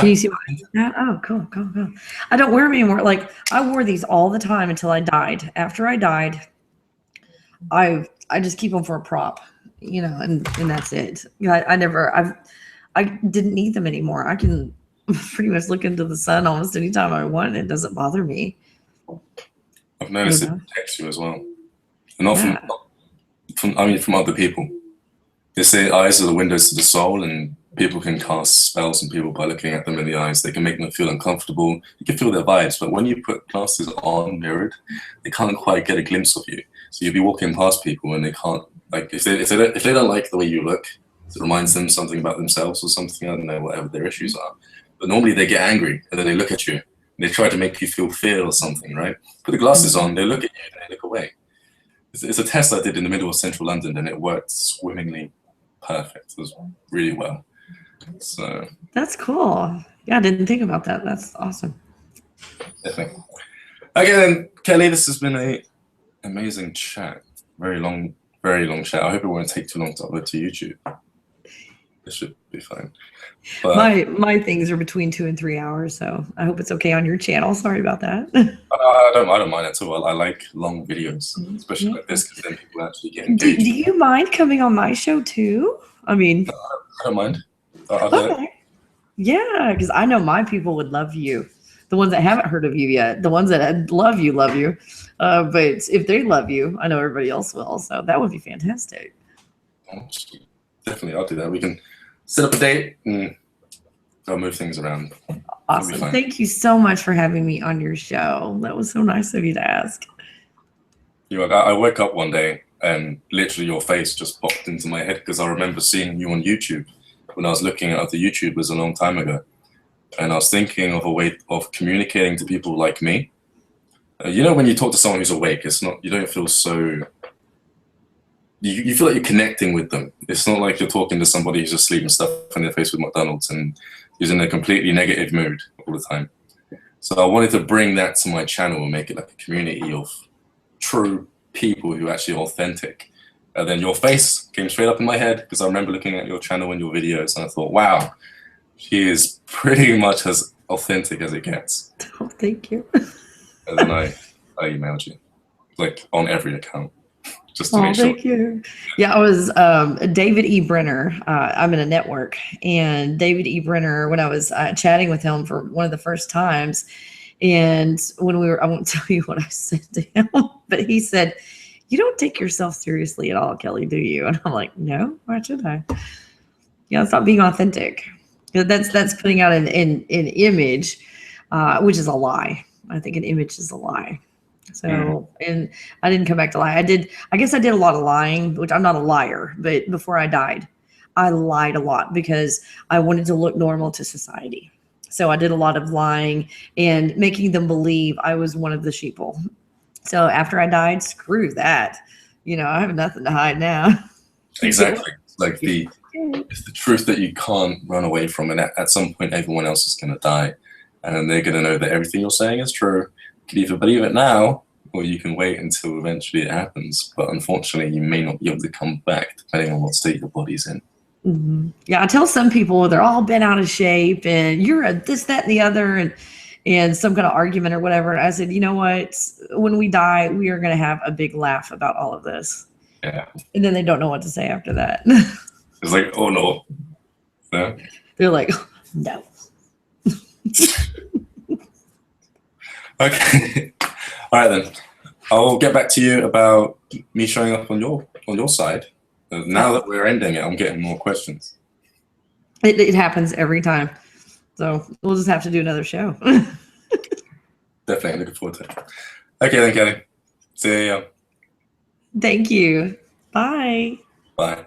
you see my eyes? Oh, cool. I don't wear them anymore. Like, I wore these all the time until I died. After I died, I just keep them for a prop, and that's it. I didn't need them anymore. I can pretty much look into the sun almost anytime I want. It doesn't bother me. I've noticed it protects you as well. And not from other people. They say eyes are the windows to the soul, and people can cast spells on people by looking at them in the eyes. They can make them feel uncomfortable. You can feel their vibes, but when you put glasses on mirrored, they can't quite get a glimpse of you. So you'll be walking past people and they can't, like, if they don't like the way you look, it reminds them something about themselves or something, I don't know, whatever their issues are. But normally they get angry and then they look at you and they try to make you feel fear or something, right? Put the glasses on, they look at you and they look away. It's a test I did in the middle of central London, and it worked swimmingly perfect. It was really well. So that's cool. Yeah, I didn't think about that. That's awesome. Definitely. Okay then, Kelli, this has been an amazing chat. Very long chat. I hope it won't take too long to upload to YouTube. It should be fine. But my things are between 2 and 3 hours, so I hope it's okay on your channel. Sorry about that. I don't mind at all. I like long videos, especially like this, because then people actually get engaged. Do you mind coming on my show too? I mean, no, I don't mind. Okay. Yeah, because I know my people would love you. The ones that haven't heard of you yet, the ones that love you. But if they love you, I know everybody else will. So that would be fantastic. Definitely, I'll do that. We can set up a date and I'll move things around. Awesome. Thank you so much for having me on your show. That was so nice of you to ask. I woke up one day and literally your face just popped into my head, because I remember seeing you on YouTube when I was looking at other YouTubers a long time ago. And I was thinking of a way of communicating to people like me. When you talk to someone who's awake, you don't feel so, you feel like you're connecting with them. It's not like you're talking to somebody who's asleep and stuff in their face with McDonald's and who's in a completely negative mood all the time. So I wanted to bring that to my channel and make it like a community of true people who are actually authentic. And then your face came straight up in my head, because I remember looking at your channel and your videos and I thought, wow, she is pretty much as authentic as it gets. Oh, thank you. And then I emailed you, like on every account, just to make sure. Thank you. Yeah, I was David E. Brenner. I'm in a network, and David E. Brenner, when I was chatting with him for one of the first times, and when I won't tell you what I said to him, but he said, "You don't take yourself seriously at all, Kelli, do you?" And I'm like, "No, why should I?" Yeah, it's not being authentic. That's putting out an image, which is a lie. I think an image is a lie. So, and I didn't come back to lie. I guess I did a lot of lying, which I'm not a liar, but before I died, I lied a lot because I wanted to look normal to society. So I did a lot of lying and making them believe I was one of the sheeple. So after I died, screw that. I have nothing to hide now. Exactly. Like it's the truth that you can't run away from, and at some point everyone else is going to die, and they're going to know that everything you're saying is true. You can either believe it now, or you can wait until eventually it happens. But unfortunately, you may not be able to come back depending on what state your body's in. Yeah, I tell some people they're all bent out of shape and you're a this, that, and the other, and some kind of argument or whatever. And I said, you know what? When we die, we are going to have a big laugh about all of this. Yeah. And then they don't know what to say after that. It's like, oh no. No? They're like, no. Okay. All right then. I'll get back to you about me showing up on your side. Now that we're ending it, I'm getting more questions. It happens every time. So we'll just have to do another show. Definitely looking forward to it. Okay then, Kelly. See ya. Thank you. Bye. Bye.